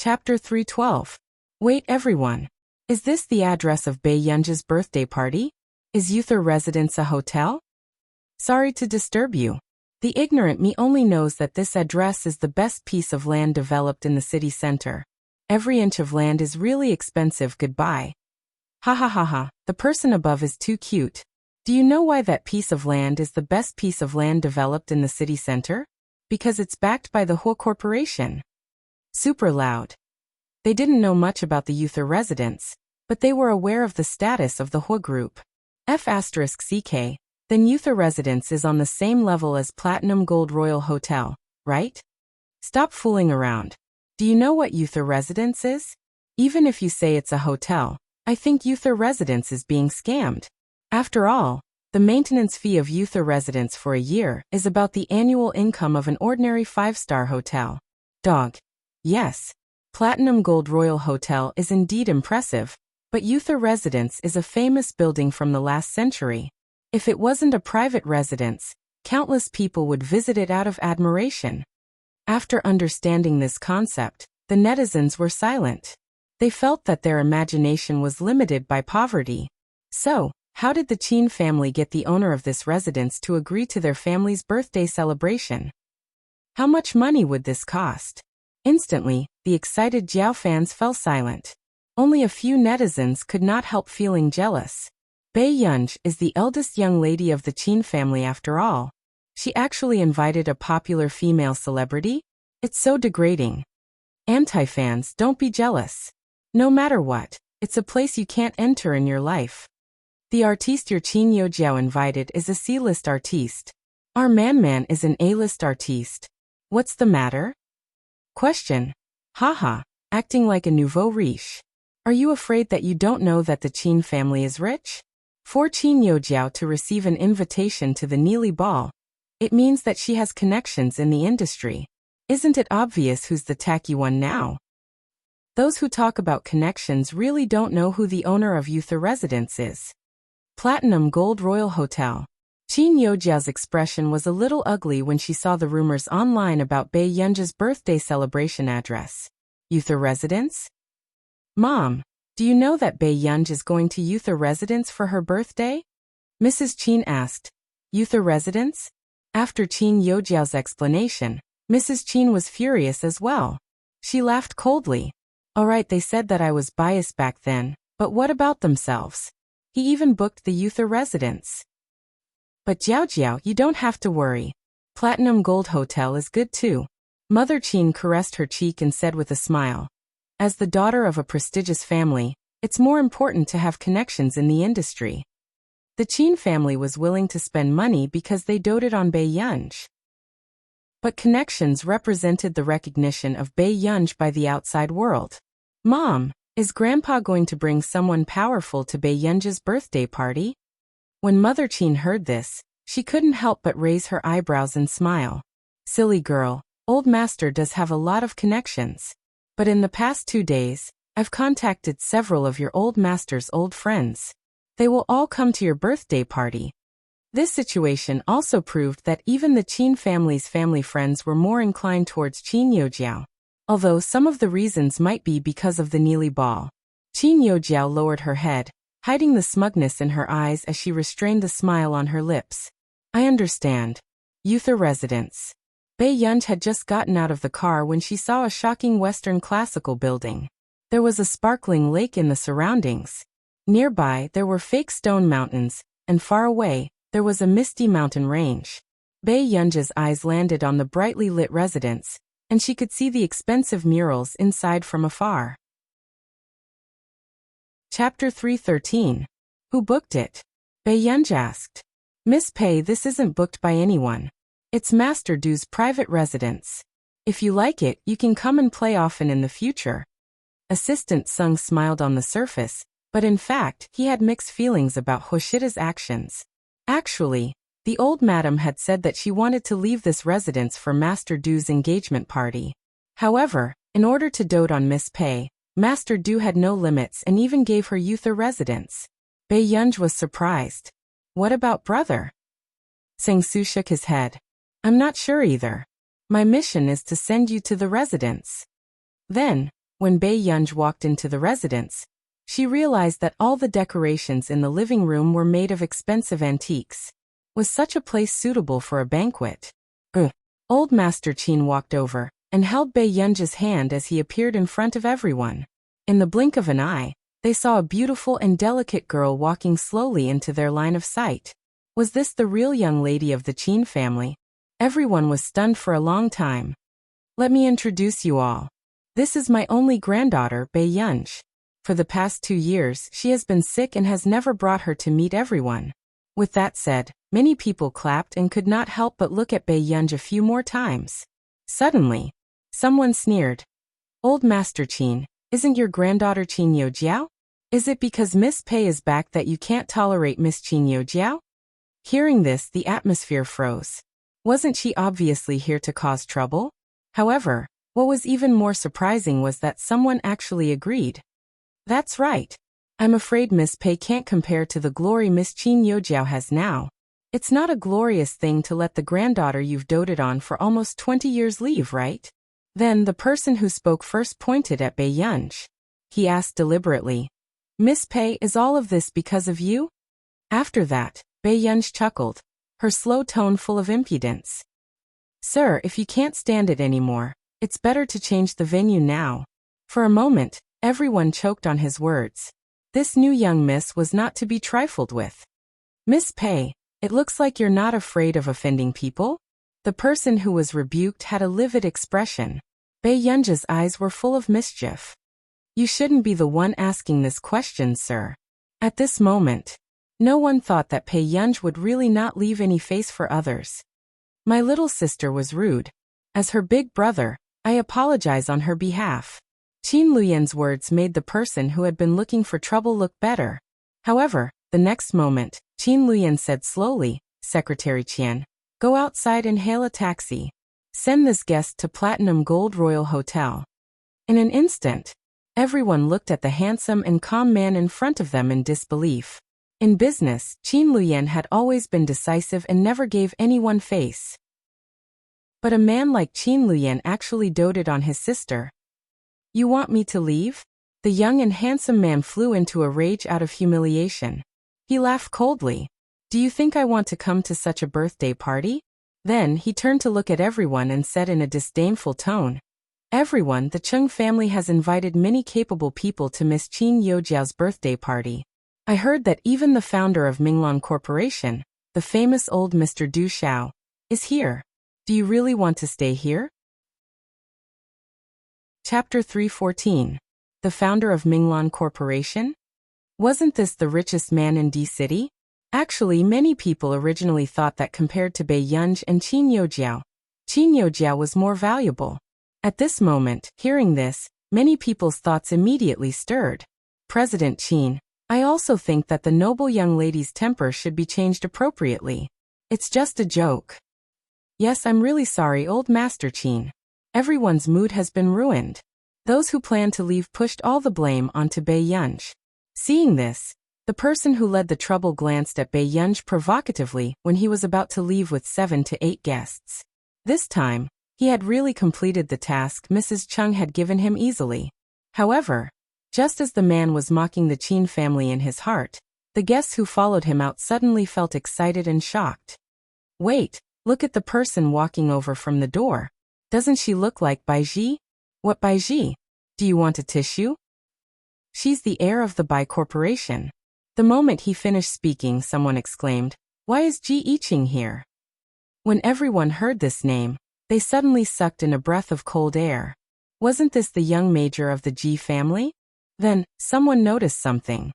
Chapter 312. Wait everyone. Is this the address of Bei Yunji's birthday party? Is Yuther Residence a hotel? Sorry to disturb you. The ignorant me only knows that this address is the best piece of land developed in the city center. Every inch of land is really expensive. Goodbye. Ha ha ha ha, the person above is too cute. Do you know why that piece of land is the best piece of land developed in the city center? Because it's backed by the Hua Corporation. Super loud. They didn't know much about the Yuther residence, but they were aware of the status of the Hua group. F***CK, then Yuther residence is on the same level as Platinum Gold Royal Hotel, right? Stop fooling around. Do you know what Yuther residence is? Even if you say it's a hotel, I think Yuther residence is being scammed. After all, the maintenance fee of Yuther residence for a year is about the annual income of an ordinary 5-star hotel. Dog. Yes. Platinum Gold Royal Hotel is indeed impressive, but Yuther residence is a famous building from the last century. If it wasn't a private residence, countless people would visit it out of admiration. After understanding this concept, the netizens were silent. They felt that their imagination was limited by poverty. So, how did the Qin family get the owner of this residence to agree to their family's birthday celebration? How much money would this cost? Instantly, the excited Jiao fans fell silent. Only a few netizens could not help feeling jealous. Bei Yunji is the eldest young lady of the Qin family after all. She actually invited a popular female celebrity? It's so degrading. Anti-fans, don't be jealous. No matter what, it's a place you can't enter in your life. The artiste your Qin Yojiao invited is a C-list artiste. Our man is an A-list artiste. What's the matter? Question. Haha, acting like a nouveau riche. Are you afraid that you don't know that the Qin family is rich? For Qin Yojiao to receive an invitation to the Neely Ball, it means that she has connections in the industry. Isn't it obvious who's the tacky one now? Those who talk about connections really don't know who the owner of Yuther residence is. Platinum Gold Royal Hotel. Qin Yojiao's expression was a little ugly when she saw the rumors online about Bei Yunji's birthday celebration address. Yuther residence? Mom, do you know that Bei Yunji is going to Yuther residence for her birthday? Mrs. Qin asked. Yuther residence? After Qin Yojiao's explanation, Mrs. Qin was furious as well. She laughed coldly. Alright, they said that I was biased back then, but what about themselves? He even booked the Yuther residence. But Jiao, you don't have to worry. Platinum Gold Hotel is good too. Mother Qin caressed her cheek and said with a smile. As the daughter of a prestigious family, it's more important to have connections in the industry. The Qin family was willing to spend money because they doted on Bei Yunji. But connections represented the recognition of Bei Yunji by the outside world. Mom, is Grandpa going to bring someone powerful to Bei Yunji's birthday party? When Mother Qin heard this, she couldn't help but raise her eyebrows and smile. Silly girl, old master does have a lot of connections. But in the past 2 days, I've contacted several of your old master's old friends. They will all come to your birthday party. This situation also proved that even the Qin family's family friends were more inclined towards Qin Yojiao. Although some of the reasons might be because of the Neely Ball. Qin Yojiao lowered her head, hiding the smugness in her eyes as she restrained the smile on her lips. I understand. Yuther residence. Bei Yunji had just gotten out of the car when she saw a shocking Western classical building. There was a sparkling lake in the surroundings. Nearby, there were fake stone mountains, and far away, there was a misty mountain range. Bei Yunji's eyes landed on the brightly lit residence, and she could see the expensive murals inside from afar. Chapter 313. Who booked it? Bei Yunji asked. Miss Pei, this isn't booked by anyone. It's Master Du's private residence. If you like it, you can come and play often in the future. Assistant Sung smiled on the surface, but in fact, he had mixed feelings about Hoshida's actions. Actually, the old madam had said that she wanted to leave this residence for Master Du's engagement party. However, in order to dote on Miss Pei, Master Du had no limits and even gave her Yuther residence. Bei Yunji was surprised. What about brother? Sang Su shook his head. I'm not sure either. My mission is to send you to the residence. Then, When Bei Yunj walked into the residence, she realized that all the decorations in the living room were made of expensive antiques. Was such a place suitable for a banquet? Old Master Qin walked over and held Bei Yunj's hand as he appeared in front of everyone. In the blink of an eye, they saw a beautiful and delicate girl walking slowly into their line of sight. Was this the real young lady of the Qin family? Everyone was stunned for a long time. Let me introduce you all. This is my only granddaughter, Bei Yunj. For the past 2 years, she has been sick and has never brought her to meet everyone. With that said, many people clapped and could not help but look at Bei Yunj a few more times. Suddenly, someone sneered. Old Master Qin, isn't your granddaughter Qin Yojiao? Is it because Miss Pei is back that you can't tolerate Miss Qin Yojiao? Hearing this, the atmosphere froze. Wasn't she obviously here to cause trouble? However, what was even more surprising was that someone actually agreed. That's right. I'm afraid Miss Pei can't compare to the glory Miss Qin Yojiao has now. It's not a glorious thing to let the granddaughter you've doted on for almost 20 years leave, right? Then the person who spoke first pointed at Bei Yunj. He asked deliberately, Miss Pei, is all of this because of you? After that, Bei Yunj chuckled, her slow tone full of impudence. Sir, if you can't stand it anymore, it's better to change the venue now. For a moment, everyone choked on his words. This new young miss was not to be trifled with. Miss Pei, it looks like you're not afraid of offending people? The person who was rebuked had a livid expression. Bei Yunj's eyes were full of mischief. You shouldn't be the one asking this question, sir. At this moment, no one thought that Bei Yunj would really not leave any face for others. My little sister was rude. As her big brother, I apologize on her behalf. Qin Luyan's words made the person who had been looking for trouble look better. However, the next moment, Qin Luyan said slowly, Secretary Qian, go outside and hail a taxi. Send this guest to Platinum Gold Royal Hotel. In an instant, everyone looked at the handsome and calm man in front of them in disbelief. In business, Qin Luyan had always been decisive and never gave anyone face. But a man like Qin Luyan actually doted on his sister. You want me to leave? The young and handsome man flew into a rage out of humiliation. He laughed coldly. Do you think I want to come to such a birthday party? Then he turned to look at everyone and said in a disdainful tone, Everyone, the Chung family has invited many capable people to Miss Qin Yojiao's birthday party. I heard that even the founder of Minglan Corporation, the famous old Mr. Du Xiao, is here. Do you really want to stay here? Chapter 314. The founder of Minglan Corporation? Wasn't this the richest man in D City? Actually, many people originally thought that compared to Bei Yunj and Qin Yojiao was more valuable. At this moment, hearing this, many people's thoughts immediately stirred. President Qin, I also think that the noble young lady's temper should be changed appropriately. It's just a joke. Yes, I'm really sorry, old Master Qin. Everyone's mood has been ruined. Those who planned to leave pushed all the blame onto Bei Yunj. Seeing this, the person who led the trouble glanced at Bei Yunj provocatively when he was about to leave with 7 to 8 guests. This time, he had really completed the task Mrs. Chung had given him easily. However, just as the man was mocking the Qin family in his heart, the guests who followed him out suddenly felt excited and shocked. Wait, look at the person walking over from the door. Doesn't she look like Bai Ji? What Bai Ji? Do you want a tissue? She's the heir of the Bai Corporation. The moment he finished speaking, someone exclaimed, Why is Ji Yiqing here? When everyone heard this name, they suddenly sucked in a breath of cold air. Wasn't this the young major of the Ji family? Then, someone noticed something.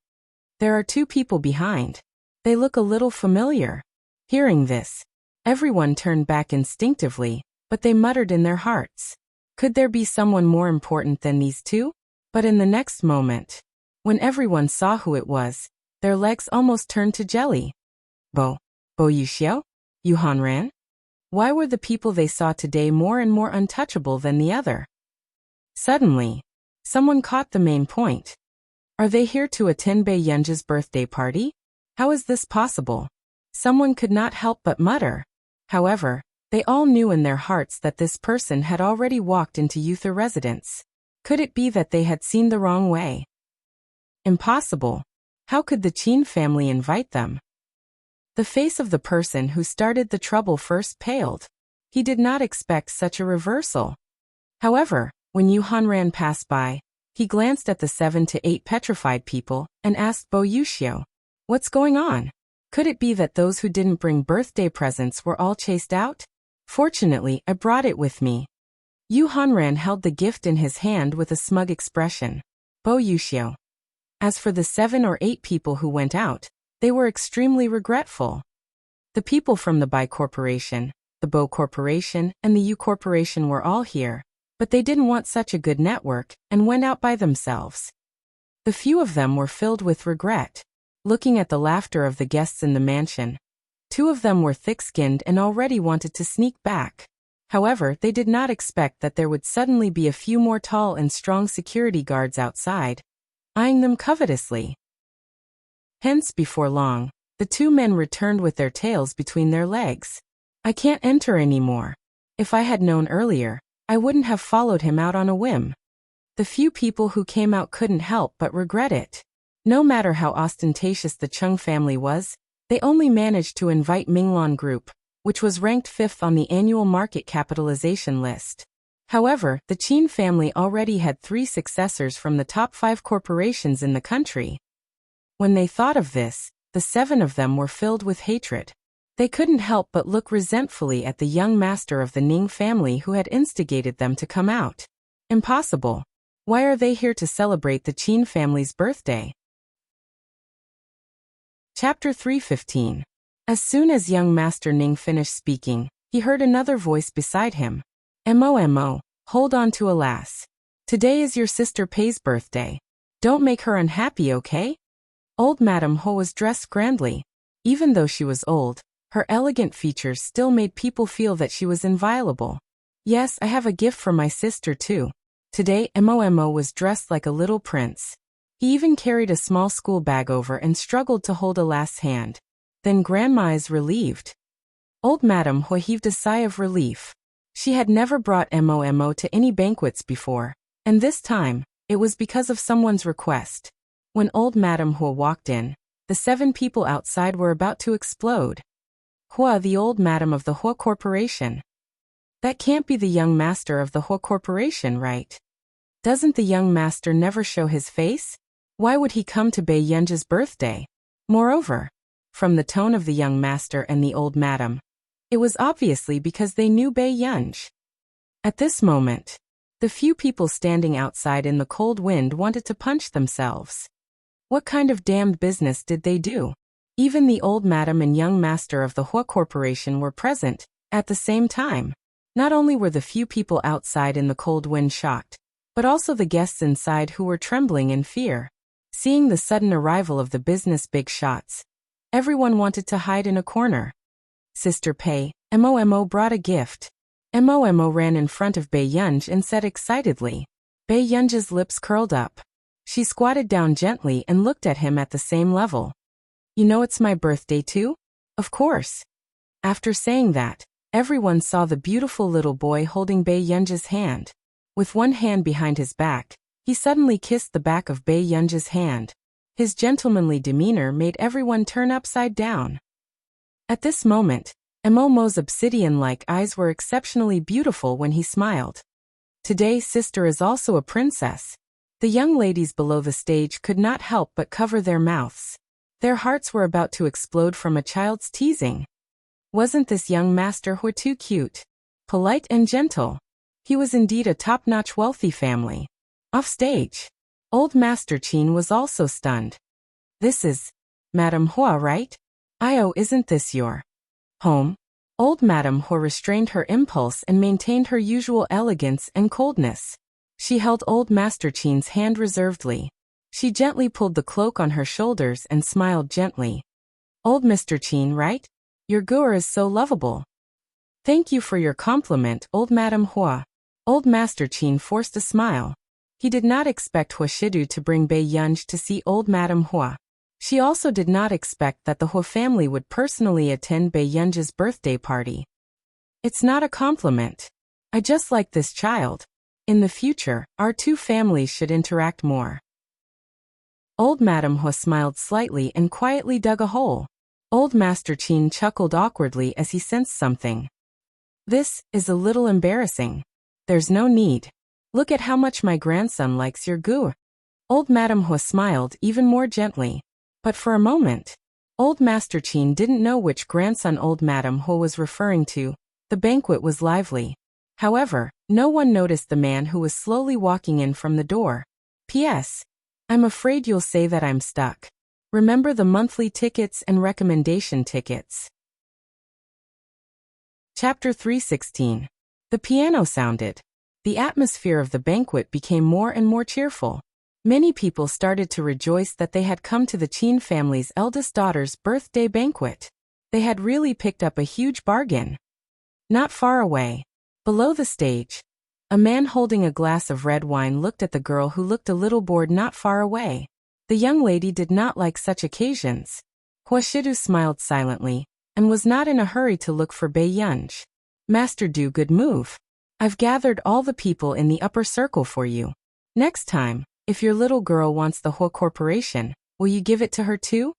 There are 2 people behind. They look a little familiar. Hearing this, everyone turned back instinctively, but they muttered in their hearts. Could there be someone more important than these 2? But in the next moment, when everyone saw who it was, their legs almost turned to jelly. Bo Yuxiao? Yu Hanran? Why were the people they saw today more and more untouchable than the other? Suddenly, someone caught the main point. Are they here to attend Bei Yunj's birthday party? How is this possible? Someone could not help but mutter. However, they all knew in their hearts that this person had already walked into Yuther residence. Could it be that they had seen the wrong way? Impossible. How could the Qin family invite them? The face of the person who started the trouble first paled. He did not expect such a reversal. However, when Yu Hanran passed by, he glanced at the 7 to 8 petrified people and asked Bo Yuxiu, "What's going on? Could it be that those who didn't bring birthday presents were all chased out? Fortunately, I brought it with me." Yu Hanran held the gift in his hand with a smug expression. Bo Yuxiu. As for the 7 or 8 people who went out, they were extremely regretful. The people from the Bai Corporation, the Bo Corporation, and the Yu Corporation were all here, but they didn't want such a good network and went out by themselves. The few of them were filled with regret. Looking at the laughter of the guests in the mansion, 2 of them were thick-skinned and already wanted to sneak back. However, they did not expect that there would suddenly be a few more tall and strong security guards outside, eyeing them covetously. Hence, before long, the 2 men returned with their tails between their legs. "I can't enter anymore. If I had known earlier, I wouldn't have followed him out on a whim." The few people who came out couldn't help but regret it. No matter how ostentatious the Chung family was, they only managed to invite Minglan Group, which was ranked 5th on the annual market capitalization list. However, the Qin family already had 3 successors from the top 5 corporations in the country. When they thought of this, the 7 of them were filled with hatred. They couldn't help but look resentfully at the young master of the Ning family who had instigated them to come out. Impossible. Why are they here to celebrate the Qin family's birthday? Chapter 315. As soon as young Master Ning finished speaking, he heard another voice beside him. "Mo, hold on to a lass. Today is your sister Pei's birthday. Don't make her unhappy, okay?" Old Madame Ho was dressed grandly. Even though she was old, her elegant features still made people feel that she was inviolable. "Yes, I have a gift for my sister too." Today, Mo was dressed like a little prince. He even carried a small school bag over and struggled to hold a lass's hand. Then Grandma is relieved. Old Madame Ho heaved a sigh of relief. She had never brought Mo to any banquets before, and this time, it was because of someone's request. When old Madame Ho walked in, the 7 people outside were about to explode. Hua, the old madam of the Hua Corporation. That can't be the young master of the Hua Corporation, right? Doesn't the young master never show his face? Why would he come to Bei Yunji's birthday? Moreover, from the tone of the young master and the old madam, it was obviously because they knew Bei Yunji. At this moment, the few people standing outside in the cold wind wanted to punch themselves. What kind of damned business did they do? Even the old madam and young master of the Hua Corporation were present, at the same time. Not only were the few people outside in the cold wind shocked, but also the guests inside who were trembling in fear. Seeing the sudden arrival of the business big shots, everyone wanted to hide in a corner. Sister Pei, Mo brought a gift. Mo ran in front of Bei Yunji and said excitedly. Bei Yunji's lips curled up. She squatted down gently and looked at him at the same level. "You know it's my birthday too?" "Of course." After saying that, everyone saw the beautiful little boy holding Bei Yunji's hand. With one hand behind his back, he suddenly kissed the back of Bei Yunji's hand. His gentlemanly demeanor made everyone turn upside down. At this moment, Mo's obsidian-like eyes were exceptionally beautiful when he smiled. Today, sister is also a princess. The young ladies below the stage could not help but cover their mouths. Their hearts were about to explode from a child's teasing. Wasn't this young master Hua too cute? Polite and gentle. He was indeed a top-notch wealthy family. Off stage, old Master Qin was also stunned. "This is Madame Hua, right? Isn't this your home?" Old Madame Hua restrained her impulse and maintained her usual elegance and coldness. She held old Master Qin's hand reservedly. She gently pulled the cloak on her shoulders and smiled gently. "Old Mr. Qin, right? Your guer is so lovable." "Thank you for your compliment, old Madame Hua." Old Master Qin forced a smile. He did not expect Hua Shidu to bring Bei Yunji to see old Madame Hua. She also did not expect that the Hua family would personally attend Bei Yunji's birthday party. "It's not a compliment. I just like this child. In the future, our two families should interact more. Old Madame He smiled slightly and quietly dug a hole. Old Master Qin chuckled awkwardly as he sensed something. This is a little embarrassing. There's no need. Look at how much my grandson likes your gu. Old Madame He smiled even more gently. But for a moment, Old Master Qin didn't know which grandson Old Madame He was referring to. The banquet was lively. However, no one noticed the man who was slowly walking in from the door. P.S. I'm afraid you'll say that I'm stuck. Remember the monthly tickets and recommendation tickets. Chapter 316. The piano sounded. The atmosphere of the banquet became more and more cheerful. Many people started to rejoice that they had come to the Qin family's eldest daughter's birthday banquet. They had really picked up a huge bargain. Not far away, below the stage, a man holding a glass of red wine looked at the girl who looked a little bored not far away. The young lady did not like such occasions. Huashidu smiled silently, and was not in a hurry to look for Bei Yunj. Master Du, good move. I've gathered all the people in the upper circle for you. Next time, if your little girl wants the Hua Corporation, will you give it to her too?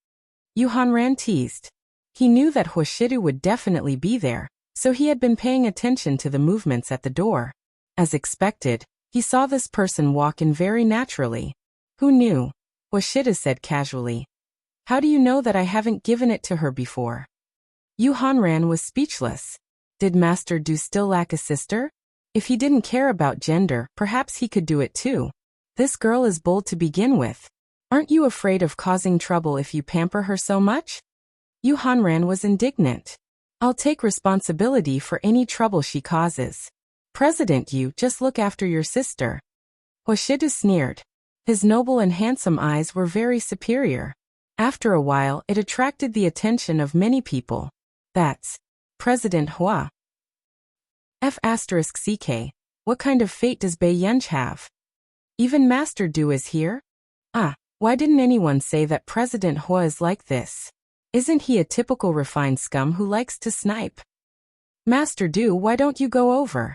Yu Hanran teased. He knew that Huashidu would definitely be there, so he had been paying attention to the movements at the door. As expected, he saw this person walk in very naturally. Who knew? Huashidu said casually. How do you know that I haven't given it to her before? Yu Hanran was speechless. Did Master Du still lack a sister? If he didn't care about gender, perhaps he could do it too. This girl is bold to begin with. Aren't you afraid of causing trouble if you pamper her so much? Yu Hanran was indignant. I'll take responsibility for any trouble she causes. President Yu, just look after your sister. Huashidu sneered. His noble and handsome eyes were very superior. After a while, it attracted the attention of many people. That's President Hua. F***CK. What kind of fate does Bei Yunj have? Even Master Du is here? Why didn't anyone say that President Hua is like this? Isn't he a typical refined scum who likes to snipe? Master Du, why don't you go over?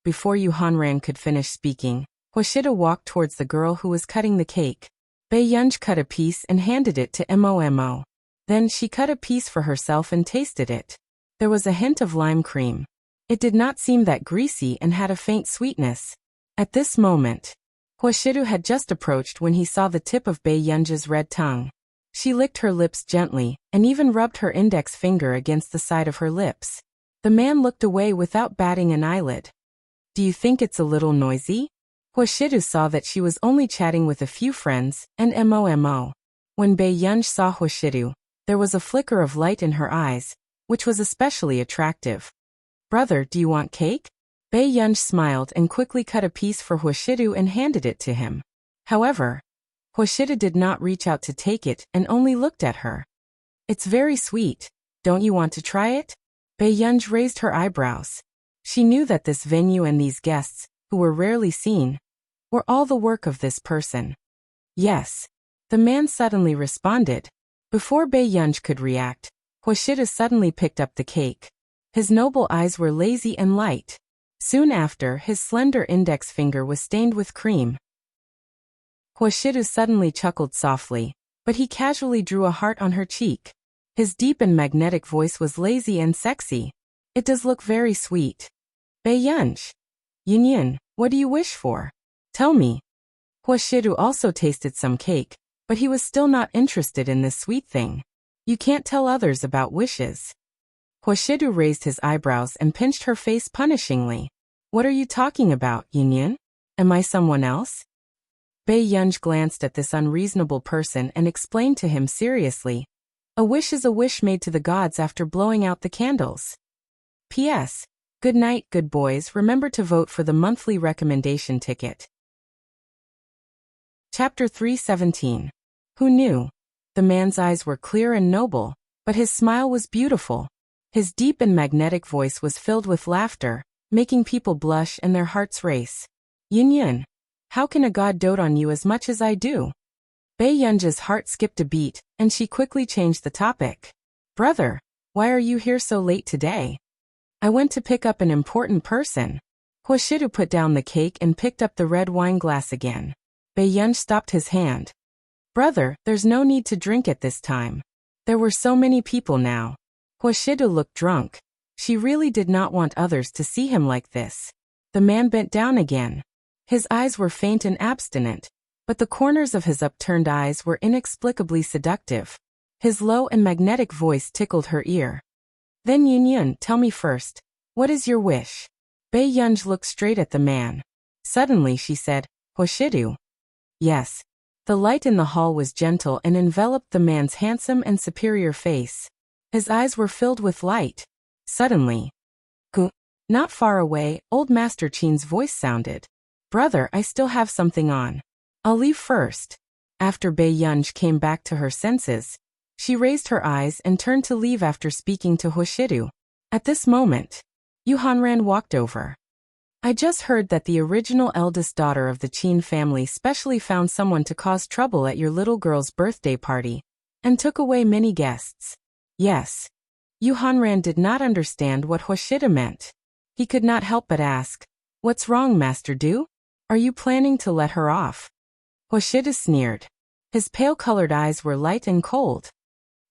Before Yu Hanran could finish speaking, Huashidu walked towards the girl who was cutting the cake. Bei Yunj cut a piece and handed it to Momo. Then she cut a piece for herself and tasted it. There was a hint of lime cream. It did not seem that greasy and had a faint sweetness. At this moment, Huashidu had just approached when he saw the tip of Bei Yunj's red tongue. She licked her lips gently, and even rubbed her index finger against the side of her lips. The man looked away without batting an eyelid. Do you think it's a little noisy? Huashidu saw that she was only chatting with a few friends, and Momo. When Bei Yunj saw Huashidu, there was a flicker of light in her eyes, which was especially attractive. Brother, do you want cake? Bei Yunj smiled and quickly cut a piece for Huashidu and handed it to him. However, Huashidu did not reach out to take it and only looked at her. It's very sweet. Don't you want to try it? Bei Yunj raised her eyebrows. She knew that this venue and these guests, who were rarely seen, were all the work of this person. Yes. The man suddenly responded. Before Bei Yunj could react, Huashidu suddenly picked up the cake. His noble eyes were lazy and light. Soon after, his slender index finger was stained with cream. Huashidu suddenly chuckled softly, but he casually drew a heart on her cheek. His deep and magnetic voice was lazy and sexy. It does look very sweet. Bei Yunj. Yunyin, what do you wish for? Tell me. Huashidu also tasted some cake, but he was still not interested in this sweet thing. You can't tell others about wishes. Huashidu raised his eyebrows and pinched her face punishingly. What are you talking about, Yunyin? Am I someone else? Bei Yunj glanced at this unreasonable person and explained to him seriously. A wish is a wish made to the gods after blowing out the candles. P.S. Good night, good boys. Remember to vote for the monthly recommendation ticket. Chapter 317. Who knew? The man's eyes were clear and noble, but his smile was beautiful. His deep and magnetic voice was filled with laughter, making people blush and their hearts race. Yunyin, how can a god dote on you as much as I do? Bei Yunj's heart skipped a beat, and she quickly changed the topic. Brother, why are you here so late today? I went to pick up an important person. Huashidu put down the cake and picked up the red wine glass again. Baiyun stopped his hand. Brother, there's no need to drink at this time. There were so many people now. Huashidu looked drunk. She really did not want others to see him like this. The man bent down again. His eyes were faint and abstinent, but the corners of his upturned eyes were inexplicably seductive. His low and magnetic voice tickled her ear. Then Yunyun, tell me first, what is your wish? Baiyun looked straight at the man. Suddenly she said, Huashidu. Yes. The light in the hall was gentle and enveloped the man's handsome and superior face. His eyes were filled with light. Suddenly, not far away, old Master Qin's voice sounded. Brother, I still have something on. I'll leave first. After Baiyun came back to her senses, she raised her eyes and turned to leave after speaking to Huashidu. At this moment, Yu Hanran walked over. I just heard that the original eldest daughter of the Qin family specially found someone to cause trouble at your little girl's birthday party, and took away many guests. Yes. Yu Hanran did not understand what Huashidu meant. He could not help but ask, What's wrong, Master Du? Are you planning to let her off? Huashidu sneered. His pale-colored eyes were light and cold.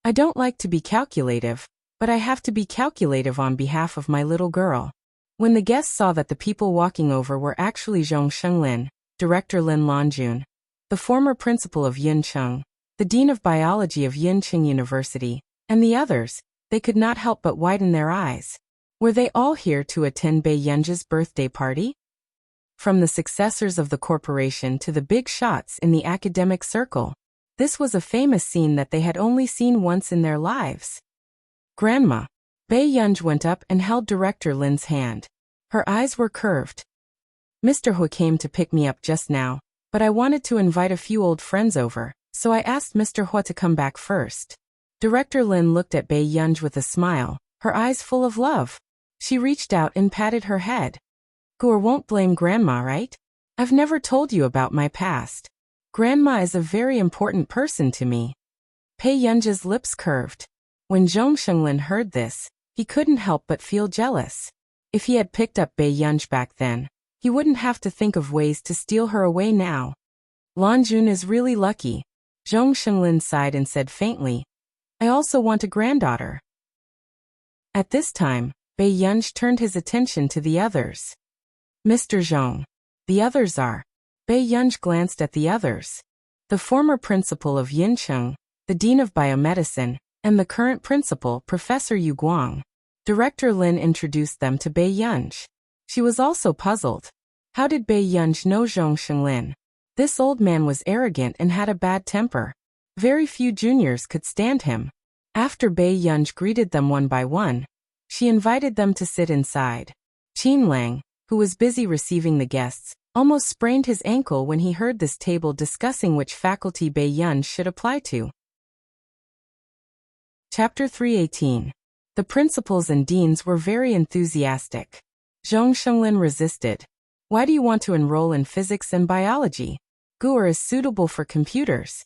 I don't like to be calculative, but I have to be calculative on behalf of my little girl. When the guests saw that the people walking over were actually Zhong Shenglin, Director Lin Lanjun, the former principal of Yincheng, the Dean of Biology of Yincheng University, and the others, they could not help but widen their eyes. Were they all here to attend Baiyun's birthday party? From the successors of the corporation to the big shots in the academic circle, this was a famous scene that they had only seen once in their lives. Grandma. Baiyun went up and held Director Lin's hand. Her eyes were curved. Mr. Hu came to pick me up just now, but I wanted to invite a few old friends over, so I asked Mr. Hu to come back first. Director Lin looked at Baiyun with a smile, her eyes full of love. She reached out and patted her head. Gur won't blame Grandma, right? I've never told you about my past. Grandma is a very important person to me. Baiyun's lips curved. When Zhong Shenglin heard this, he couldn't help but feel jealous. If he had picked up Baiyun back then, he wouldn't have to think of ways to steal her away now. Lanjun is really lucky. Zhong Shenglin sighed and said faintly, I also want a granddaughter. At this time, Baiyun turned his attention to the others. Mr. Zhong. The others are. Baiyun glanced at the others. The former principal of Yincheng, the dean of biomedicine, and the current principal, Professor Yu Guang. Director Lin introduced them to Baiyun. She was also puzzled. How did Baiyun know Zhong Shenglin? This old man was arrogant and had a bad temper. Very few juniors could stand him. After Baiyun greeted them one by one, she invited them to sit inside. Qin Lang, who was busy receiving the guests, almost sprained his ankle when he heard this table discussing which faculty Baiyun should apply to. Chapter 318. The principals and deans were very enthusiastic. Zhong Shenglin resisted. Why do you want to enroll in physics and biology? Gur is suitable for computers.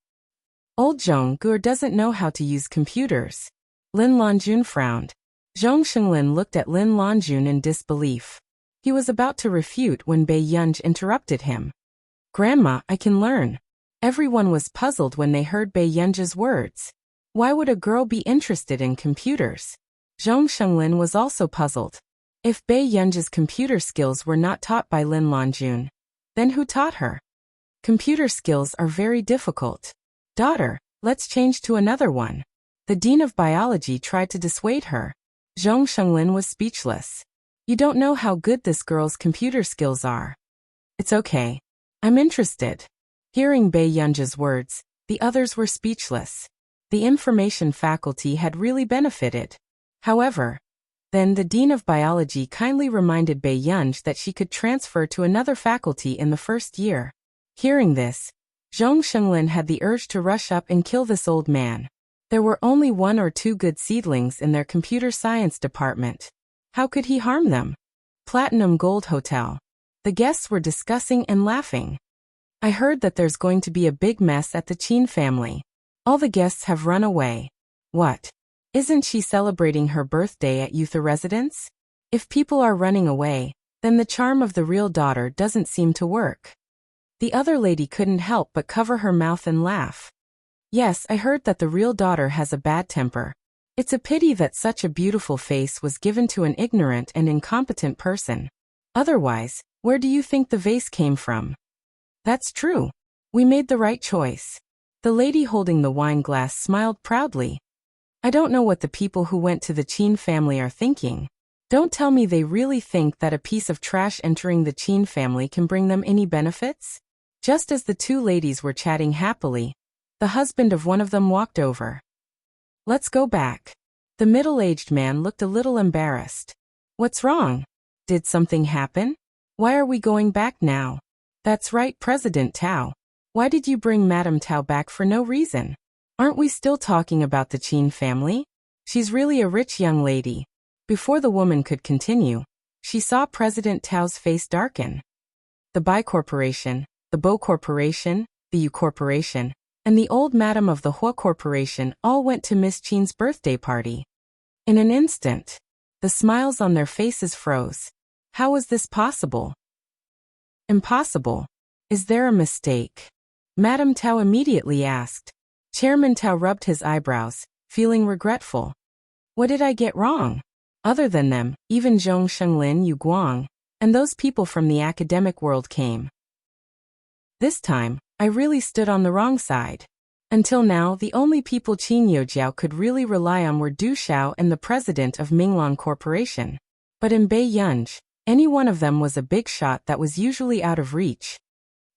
Old Zhong Gur doesn't know how to use computers. Lin Lanjun frowned. Zhong Shenglin looked at Lin Lanjun in disbelief. He was about to refute when Baiyun interrupted him. Grandma, I can learn. Everyone was puzzled when they heard Baiyun's words. Why would a girl be interested in computers? Zhong Shenglin was also puzzled. If Baiyun's computer skills were not taught by Lin Lanjun, then who taught her? Computer skills are very difficult. Daughter, let's change to another one. The dean of biology tried to dissuade her. Zhong Shenglin was speechless. You don't know how good this girl's computer skills are. It's okay. I'm interested. Hearing Baiyun's words, the others were speechless. The information faculty had really benefited. However, then the dean of biology kindly reminded Baiyun that she could transfer to another faculty in the first year. Hearing this, Zhong Shenglin had the urge to rush up and kill this old man. There were only 1 or 2 good seedlings in their computer science department. How could he harm them? Platinum Gold Hotel. The guests were discussing and laughing. I heard that there's going to be a big mess at the Qin family. All the guests have run away. What? Isn't she celebrating her birthday at Youth Residence? If people are running away, then the charm of the real daughter doesn't seem to work. The other lady couldn't help but cover her mouth and laugh. Yes, I heard that the real daughter has a bad temper. It's a pity that such a beautiful face was given to an ignorant and incompetent person. Otherwise, where do you think the vase came from? That's true. We made the right choice. The lady holding the wine glass smiled proudly. I don't know what the people who went to the Qin family are thinking. Don't tell me they really think that a piece of trash entering the Qin family can bring them any benefits? Just as the two ladies were chatting happily, the husband of one of them walked over. Let's go back. The middle-aged man looked a little embarrassed. What's wrong? Did something happen? Why are we going back now? That's right, President Tao. Why did you bring Madame Tao back for no reason? Aren't we still talking about the Qin family? She's really a rich young lady. Before the woman could continue, she saw President Tao's face darken. The Bai Corporation, the Bo Corporation, the Yu Corporation, and the old madam of the Hua Corporation all went to Miss Qin's birthday party. In an instant, the smiles on their faces froze. How was this possible? Impossible. Is there a mistake? Madame Tao immediately asked. Chairman Tao rubbed his eyebrows, feeling regretful. What did I get wrong? Other than them, even Zhong Shenglin Yu Guang, and those people from the academic world came. This time, I really stood on the wrong side. Until now, the only people Qin Youjiao could really rely on were Du Xiao and the president of Minglong Corporation. But in Beiyang, any one of them was a big shot that was usually out of reach.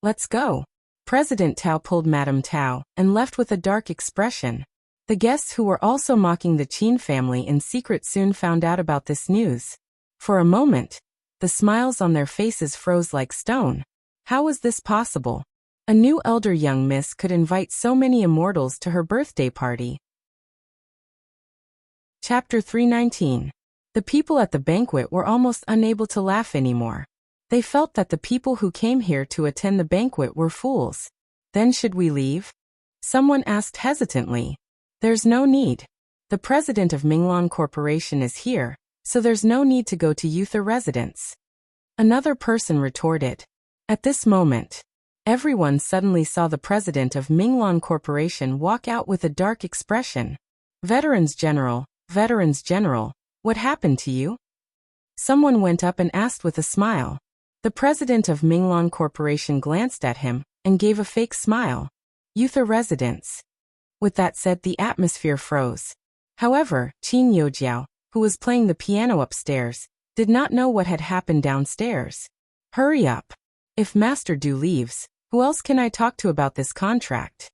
Let's go. President Tao pulled Madame Tao and left with a dark expression. The guests who were also mocking the Qin family in secret soon found out about this news. For a moment, the smiles on their faces froze like stone. How was this possible? A new elder young miss could invite so many immortals to her birthday party. Chapter 319. The people at the banquet were almost unable to laugh anymore. They felt that the people who came here to attend the banquet were fools. Then should we leave? Someone asked hesitantly. There's no need. The president of Minglong Corporation is here, so there's no need to go to Uther residence. Another person retorted. At this moment, everyone suddenly saw the president of Minglong Corporation walk out with a dark expression. Veterans General, what happened to you? Someone went up and asked with a smile. The president of Minglong Corporation glanced at him and gave a fake smile. Uther residence. With that said, the atmosphere froze. However, Qin Youjiao, who was playing the piano upstairs, did not know what had happened downstairs. Hurry up. If Master Du leaves, who else can I talk to about this contract?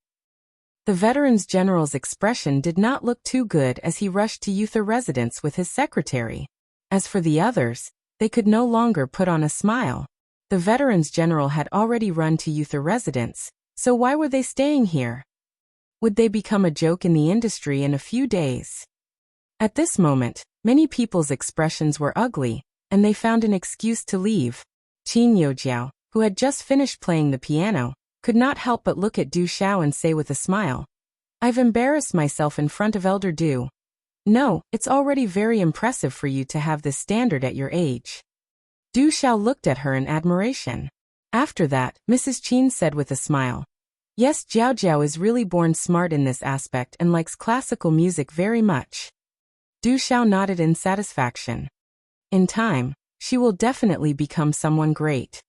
The Veterans General's expression did not look too good as he rushed to Uther residence with his secretary. As for the others, they could no longer put on a smile. The Veterans General had already run to Uther residence, so why were they staying here? Would they become a joke in the industry in a few days? At this moment, many people's expressions were ugly, and they found an excuse to leave. Qin Youjiao, who had just finished playing the piano, could not help but look at Du Xiao and say with a smile, I've embarrassed myself in front of Elder Du. No, it's already very impressive for you to have this standard at your age. Du Xiao looked at her in admiration. After that, Mrs. Qin said with a smile, Yes, Jiao Jiao is really born smart in this aspect and likes classical music very much. Du Xiao nodded in satisfaction. In time, she will definitely become someone great.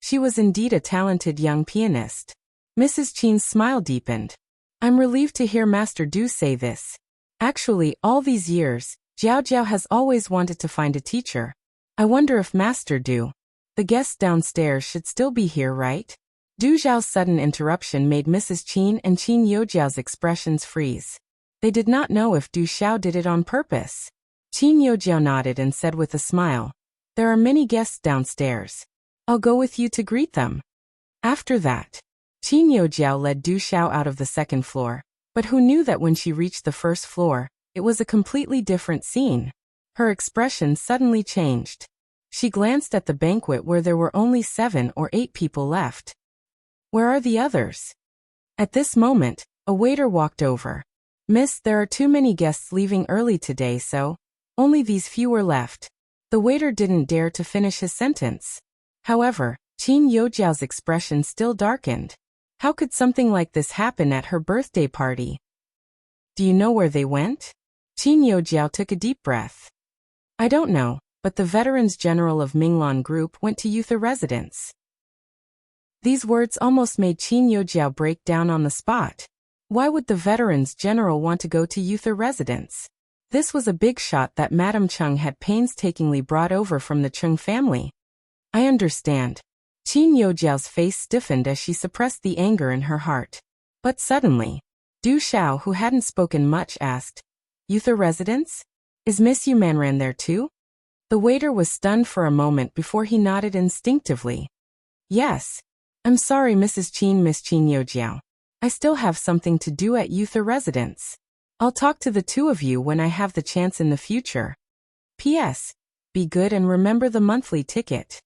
She was indeed a talented young pianist. Mrs. Qin's smile deepened. I'm relieved to hear Master Du say this. Actually, all these years, Jiao Jiao has always wanted to find a teacher. I wonder if Master Du. The guests downstairs should still be here, right? Du Xiao's sudden interruption made Mrs. Qin and Qin Youjiao's expressions freeze. They did not know if Du Xiao did it on purpose. Qin Youjiao nodded and said with a smile, There are many guests downstairs. I'll go with you to greet them. After that, Qin Youjiao led Du Xiao out of the second floor, but who knew that when she reached the first floor, it was a completely different scene. Her expression suddenly changed. She glanced at the banquet where there were only 7 or 8 people left. Where are the others? At this moment, a waiter walked over. Miss, there are too many guests leaving early today, so only these few were left. The waiter didn't dare to finish his sentence. However, Qin Youjiao's expression still darkened. How could something like this happen at her birthday party? Do you know where they went? Qin Youjiao took a deep breath. I don't know, but the Veterans General of Minglan Group went to Youth residence. These words almost made Qin Youjiao break down on the spot. Why would the Veterans General want to go to Youth residence? This was a big shot that Madame Chung had painstakingly brought over from the Chung family. I understand. Qin Youjiao's face stiffened as she suppressed the anger in her heart. But suddenly, Du Xiao, who hadn't spoken much, asked, Youth residence? Is Miss Yu Manran there too? The waiter was stunned for a moment before he nodded instinctively. Yes. I'm sorry, Mrs. Qin, Miss Qin Youjiao. I still have something to do at Youth residence. I'll talk to the two of you when I have the chance in the future. P.S. Be good and remember the monthly ticket.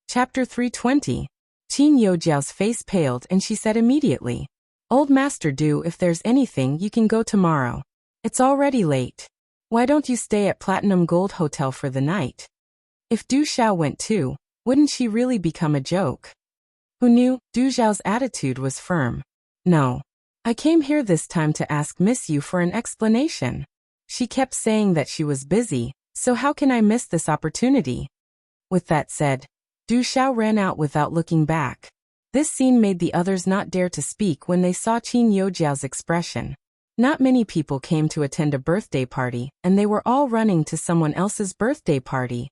Chapter 320. Qin Youjiao's face paled and she said immediately, Old Master Du, if there's anything you can go tomorrow. It's already late. Why don't you stay at Platinum Gold Hotel for the night? If Du Xiao went too, wouldn't she really become a joke? Who knew? Du Xiao's attitude was firm. No. I came here this time to ask Miss Yu for an explanation. She kept saying that she was busy, so how can I miss this opportunity? With that said, Du Xiao ran out without looking back. This scene made the others not dare to speak when they saw Qin Youjiao's expression. Not many people came to attend a birthday party, and they were all running to someone else's birthday party.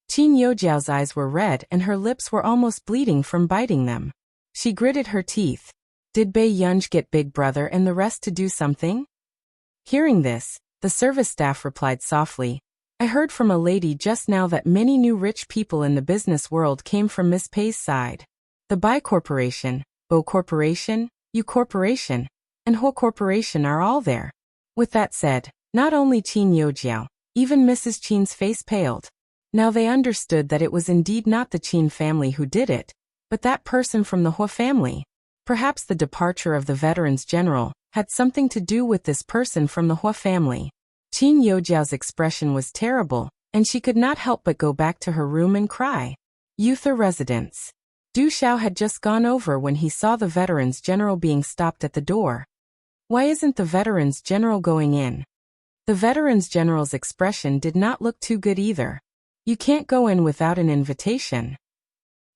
Qin Youjiao's eyes were red and her lips were almost bleeding from biting them. She gritted her teeth. Did Bei Yunj get Big Brother and the rest to do something? Hearing this, the service staff replied softly, I heard from a lady just now that many new rich people in the business world came from Miss Pei's side. The Bai Corporation, Bo Corporation, Yu Corporation, and Ho Corporation are all there. With that said, not only Qin Youjiao, even Mrs. Qin's face paled. Now they understood that it was indeed not the Qin family who did it, but that person from the Ho family. Perhaps the departure of the Veterans General had something to do with this person from the Ho family. Qin Youjiao's expression was terrible, and she could not help but go back to her room and cry. Youth residence. Du Xiao had just gone over when he saw the Veterans General being stopped at the door. Why isn't the Veterans General going in? The Veterans General's expression did not look too good either. You can't go in without an invitation.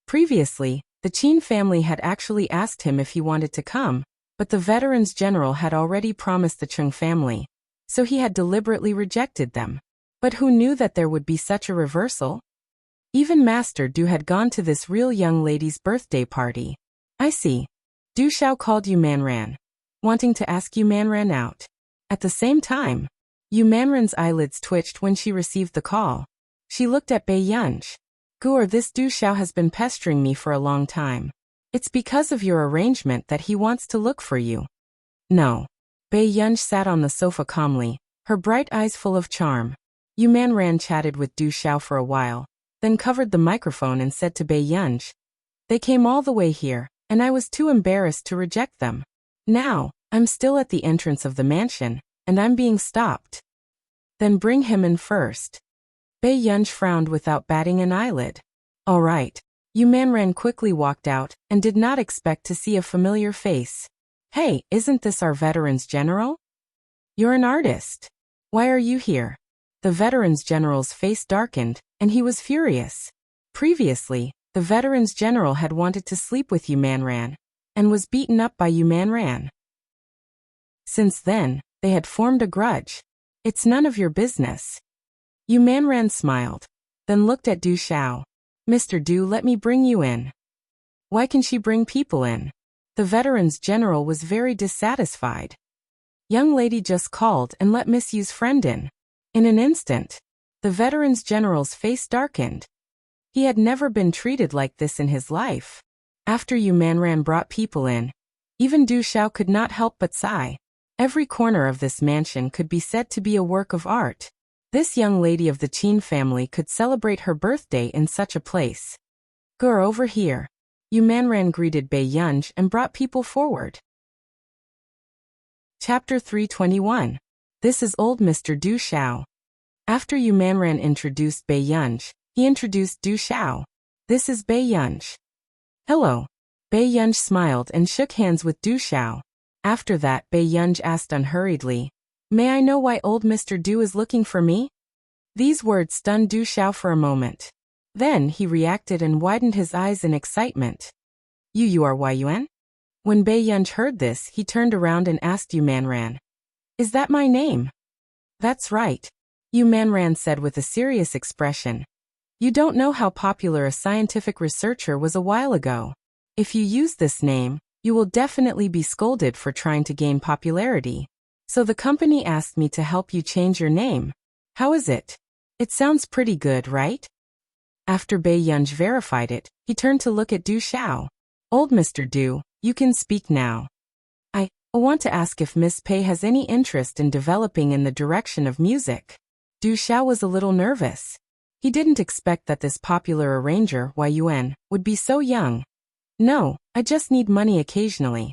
Previously, the Qin family had actually asked him if he wanted to come, but the Veterans General had already promised the Chung family, so he had deliberately rejected them. But who knew that there would be such a reversal? Even Master Du had gone to this real young lady's birthday party. I see. Du Xiao called Yu Manran, wanting to ask Yu Manran out. At the same time, Yu Manran's eyelids twitched when she received the call. She looked at Bei Yunj. Gur, this Du Xiao has been pestering me for a long time. It's because of your arrangement that he wants to look for you. No. Bei Yunj sat on the sofa calmly, her bright eyes full of charm. Yu Manran chatted with Du Xiao for a while, then covered the microphone and said to Bei Yunj, They came all the way here, and I was too embarrassed to reject them. Now, I'm still at the entrance of the mansion, and I'm being stopped. Then bring him in first. Bei Yunj frowned without batting an eyelid. All right. Yu Manran quickly walked out and did not expect to see a familiar face. Hey, isn't this our Veterans General? You're an artist. Why are you here? The Veterans General's face darkened, and he was furious. Previously, the Veterans General had wanted to sleep with Yu Manran, and was beaten up by Yu Manran. Since then, they had formed a grudge. It's none of your business. Yu Manran smiled, then looked at Du Xiao. Mr. Du, let me bring you in. Why can she bring people in? The Veterans General was very dissatisfied. Young lady just called and let Miss Yu's friend in. In an instant, the Veterans General's face darkened. He had never been treated like this in his life. After Yu Manran brought people in, even Du Xiao could not help but sigh. Every corner of this mansion could be said to be a work of art. This young lady of the Qin family could celebrate her birthday in such a place. Gur, over here. Yu Manran greeted Bei Yunj and brought people forward. Chapter 321. This is old Mr. Du Xiao. After Yu Manran introduced Bei Yunj, he introduced Du Xiao. This is Bei Yunj. Hello. Bei Yunj smiled and shook hands with Du Xiao. After that, Bei Yunj asked unhurriedly, "May I know why old Mr. Du is looking for me?" These words stunned Du Xiao for a moment. Then he reacted and widened his eyes in excitement. You are Yuan? When Bei Yunj heard this, he turned around and asked Yu Manran, "Is that my name?" "That's right," Yu Manran said with a serious expression. "You don't know how popular a scientific researcher was a while ago. If you use this name, you will definitely be scolded for trying to gain popularity. So the company asked me to help you change your name. How is it? It sounds pretty good, right?" After Bei Yunj verified it, he turned to look at Du Xiao. "Old Mr. Du, you can speak now. I want to ask if Miss Pei has any interest in developing in the direction of music." Du Xiao was a little nervous. He didn't expect that this popular arranger, Yuan, would be so young. "No, I just need money occasionally."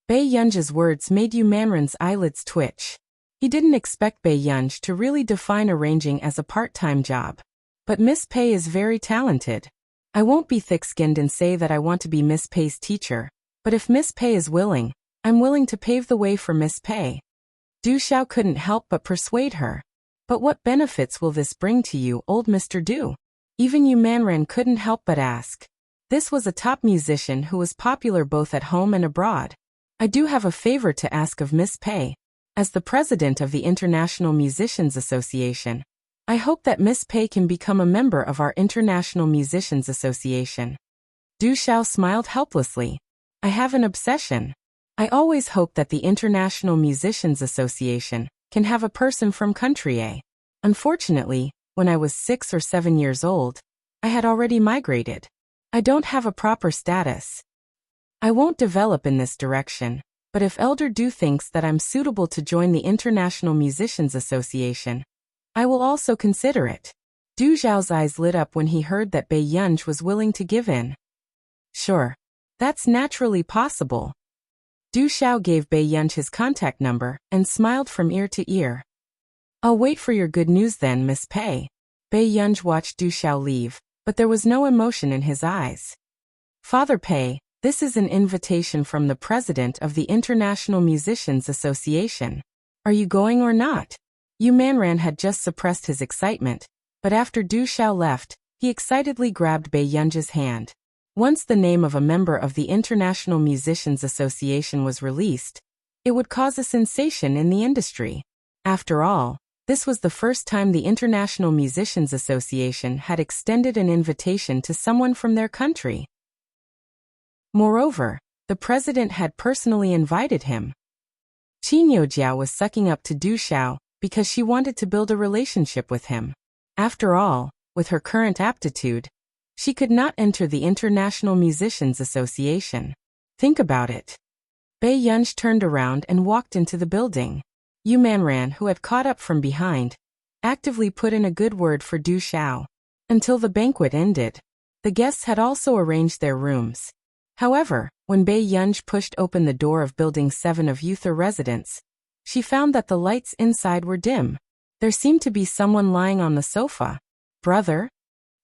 Bei Yunj's words made Yu Manran's eyelids twitch. He didn't expect Bei Yunj to really define arranging as a part-time job. But Miss Pei is very talented. I won't be thick-skinned and say that I want to be Miss Pei's teacher, but if Miss Pei is willing, I'm willing to pave the way for Miss Pei. Du Xiao couldn't help but persuade her. "But what benefits will this bring to you, old Mr. Du?" Even Yu Manran couldn't help but ask. This was a top musician who was popular both at home and abroad. "I do have a favor to ask of Miss Pei. As the president of the International Musicians Association, I hope that Miss Pei can become a member of our International Musicians Association." Du Xiao smiled helplessly. "I have an obsession. I always hope that the International Musicians Association can have a person from country A. Unfortunately, when I was 6 or 7 years old, I had already migrated. I don't have a proper status. I won't develop in this direction, but if Elder Du thinks that I'm suitable to join the International Musicians Association, I will also consider it." Du Xiao's eyes lit up when he heard that Bei Yunj was willing to give in. "Sure. That's naturally possible." Du Xiao gave Bei Yunj his contact number and smiled from ear to ear. "I'll wait for your good news then, Miss Pei." Bei Yunj watched Du Xiao leave, but there was no emotion in his eyes. "Father Pei, this is an invitation from the president of the International Musicians Association. Are you going or not?" Yu Manran had just suppressed his excitement, but after Du Xiao left, he excitedly grabbed Bei Yunj's hand. Once the name of a member of the International Musicians Association was released, it would cause a sensation in the industry. After all, this was the first time the International Musicians Association had extended an invitation to someone from their country. Moreover, the president had personally invited him. Qin Jiao was sucking up to Du Xiao because she wanted to build a relationship with him. After all, with her current aptitude, she could not enter the International Musicians Association. Think about it. Bei Yunj turned around and walked into the building. Yu Manran, who had caught up from behind, actively put in a good word for Du Xiao. Until the banquet ended, the guests had also arranged their rooms. However, when Bei Yunj pushed open the door of Building 7 of Wuxia residence, she found that the lights inside were dim. There seemed to be someone lying on the sofa. "Brother?"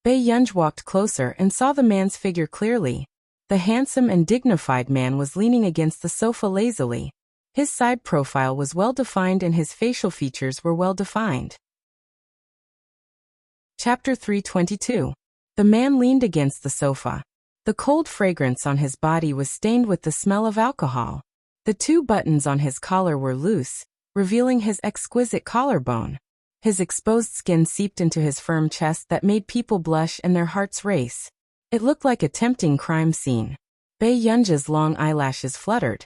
Bei Yunj walked closer and saw the man's figure clearly. The handsome and dignified man was leaning against the sofa lazily. His side profile was well defined and his facial features were well defined. Chapter 322. The man leaned against the sofa. The cold fragrance on his body was stained with the smell of alcohol. The 2 buttons on his collar were loose, revealing his exquisite collarbone. His exposed skin seeped into his firm chest that made people blush and their hearts race. It looked like a tempting crime scene. Bei Yunj's long eyelashes fluttered,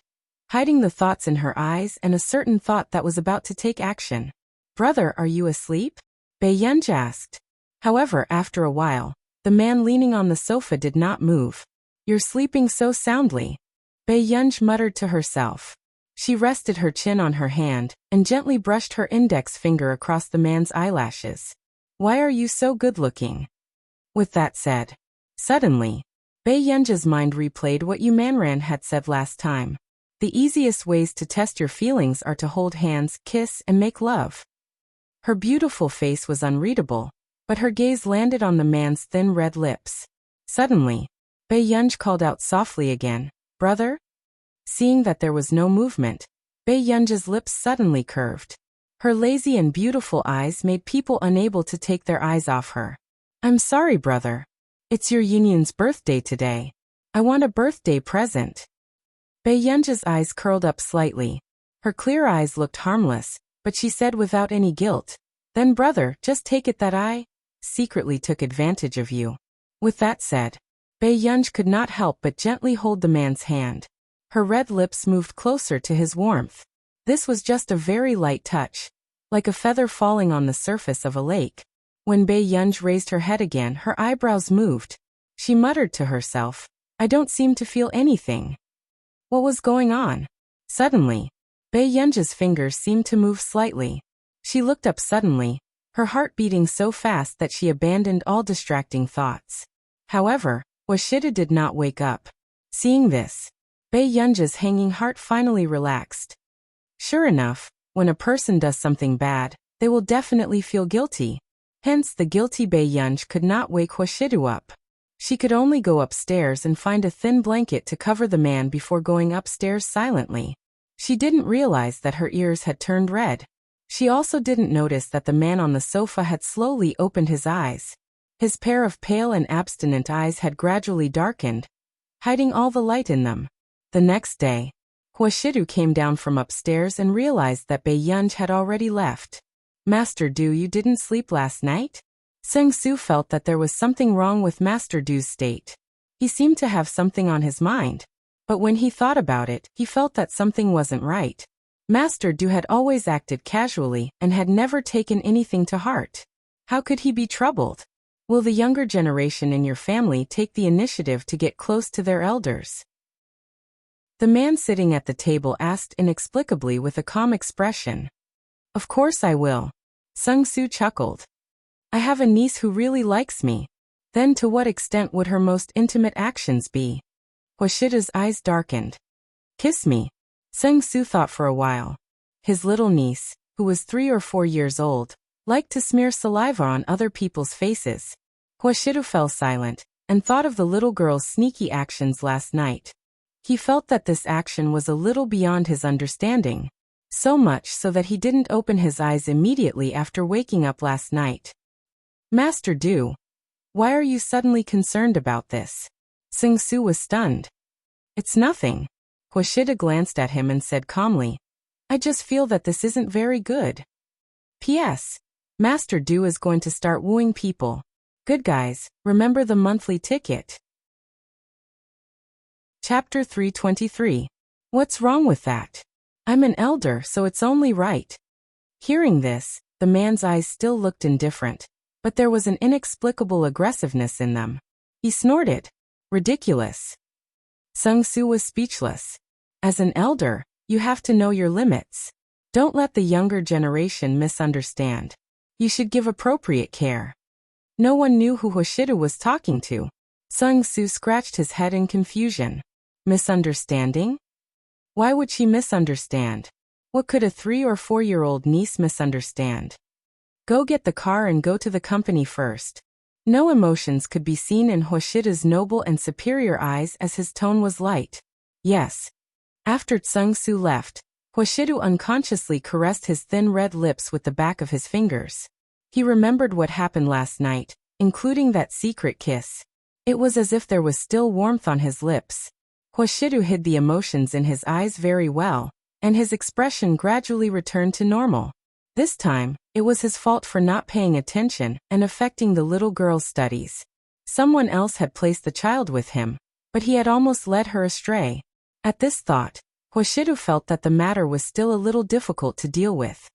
hiding the thoughts in her eyes and a certain thought that was about to take action. "Brother, are you asleep?" Bei Yunj asked. However, after a while, the man leaning on the sofa did not move. "You're sleeping so soundly," Bei Yunj muttered to herself. She rested her chin on her hand and gently brushed her index finger across the man's eyelashes. "Why are you so good-looking?" With that said, suddenly, Bei Yunj's mind replayed what Yu Manran had said last time. The easiest ways to test your feelings are to hold hands, kiss, and make love. Her beautiful face was unreadable, but her gaze landed on the man's thin red lips. Suddenly, Bei Yunji called out softly again, "Brother?" Seeing that there was no movement, Bei Yunji's lips suddenly curved. Her lazy and beautiful eyes made people unable to take their eyes off her. "I'm sorry, brother. It's your Yunyun's birthday today. I want a birthday present." Bei Yunji's eyes curled up slightly. Her clear eyes looked harmless, but she said without any guilt, "Then brother, just take it that I secretly took advantage of you." With that said, Bei Yunji could not help but gently hold the man's hand. Her red lips moved closer to his warmth. This was just a very light touch, like a feather falling on the surface of a lake. When Bei Yunji raised her head again, her eyebrows moved. She muttered to herself, "I don't seem to feel anything." What was going on? Suddenly, Bei Yunji's fingers seemed to move slightly. She looked up suddenly, her heart beating so fast that she abandoned all distracting thoughts. However, Wuxia did not wake up. Seeing this, Bei Yunji's hanging heart finally relaxed. Sure enough, when a person does something bad, they will definitely feel guilty. Hence the guilty Bei Yunji could not wake Wuxia up. She could only go upstairs and find a thin blanket to cover the man before going upstairs silently. She didn't realize that her ears had turned red. She also didn't notice that the man on the sofa had slowly opened his eyes. His pair of pale and abstinent eyes had gradually darkened, hiding all the light in them. The next day, Wuxia came down from upstairs and realized that Bei Yunji had already left. "Master Du, you didn't sleep last night?" Sung-Soo felt that there was something wrong with Master Du's state. He seemed to have something on his mind, but when he thought about it, he felt that something wasn't right. Master Du had always acted casually and had never taken anything to heart. How could he be troubled? Will the younger generation in your family take the initiative to get close to their elders? The man sitting at the table asked inexplicably with a calm expression. "Of course I will." Sung-Soo chuckled. "I have a niece who really likes me. Then to what extent would her most intimate actions be?" Wuxia's eyes darkened. "Kiss me." Sung-Soo thought for a while. His little niece, who was 3 or 4 years old, liked to smear saliva on other people's faces. Wuxia fell silent, and thought of the little girl's sneaky actions last night. He felt that this action was a little beyond his understanding, so much so that he didn't open his eyes immediately after waking up last night. "Master Du, why are you suddenly concerned about this?" Sung-Soo was stunned. "It's nothing." Wuxia glanced at him and said calmly, "I just feel that this isn't very good. P.S. Master Du is going to start wooing people. Good guys, remember the monthly ticket." Chapter 323. What's wrong with that? I'm an elder, so it's only right. Hearing this, the man's eyes still looked indifferent, but there was an inexplicable aggressiveness in them. He snorted. Ridiculous. Sung-Soo was speechless. As an elder, you have to know your limits. Don't let the younger generation misunderstand. You should give appropriate care. No one knew who Wuxia was talking to. Sung-Soo scratched his head in confusion. Misunderstanding? Why would she misunderstand? What could a 3 or 4-year-old niece misunderstand? Go get the car and go to the company first. No emotions could be seen in Wuxia's noble and superior eyes as his tone was light. Yes. After Sung-Soo left, Wuxia unconsciously caressed his thin red lips with the back of his fingers. He remembered what happened last night, including that secret kiss. It was as if there was still warmth on his lips. Wuxia hid the emotions in his eyes very well, and his expression gradually returned to normal. This time, it was his fault for not paying attention and affecting the little girl's studies. Someone else had placed the child with him, but he had almost led her astray. At this thought, Wuxia felt that the matter was still a little difficult to deal with.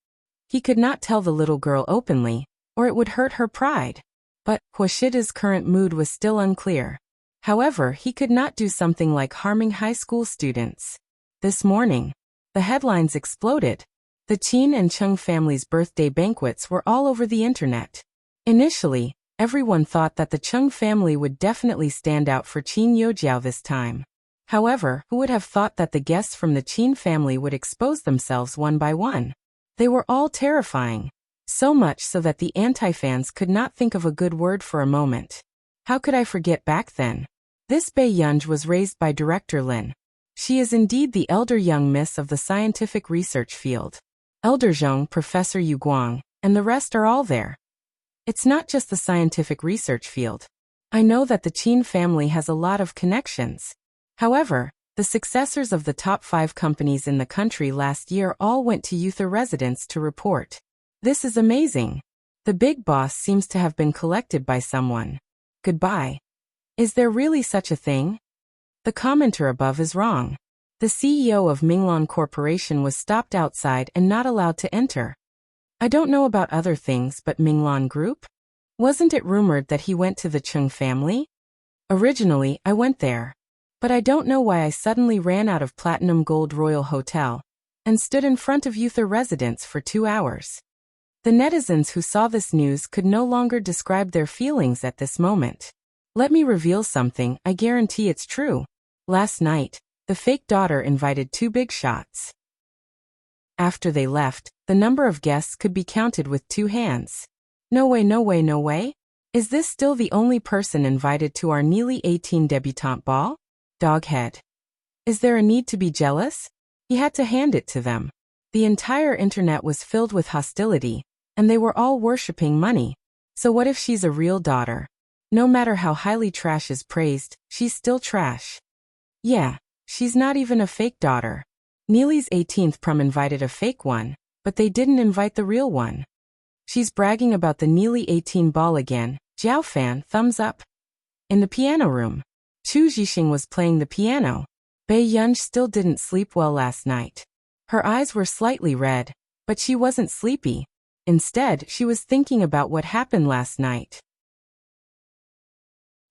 He could not tell the little girl openly, or it would hurt her pride. But Wuxia's current mood was still unclear. However, he could not do something like harming high school students. This morning, the headlines exploded. The Qin and Chung families' birthday banquets were all over the internet. Initially, everyone thought that the Chung family would definitely stand out for Qin Youjiao this time. However, who would have thought that the guests from the Qin family would expose themselves one by one? They were all terrifying. So much so that the anti-fans could not think of a good word for a moment. How could I forget back then? This Bei Yunj was raised by director Lin. She is indeed the elder young miss of the scientific research field. Elder Zhong, Professor Yu Guang, and the rest are all there. It's not just the scientific research field. I know that the Qin family has a lot of connections. However, the successors of the top 5 companies in the country last year all went to Uther residence to report. This is amazing. The big boss seems to have been collected by someone. Goodbye. Is there really such a thing? The commenter above is wrong. The CEO of Minglan Corporation was stopped outside and not allowed to enter. I don't know about other things, but Minglan Group? Wasn't it rumored that he went to the Chung family? Originally, I went there. But I don't know why I suddenly ran out of Platinum Gold Royal Hotel and stood in front of Uther residence for 2 hours. The netizens who saw this news could no longer describe their feelings at this moment. Let me reveal something, I guarantee it's true. Last night, the fake daughter invited 2 big shots. After they left, the number of guests could be counted with 2 hands. No way, no way, no way. Is this still the only person invited to our nearly 18 debutante ball? Doghead. Is there a need to be jealous? He had to hand it to them. The entire internet was filled with hostility, and they were all worshipping money. So what if she's a real daughter? No matter how highly trash is praised, she's still trash. Yeah, she's not even a fake daughter. Neely's 18th prom invited a fake one, but they didn't invite the real one. She's bragging about the Neely 18 ball again. Jiao Fan, thumbs up. In the piano room, Chu Zhixing was playing the piano. Bei Yunj still didn't sleep well last night. Her eyes were slightly red, but she wasn't sleepy. Instead, she was thinking about what happened last night.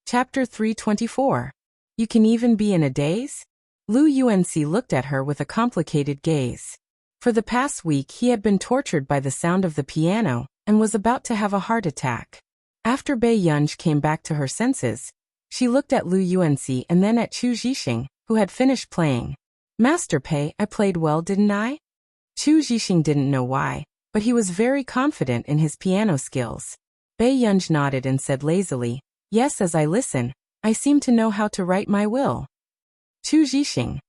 Chapter 324. You can even be in a daze? Lu Yuanxi looked at her with a complicated gaze. For the past week he had been tortured by the sound of the piano, and was about to have a heart attack. After Bei Yunj came back to her senses, she looked at Lu Yuanxi and then at Chu Zhixing, who had finished playing. Master Pei, I played well, didn't I? Chu Zhixing didn't know why, but he was very confident in his piano skills. Bei Yunj nodded and said lazily, yes, as I listen, I seem to know how to write my will. Chu Zhixing.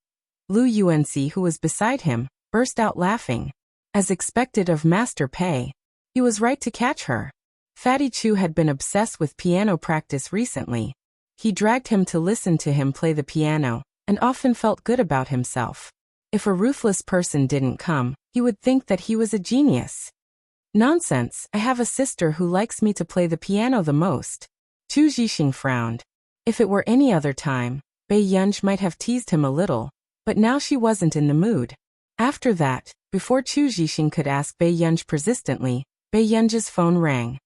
Lu Yuanxi, who was beside him, burst out laughing. As expected of Master Pei, he was right to catch her. Fatty Chu had been obsessed with piano practice recently. He dragged him to listen to him play the piano, and often felt good about himself. If a ruthless person didn't come, he would think that he was a genius. Nonsense, I have a sister who likes me to play the piano the most. Chu Zhixing frowned. If it were any other time, Bei Yunj might have teased him a little, but now she wasn't in the mood. After that, before Chu Zhixing could ask Bei Yunj persistently, Bei Yunj's phone rang.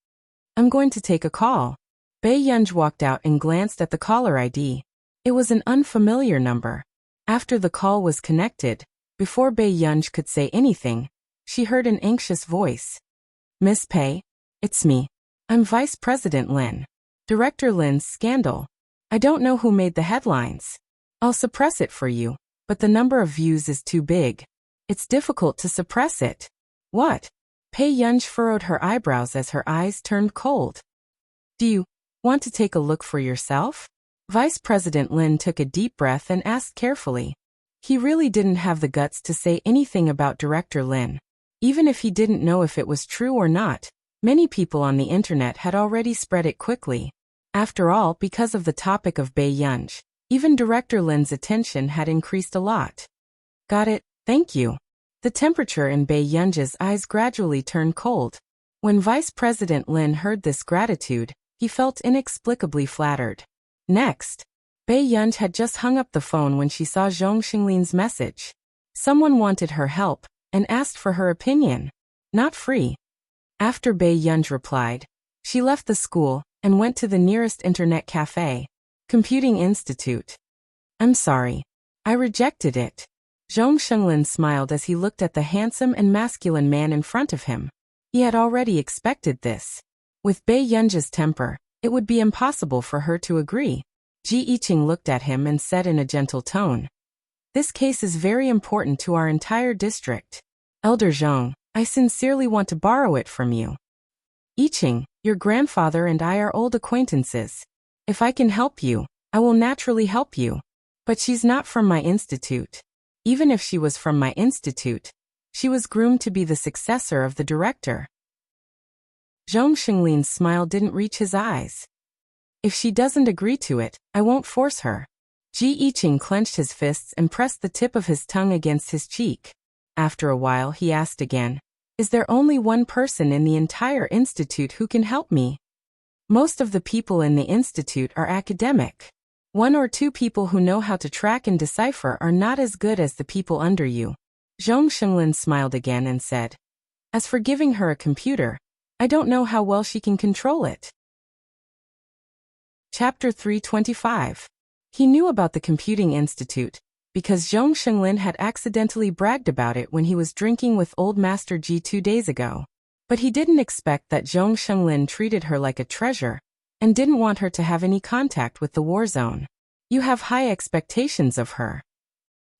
I'm going to take a call. Bei Yunj walked out and glanced at the caller ID. It was an unfamiliar number. After the call was connected, before Bei Yunj could say anything, she heard an anxious voice. Miss Pei? It's me. I'm Vice President Lin. Director Lin's scandal. I don't know who made the headlines. I'll suppress it for you, but the number of views is too big. It's difficult to suppress it. What? Pei Yunj furrowed her eyebrows as her eyes turned cold. Do you want to take a look for yourself? Vice President Lin took a deep breath and asked carefully. He really didn't have the guts to say anything about Director Lin. Even if he didn't know if it was true or not, many people on the internet had already spread it quickly. After all, because of the topic of Bei Yunj, even Director Lin's attention had increased a lot. Got it, thank you. The temperature in Bei Yunj's eyes gradually turned cold. When Vice President Lin heard this gratitude, he felt inexplicably flattered. Next, Bei Yunj had just hung up the phone when she saw Zhong Xinglin's message. Someone wanted her help, and asked for her opinion. Not free. After Bei Yunj replied, she left the school, and went to the nearest internet cafe. Computing Institute. I'm sorry. I rejected it. Zhong Xinglin smiled as he looked at the handsome and masculine man in front of him. He had already expected this. With Bei Yunj's temper, it would be impossible for her to agree. Ji Yiqing looked at him and said in a gentle tone. This case is very important to our entire district. Elder Zhong, I sincerely want to borrow it from you. Iching, your grandfather and I are old acquaintances. If I can help you, I will naturally help you. But she's not from my institute. Even if she was from my institute, she was groomed to be the successor of the director. Zhong Xinglin's smile didn't reach his eyes. If she doesn't agree to it, I won't force her. Ji Yiqing clenched his fists and pressed the tip of his tongue against his cheek. After a while he asked again, is there only one person in the entire institute who can help me? Most of the people in the institute are academic. 1 or 2 people who know how to track and decipher are not as good as the people under you. Zhong Xinglin smiled again and said, as for giving her a computer, I don't know how well she can control it. Chapter 325. He knew about the Computing Institute, because Zhong Xinglin had accidentally bragged about it when he was drinking with Old Master Ji 2 days ago. But he didn't expect that Zhong Xinglin treated her like a treasure, and didn't want her to have any contact with the war zone. You have high expectations of her.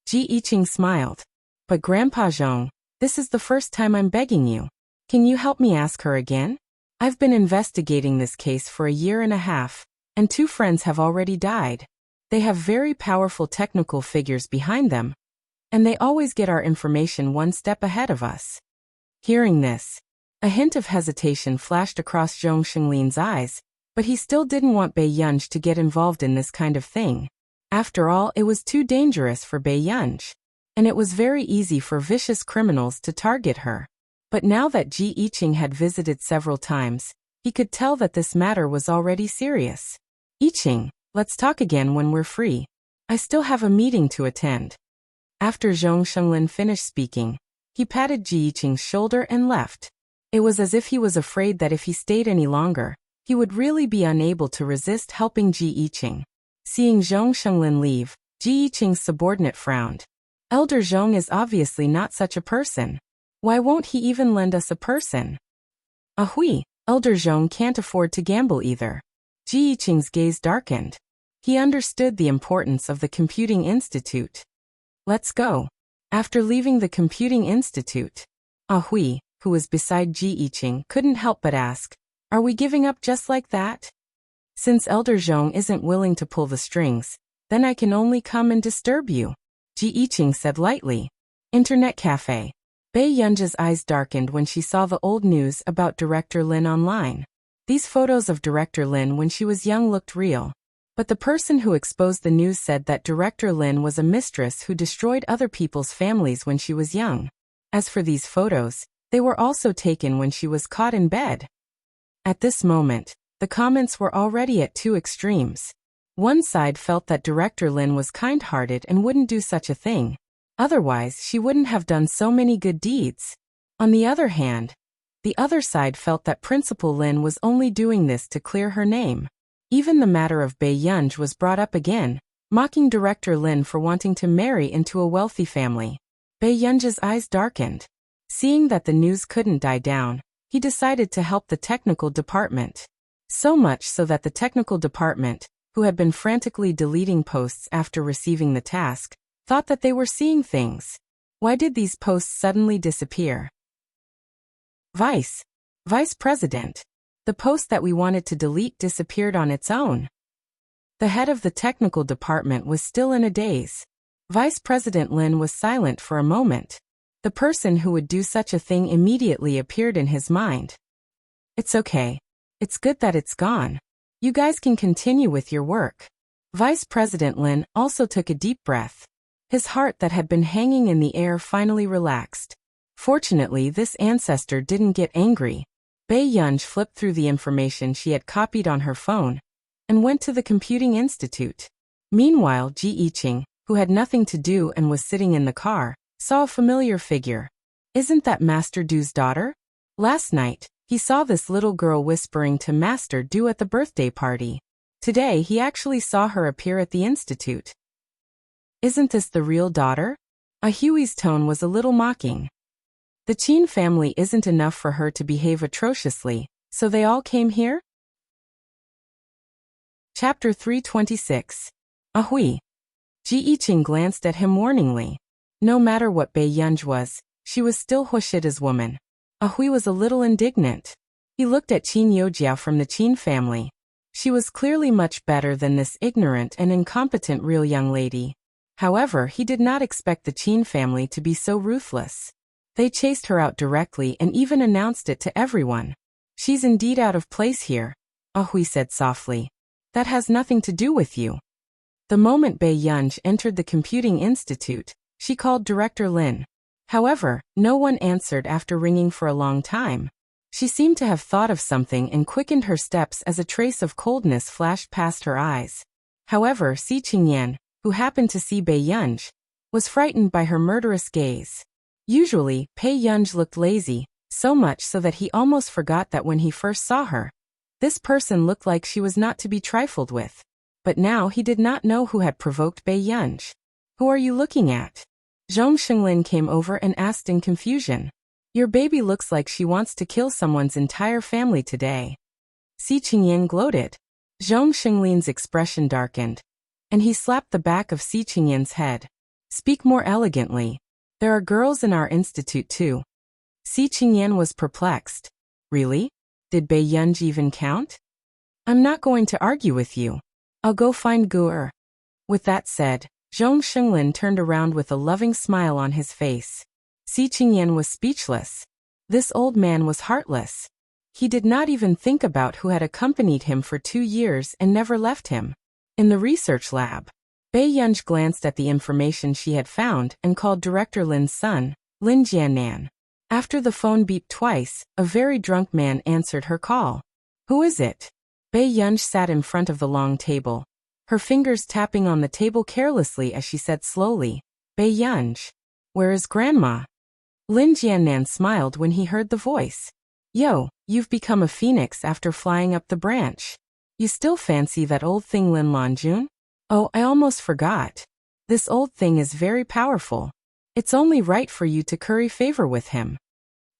Ji Yiqing smiled. But Grandpa Zhong, this is the first time I'm begging you. Can you help me ask her again? I've been investigating this case for 1.5 years, and 2 friends have already died. They have very powerful technical figures behind them, and they always get our information 1 step ahead of us. Hearing this, a hint of hesitation flashed across Zhong Xinglin's eyes, but he still didn't want Bai Yunj to get involved in this kind of thing. After all, it was too dangerous for Bai Yunj, and it was very easy for vicious criminals to target her. But now that Ji Yiqing had visited several times, he could tell that this matter was already serious. Yiqing, let's talk again when we're free. I still have a meeting to attend. After Zhong Xinglin finished speaking, he patted Ji Yiqing's shoulder and left. It was as if he was afraid that if he stayed any longer, he would really be unable to resist helping Ji Yiqing. Seeing Zhong Xinglin leave, Ji Yiqing's subordinate frowned. Elder Zhong is obviously not such a person. Why won't he even lend us a person? Ahui, Elder Zhong can't afford to gamble either. Ji Yiqing's gaze darkened. He understood the importance of the Computing Institute. Let's go. After leaving the Computing Institute, Ahui, who was beside Ji Yiqing, couldn't help but ask, are we giving up just like that? Since Elder Zhong isn't willing to pull the strings, then I can only come and disturb you, Ji Yiqing said lightly. Internet cafe. Bai Yunj's eyes darkened when she saw the old news about Director Lin online. These photos of Director Lin when she was young looked real. But the person who exposed the news said that Director Lin was a mistress who destroyed other people's families when she was young. As for these photos, they were also taken when she was caught in bed. At this moment, the comments were already at 2 extremes. One side felt that Director Lin was kind-hearted and wouldn't do such a thing. Otherwise, she wouldn't have done so many good deeds. On the other hand, the other side felt that Principal Lin was only doing this to clear her name. Even the matter of Bai Yunj was brought up again, mocking Director Lin for wanting to marry into a wealthy family. Bai Yunj's eyes darkened. Seeing that the news couldn't die down, he decided to help the technical department. So much so that the technical department, who had been frantically deleting posts after receiving the task, thought that they were seeing things. Why did these posts suddenly disappear? Vice President. The post that we wanted to delete disappeared on its own. The head of the technical department was still in a daze. Vice President Lin was silent for a moment. The person who would do such a thing immediately appeared in his mind. It's okay. It's good that it's gone. You guys can continue with your work. Vice President Lin also took a deep breath. His heart that had been hanging in the air finally relaxed. Fortunately, this ancestor didn't get angry. Bai Yunj flipped through the information she had copied on her phone and went to the Computing Institute. Meanwhile, Ji Yiqing, who had nothing to do and was sitting in the car, saw a familiar figure. Isn't that Master Du's daughter? Last night, he saw this little girl whispering to Master Du at the birthday party. Today, he actually saw her appear at the institute. Isn't this the real daughter? Ahui's tone was a little mocking. The Qin family isn't enough for her to behave atrociously, so they all came here? Chapter 326. Ahui. Ji Yiqing glanced at him warningly. No matter what Bai Yunj was, she was still Hushida's woman. Hui was a little indignant. He looked at Qin Yojiao from the Qin family. She was clearly much better than this ignorant and incompetent real young lady. However, he did not expect the Qin family to be so ruthless. They chased her out directly and even announced it to everyone. She's indeed out of place here, Hui said softly. That has nothing to do with you. The moment Bei Yunj entered the computing institute, she called Director Lin. However, no one answered after ringing for a long time. She seemed to have thought of something and quickened her steps as a trace of coldness flashed past her eyes. However, Si Qingyan, who happened to see Bei Yunj, was frightened by her murderous gaze. Usually, Bei Yunj looked lazy, so much so that he almost forgot that when he first saw her. This person looked like she was not to be trifled with. But now he did not know who had provoked Bei Yunj. Who are you looking at? Zhong Xinglin came over and asked in confusion. Your baby looks like she wants to kill someone's entire family today. Si Qingyan gloated. Zhong Xinglin's expression darkened, and he slapped the back of Si Qingyan's head. Speak more elegantly. There are girls in our institute too. Si Qingyan was perplexed. Really? Did Bei Yunj even count? I'm not going to argue with you. I'll go find Gu'er. With that said, Zhong Xinglin turned around with a loving smile on his face. Si Qingyan was speechless. This old man was heartless. He did not even think about who had accompanied him for 2 years and never left him. In the research lab, Bei Yunj glanced at the information she had found and called Director Lin's son, Lin Jiannan. After the phone beeped twice, a very drunk man answered her call. Who is it? Bei Yunj sat in front of the long table, her fingers tapping on the table carelessly as she said slowly, Bei Yunj, where is Grandma? Lin Jiannan smiled when he heard the voice. Yo, you've become a phoenix after flying up the branch. You still fancy that old thing Lin Lanjun? Oh, I almost forgot. This old thing is very powerful. It's only right for you to curry favor with him.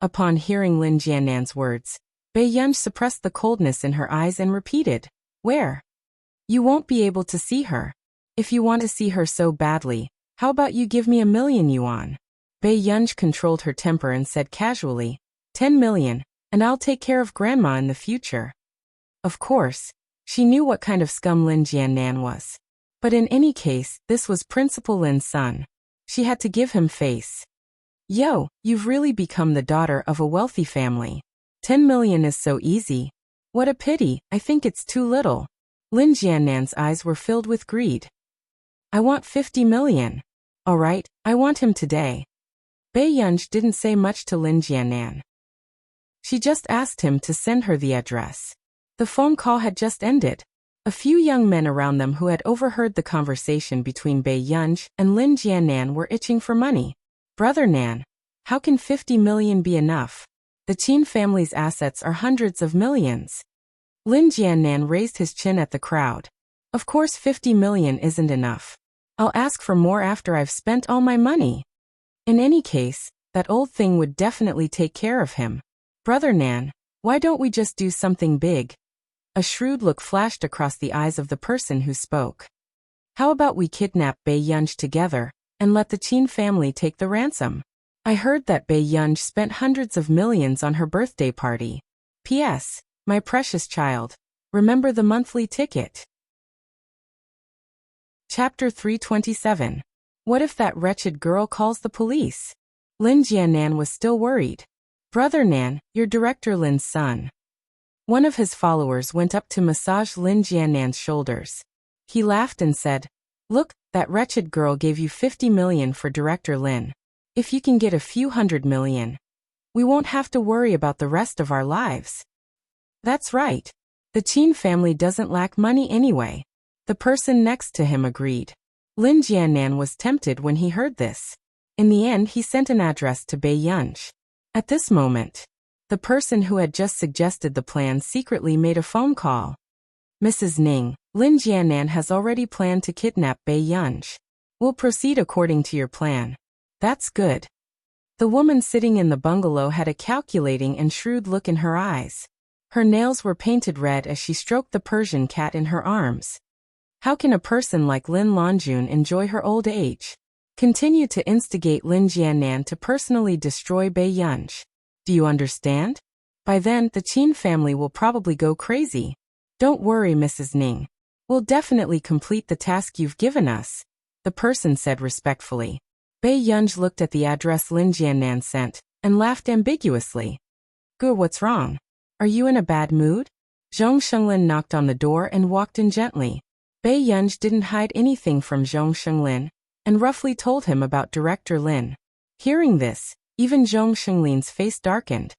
Upon hearing Lin Jiannan's words, Bei Yunj suppressed the coldness in her eyes and repeated, Where? You won't be able to see her. If you want to see her so badly, how about you give me 1,000,000 yuan? Bei Yunj controlled her temper and said casually, 10 million, and I'll take care of Grandma in the future. Of course, she knew what kind of scum Lin Jiannan was. But in any case, this was Principal Lin's son. She had to give him face. Yo, you've really become the daughter of a wealthy family. 10 million is so easy. What a pity, I think it's too little. Lin Jiannan's eyes were filled with greed. I want 50 million. All right, I want him today. Bei Yunj didn't say much to Lin Jiannan. She just asked him to send her the address. The phone call had just ended. A few young men around them who had overheard the conversation between Bei Yunj and Lin Jiannan were itching for money. Brother Nan, how can 50 million be enough? The Qin family's assets are hundreds of millions. Lin Jiannan raised his chin at the crowd. Of course 50 million isn't enough. I'll ask for more after I've spent all my money. In any case, that old thing would definitely take care of him. Brother Nan, why don't we just do something big? A shrewd look flashed across the eyes of the person who spoke. How about we kidnap Bei Yunj together, and let the Qin family take the ransom? I heard that Bei Yunj spent hundreds of millions on her birthday party. P.S. My precious child, remember the monthly ticket. Chapter 327. What if that wretched girl calls the police? Lin Jiannan was still worried. Brother Nan, you're Director Lin's son. One of his followers went up to massage Lin Jiannan's shoulders. He laughed and said, Look, that wretched girl gave you 50 million for Director Lin. If you can get a few 100 million, we won't have to worry about the rest of our lives. That's right. The Qin family doesn't lack money anyway. The person next to him agreed. Lin Jiannan was tempted when he heard this. In the end, he sent an address to Bei Yunj. At this moment, the person who had just suggested the plan secretly made a phone call. Mrs. Ning, Lin Jiannan has already planned to kidnap Bei Yunj. We'll proceed according to your plan. That's good. The woman sitting in the bungalow had a calculating and shrewd look in her eyes. Her nails were painted red as she stroked the Persian cat in her arms. How can a person like Lin Lanjun enjoy her old age? Continue to instigate Lin Jiannan to personally destroy Bei Yunj. Do you understand? By then, the Qin family will probably go crazy. Don't worry, Mrs. Ning. We'll definitely complete the task you've given us, the person said respectfully. Bei Yunj looked at the address Lin Jiannan sent and laughed ambiguously. Gu, what's wrong? Are you in a bad mood? Zhong Shenglin knocked on the door and walked in gently. Bei Yunj didn't hide anything from Zhong Shenglin and roughly told him about Director Lin. Hearing this, even Zhong Shenglin's face darkened.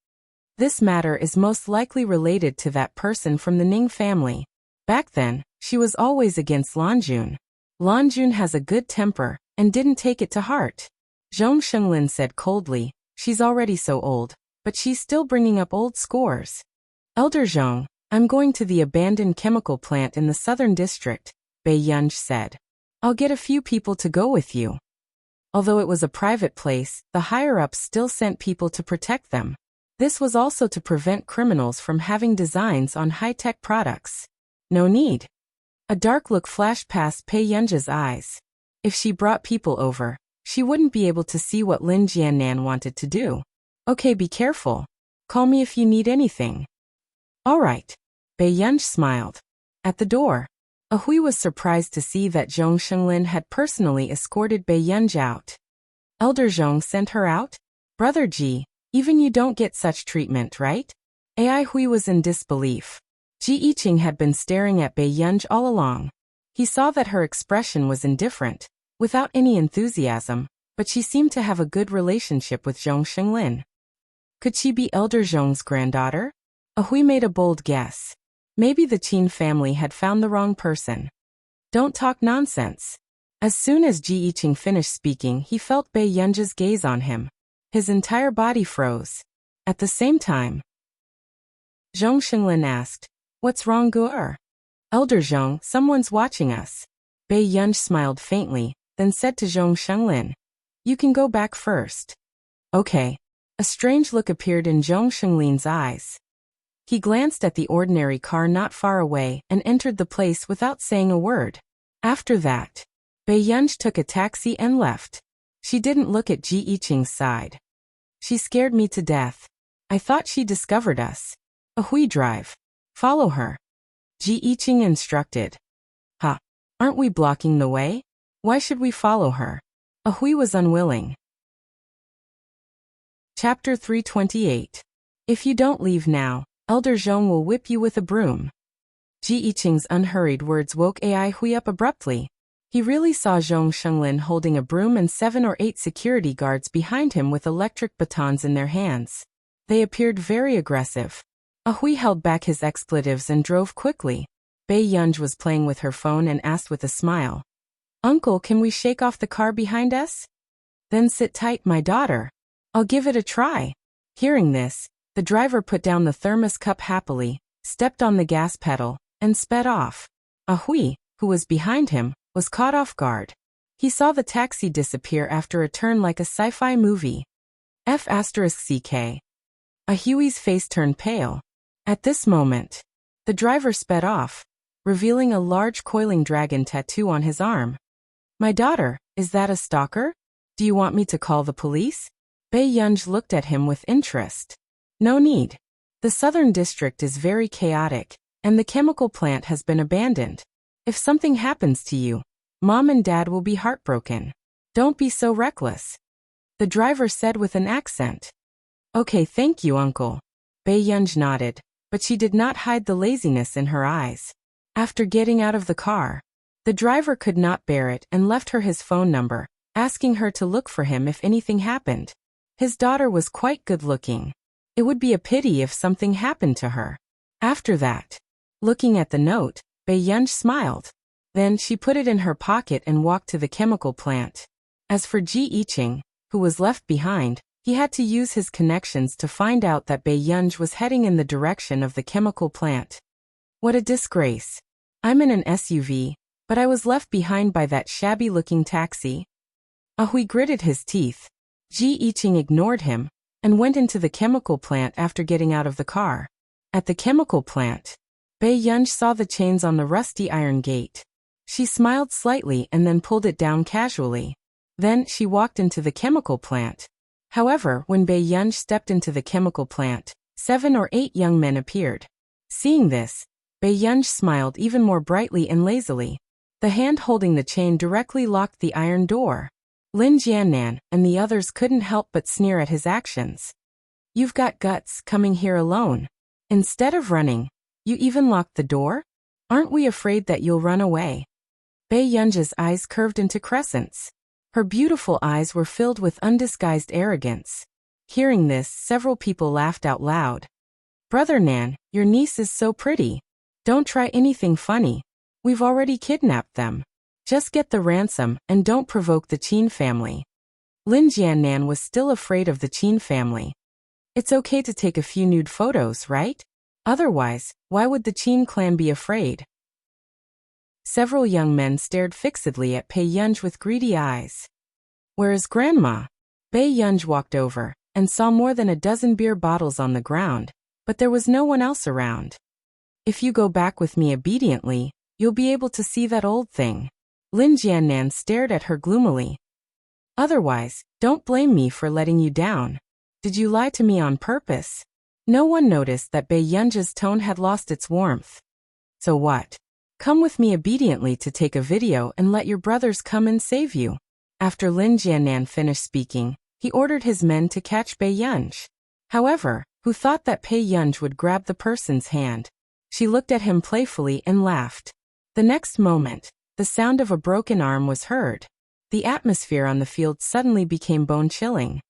This matter is most likely related to that person from the Ning family. Back then, she was always against Lanjun. Lanjun has a good temper and didn't take it to heart. Zhong Shenglin said coldly, she's already so old, but she's still bringing up old scores. Elder Zhong, I'm going to the abandoned chemical plant in the southern district, Bei Yunj said. I'll get a few people to go with you. Although it was a private place, the higher-ups still sent people to protect them. This was also to prevent criminals from having designs on high-tech products. No need. A dark look flashed past Bei Yunj's eyes. If she brought people over, she wouldn't be able to see what Lin Jiannan wanted to do. Okay, be careful. Call me if you need anything. All right. Bei Yunj smiled. At the door, Hui was surprised to see that Zhong Shenglin had personally escorted Bei Yunj out. Elder Zhong sent her out? Brother Ji, even you don't get such treatment, right? Hui was in disbelief. Ji Yiqing had been staring at Bei Yunj all along. He saw that her expression was indifferent, without any enthusiasm, but she seemed to have a good relationship with Zhong Shenglin. Could she be Elder Zhong's granddaughter? Hui made a bold guess. Maybe the Qin family had found the wrong person. Don't talk nonsense. As soon as Ji Yiqing finished speaking, he felt Bei Yunj's gaze on him. His entire body froze. At the same time, Zhong Shenglin asked, What's wrong, Gu? Elder Zhong, someone's watching us. Bei Yunj smiled faintly, then said to Zhong Shenglin, You can go back first. Okay. A strange look appeared in Zhong Shenglin's eyes. He glanced at the ordinary car not far away and entered the place without saying a word. After that, Bei Yunj took a taxi and left. She didn't look at Ji Yiqing's side. She scared me to death. I thought she discovered us. Hui, drive. Follow her. Ji Yiqing instructed. Ha! Aren't we blocking the way? Why should we follow her? Hui was unwilling. Chapter 328. If you don't leave now, Elder Zhong will whip you with a broom. Ji Yiqing's unhurried words woke Hui up abruptly. He really saw Zhong Shenglin holding a broom and 7 or 8 security guards behind him with electric batons in their hands. They appeared very aggressive. Hui held back his expletives and drove quickly. Bei Yunj was playing with her phone and asked with a smile. Uncle, can we shake off the car behind us? Then sit tight, my daughter. I'll give it a try. Hearing this, the driver put down the thermos cup happily, stepped on the gas pedal, and sped off. Hui, who was behind him, was caught off guard. He saw the taxi disappear after a turn like a sci-fi movie. F***CK. Hui's face turned pale. At this moment, the driver sped off, revealing a large coiling dragon tattoo on his arm. My daughter, is that a stalker? Do you want me to call the police? Bei Yunj looked at him with interest. No need. The southern district is very chaotic, and the chemical plant has been abandoned. If something happens to you, Mom and Dad will be heartbroken. Don't be so reckless. The driver said with an accent. Okay, thank you, Uncle. Bei Yunj nodded, but she did not hide the laziness in her eyes. After getting out of the car, the driver could not bear it and left her his phone number, asking her to look for him if anything happened. His daughter was quite good-looking. It would be a pity if something happened to her. After that, looking at the note, Bei Yunj smiled. Then she put it in her pocket and walked to the chemical plant. As for Ji Yiqing, who was left behind, he had to use his connections to find out that Bei Yunj was heading in the direction of the chemical plant. What a disgrace. I'm in an SUV, but I was left behind by that shabby-looking taxi. Hui gritted his teeth. Ji Yiqing ignored him and went into the chemical plant after getting out of the car. At the chemical plant, Bei Yunj saw the chains on the rusty iron gate. She smiled slightly and then pulled it down casually. Then she walked into the chemical plant. However, when Bei Yunj stepped into the chemical plant, 7 or 8 young men appeared. Seeing this, Bei Yunj smiled even more brightly and lazily. The hand holding the chain directly locked the iron door. Lin Jiannan and the others couldn't help but sneer at his actions. You've got guts coming here alone. Instead of running, you even locked the door? Aren't we afraid that you'll run away? Bei Yunj's eyes curved into crescents. Her beautiful eyes were filled with undisguised arrogance. Hearing this, several people laughed out loud. Brother Nan, your niece is so pretty. Don't try anything funny. We've already kidnapped them. Just get the ransom and don't provoke the Qin family. Lin Jiannan was still afraid of the Qin family. It's okay to take a few nude photos, right? Otherwise, why would the Qin clan be afraid? Several young men stared fixedly at Bei Yunj with greedy eyes. Where is Grandma? Bei Yunj walked over and saw more than a dozen beer bottles on the ground, but there was no one else around. If you go back with me obediently, you'll be able to see that old thing. Lin Jiannan stared at her gloomily. Otherwise, don't blame me for letting you down. Did you lie to me on purpose? No one noticed that Bei Yunj's tone had lost its warmth. So what? Come with me obediently to take a video and let your brothers come and save you. After Lin Jiannan finished speaking, he ordered his men to catch Bei Yunj. However, who thought that Bei Yunj would grab the person's hand? She looked at him playfully and laughed. The next moment, the sound of a broken arm was heard. The atmosphere on the field suddenly became bone-chilling.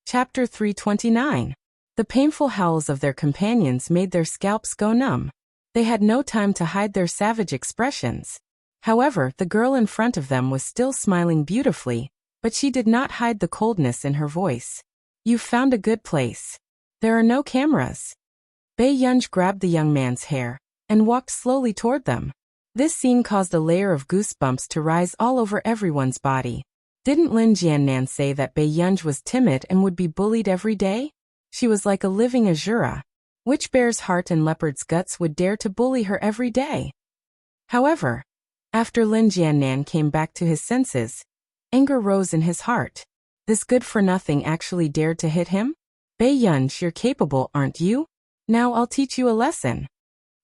Chapter 329. The painful howls of their companions made their scalps go numb. They had no time to hide their savage expressions. However, the girl in front of them was still smiling beautifully, but she did not hide the coldness in her voice. You've found a good place. There are no cameras. Bei Yunj grabbed the young man's hair and walked slowly toward them. This scene caused a layer of goosebumps to rise all over everyone's body. Didn't Lin Jiannan say that Bei Yunj was timid and would be bullied every day? She was like a living Azura. Which bear's heart and leopard's guts would dare to bully her every day? However, after Lin Jiannan came back to his senses, anger rose in his heart. This good-for-nothing actually dared to hit him? Bei Yunj, you're capable, aren't you? Now I'll teach you a lesson.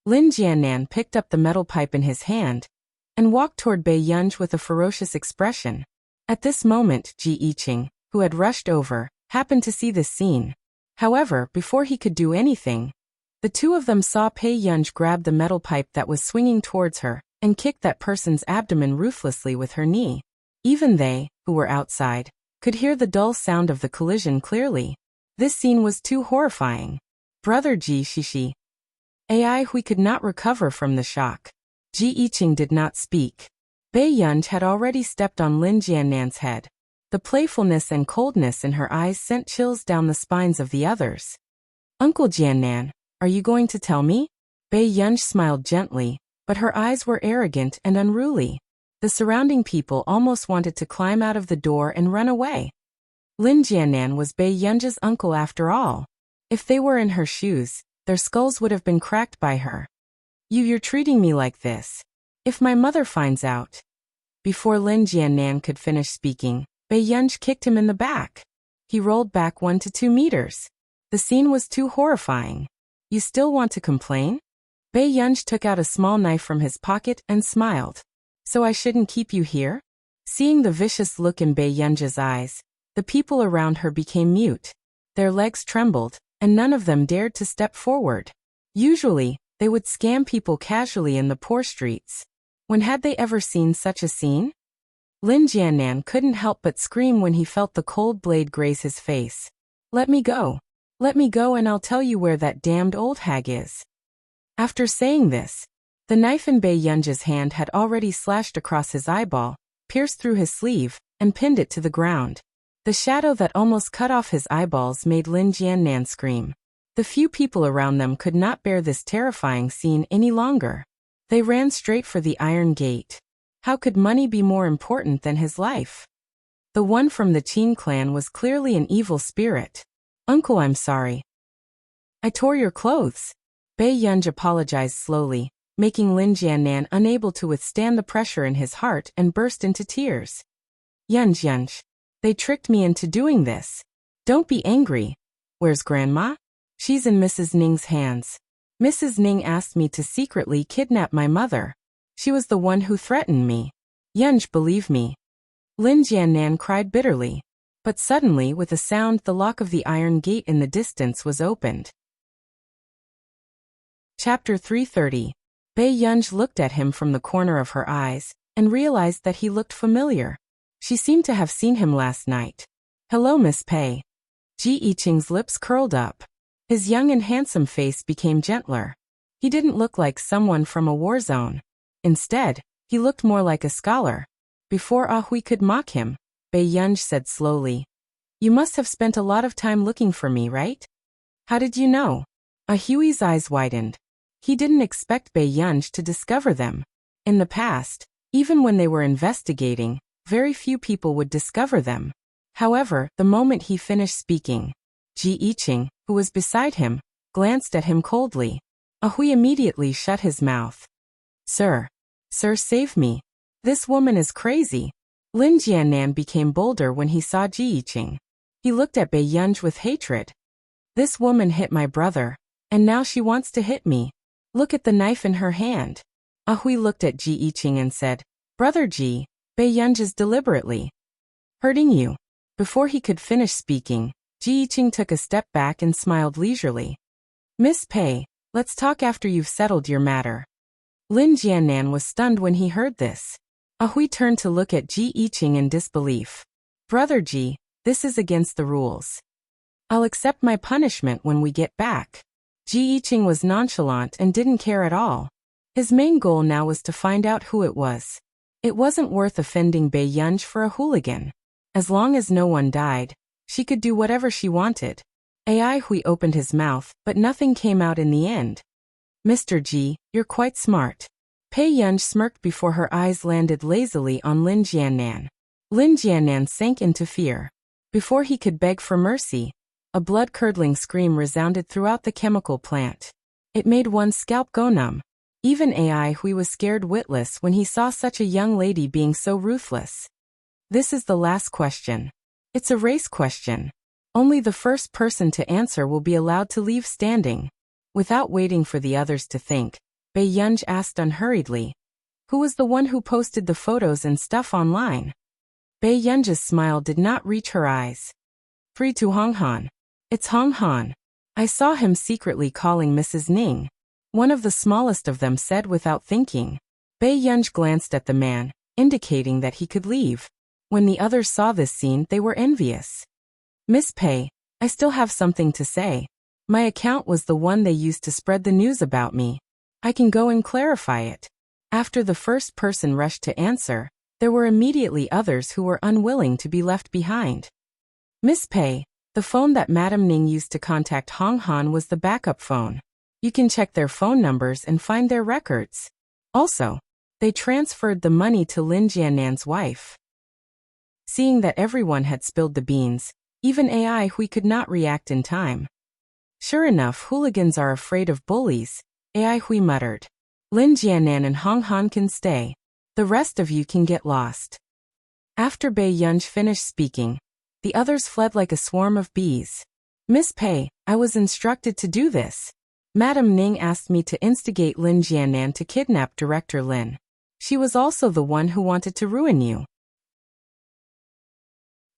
Lin Jiannan picked up the metal pipe in his hand and walked toward Bei Yunj with a ferocious expression. At this moment, Ji Yiqing, who had rushed over, happened to see this scene. However, before he could do anything, the two of them saw Bei Yunj grab the metal pipe that was swinging towards her and kick that person's abdomen ruthlessly with her knee. Even they, who were outside, could hear the dull sound of the collision clearly. This scene was too horrifying. Brother Ji Shishi. We could not recover from the shock. Ji Yiqing did not speak. Bei Yunj had already stepped on Lin Jiannan's head. The playfulness and coldness in her eyes sent chills down the spines of the others. Uncle Jiannan, are you going to tell me? Bei Yunj smiled gently, but her eyes were arrogant and unruly. The surrounding people almost wanted to climb out of the door and run away. Lin Jiannan was Bei Yunj's uncle after all. If they were in her shoes, their skulls would have been cracked by her. You're treating me like this. If my mother finds out. Before Lin Jiannan could finish speaking, Bei Yunj kicked him in the back. He rolled back 1 to 2 meters. The scene was too horrifying. You still want to complain? Bei Yunj took out a small knife from his pocket and smiled. So I shouldn't keep you here? Seeing the vicious look in Bei Yunj's eyes, the people around her became mute. Their legs trembled, and none of them dared to step forward. Usually, they would scam people casually in the poor streets. When had they ever seen such a scene? Lin Jiannan couldn't help but scream when he felt the cold blade graze his face. Let me go. Let me go and I'll tell you where that damned old hag is. After saying this, the knife in Bei Yunj's hand had already slashed across his eyeball, pierced through his sleeve, and pinned it to the ground. The shadow that almost cut off his eyeballs made Lin Jiannan scream. The few people around them could not bear this terrifying scene any longer. They ran straight for the iron gate. How could money be more important than his life? The one from the Qin clan was clearly an evil spirit. Uncle, I'm sorry. I tore your clothes. Bei Yunj apologized slowly, making Lin Jiannan unable to withstand the pressure in his heart and burst into tears. Yunj, They tricked me into doing this. Don't be angry. Where's Grandma? She's in Mrs. Ning's hands. Mrs. Ning asked me to secretly kidnap my mother. She was the one who threatened me. Yunj, believe me. Lin Jiannan cried bitterly. But suddenly, with a sound, the lock of the iron gate in the distance was opened. Chapter 330. Bei Yunj looked at him from the corner of her eyes, and realized that he looked familiar. She seemed to have seen him last night. Hello, Miss Pei. Ji Yiqing's lips curled up. His young and handsome face became gentler. He didn't look like someone from a war zone. Instead, he looked more like a scholar. Before Hui could mock him, Bei Yunj said slowly, "You must have spent a lot of time looking for me, right?" "How did you know?" Hui's eyes widened. He didn't expect Bei Yunj to discover them. In the past, even when they were investigating, very few people would discover them. However, the moment he finished speaking, Ji Yiqing, who was beside him, glanced at him coldly. Hui immediately shut his mouth. Sir, save me. This woman is crazy." Lin Jiannan became bolder when he saw Ji Yiqing. He looked at Bei Yunj with hatred. "This woman hit my brother, and now she wants to hit me. Look at the knife in her hand." Hui looked at Ji Yiqing and said, "Brother Ji, Bei Yunj is deliberately hurting you." Before he could finish speaking, Ji Yiqing took a step back and smiled leisurely. "Miss Pei, let's talk after you've settled your matter." Lin Jiannan was stunned when he heard this. Hui turned to look at Ji Yiqing in disbelief. "Brother Ji, this is against the rules. I'll accept my punishment when we get back." Ji Yiqing was nonchalant and didn't care at all. His main goal now was to find out who it was. It wasn't worth offending Bei Yunj for a hooligan. As long as no one died, she could do whatever she wanted. Hui opened his mouth, but nothing came out in the end. "Mr. Ji, you're quite smart." Bei Yunj smirked before her eyes landed lazily on Lin Jiannan. Lin Jiannan sank into fear. Before he could beg for mercy, a blood-curdling scream resounded throughout the chemical plant. It made one's scalp go numb. Even Hui was scared witless when he saw such a young lady being so ruthless. This is the last question. It's a race question. Only the first person to answer will be allowed to leave standing. Without waiting for the others to think, Bei Yunj asked unhurriedly, "Who was the one who posted the photos and stuff online?" Bei Yunj's smile did not reach her eyes. "Free to Hong Han. It's Hong Han. I saw him secretly calling Mrs. Ning." One of the smallest of them said without thinking. Bei Yunj glanced at the man, indicating that he could leave. When the others saw this scene, they were envious. "Miss Pei, I still have something to say. My account was the one they used to spread the news about me. I can go and clarify it." After the first person rushed to answer, there were immediately others who were unwilling to be left behind. "Miss Pei, the phone that Madame Ning used to contact Hong Han was the backup phone. You can check their phone numbers and find their records. Also, they transferred the money to Lin Jiannan's wife." Seeing that everyone had spilled the beans, even Hui could not react in time. "Sure enough, hooligans are afraid of bullies," Hui muttered. "Lin Jiannan and Hong Han can stay. The rest of you can get lost." After Bei Yunj finished speaking, the others fled like a swarm of bees. "Miss Pei, I was instructed to do this. Madame Ning asked me to instigate Lin Jiannan to kidnap Director Lin. She was also the one who wanted to ruin you."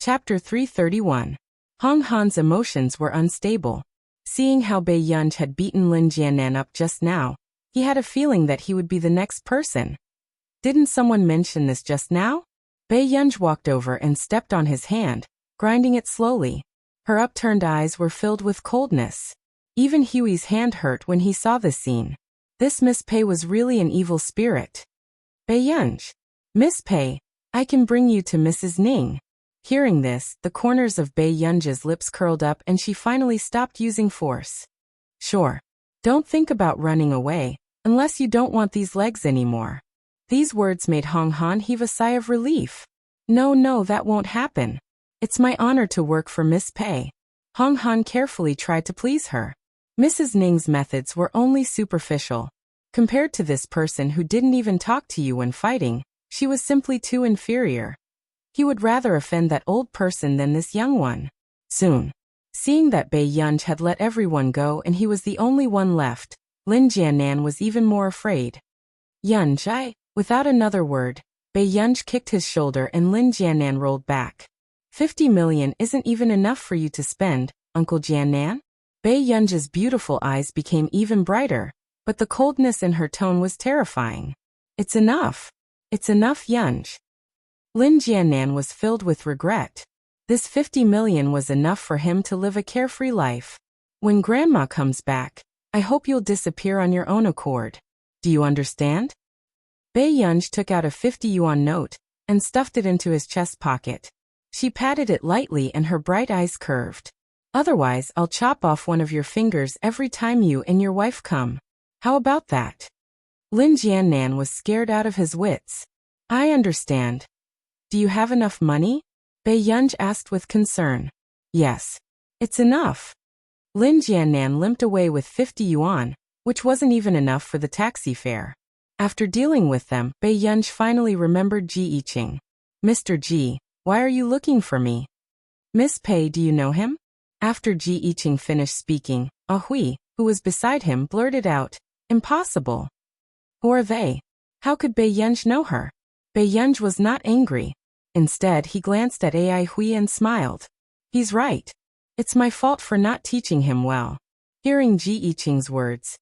Chapter 331. Hong Han's emotions were unstable. Seeing how Bei Yunj had beaten Lin Jiannan up just now, he had a feeling that he would be the next person. "Didn't someone mention this just now?" Bei Yunj walked over and stepped on his hand, grinding it slowly. Her upturned eyes were filled with coldness. Even Hui's hand hurt when he saw this scene. This Miss Pei was really an evil spirit. "Bei Yunj. Miss Pei, I can bring you to Mrs. Ning." Hearing this, the corners of Bei Yunj's lips curled up and she finally stopped using force. "Sure. Don't think about running away, unless you don't want these legs anymore." These words made Hong Han heave a sigh of relief. No, that won't happen. It's my honor to work for Miss Pei." Hong Han carefully tried to please her. Mrs. Ning's methods were only superficial. Compared to this person who didn't even talk to you when fighting, she was simply too inferior. He would rather offend that old person than this young one. Soon, seeing that Bei Yunj had let everyone go and he was the only one left, Lin Jianan was even more afraid. Yunj, without another word, Bei Yunj kicked his shoulder and Lin Jianan rolled back. 50 million isn't even enough for you to spend, Uncle Jianan? Bei Yunj's beautiful eyes became even brighter, but the coldness in her tone was terrifying. It's enough. It's enough, Yunj. Lin Jianan was filled with regret. This 50 million was enough for him to live a carefree life. When Grandma comes back, I hope you'll disappear on your own accord. Do you understand? Bei Yunj took out a 50 yuan note and stuffed it into his chest pocket. She patted it lightly and her bright eyes curved. Otherwise, I'll chop off one of your fingers every time you and your wife come. How about that? Lin Jianan was scared out of his wits. I understand. Do you have enough money? Bei Yunj asked with concern. Yes. It's enough. Lin Jianan limped away with 50 yuan, which wasn't even enough for the taxi fare. After dealing with them, Bei Yunj finally remembered Ji Yiqing. Mr. Ji, why are you looking for me? Miss Pei, do you know him? After Ji Yiqing finished speaking, Ah Hui, who was beside him, blurted out, Impossible. Who are they? How could Bei Yunj know her? Bei Yunj was not angry. Instead, he glanced at Ai Hui and smiled. He's right. It's my fault for not teaching him well. Hearing Ji Yiqing's words,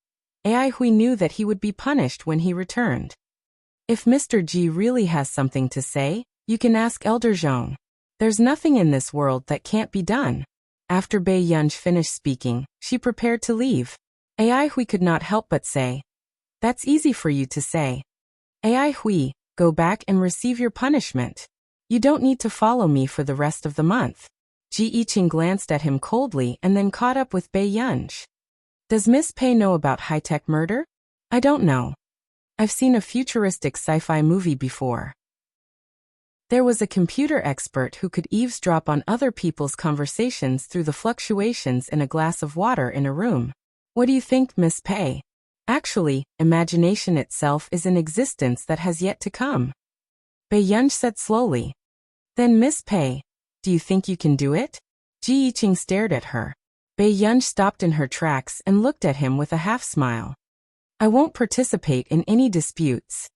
Ai Hui knew that he would be punished when he returned. If Mr. Ji really has something to say, you can ask Elder Zhong. There's nothing in this world that can't be done. After Bei Yunj finished speaking, she prepared to leave. Ai Hui could not help but say, That's easy for you to say. Ai Hui, go back and receive your punishment. You don't need to follow me for the rest of the month. Ji Yiqing glanced at him coldly and then caught up with Bei Yunj. Does Miss Pei know about high-tech murder? I don't know. I've seen a futuristic sci-fi movie before. There was a computer expert who could eavesdrop on other people's conversations through the fluctuations in a glass of water in a room. What do you think, Miss Pei? Actually, imagination itself is an existence that has yet to come. Bei Yunj said slowly. Then Miss Pei, do you think you can do it? Ji Yiqing stared at her. Bei Yunj stopped in her tracks and looked at him with a half-smile. I won't participate in any disputes.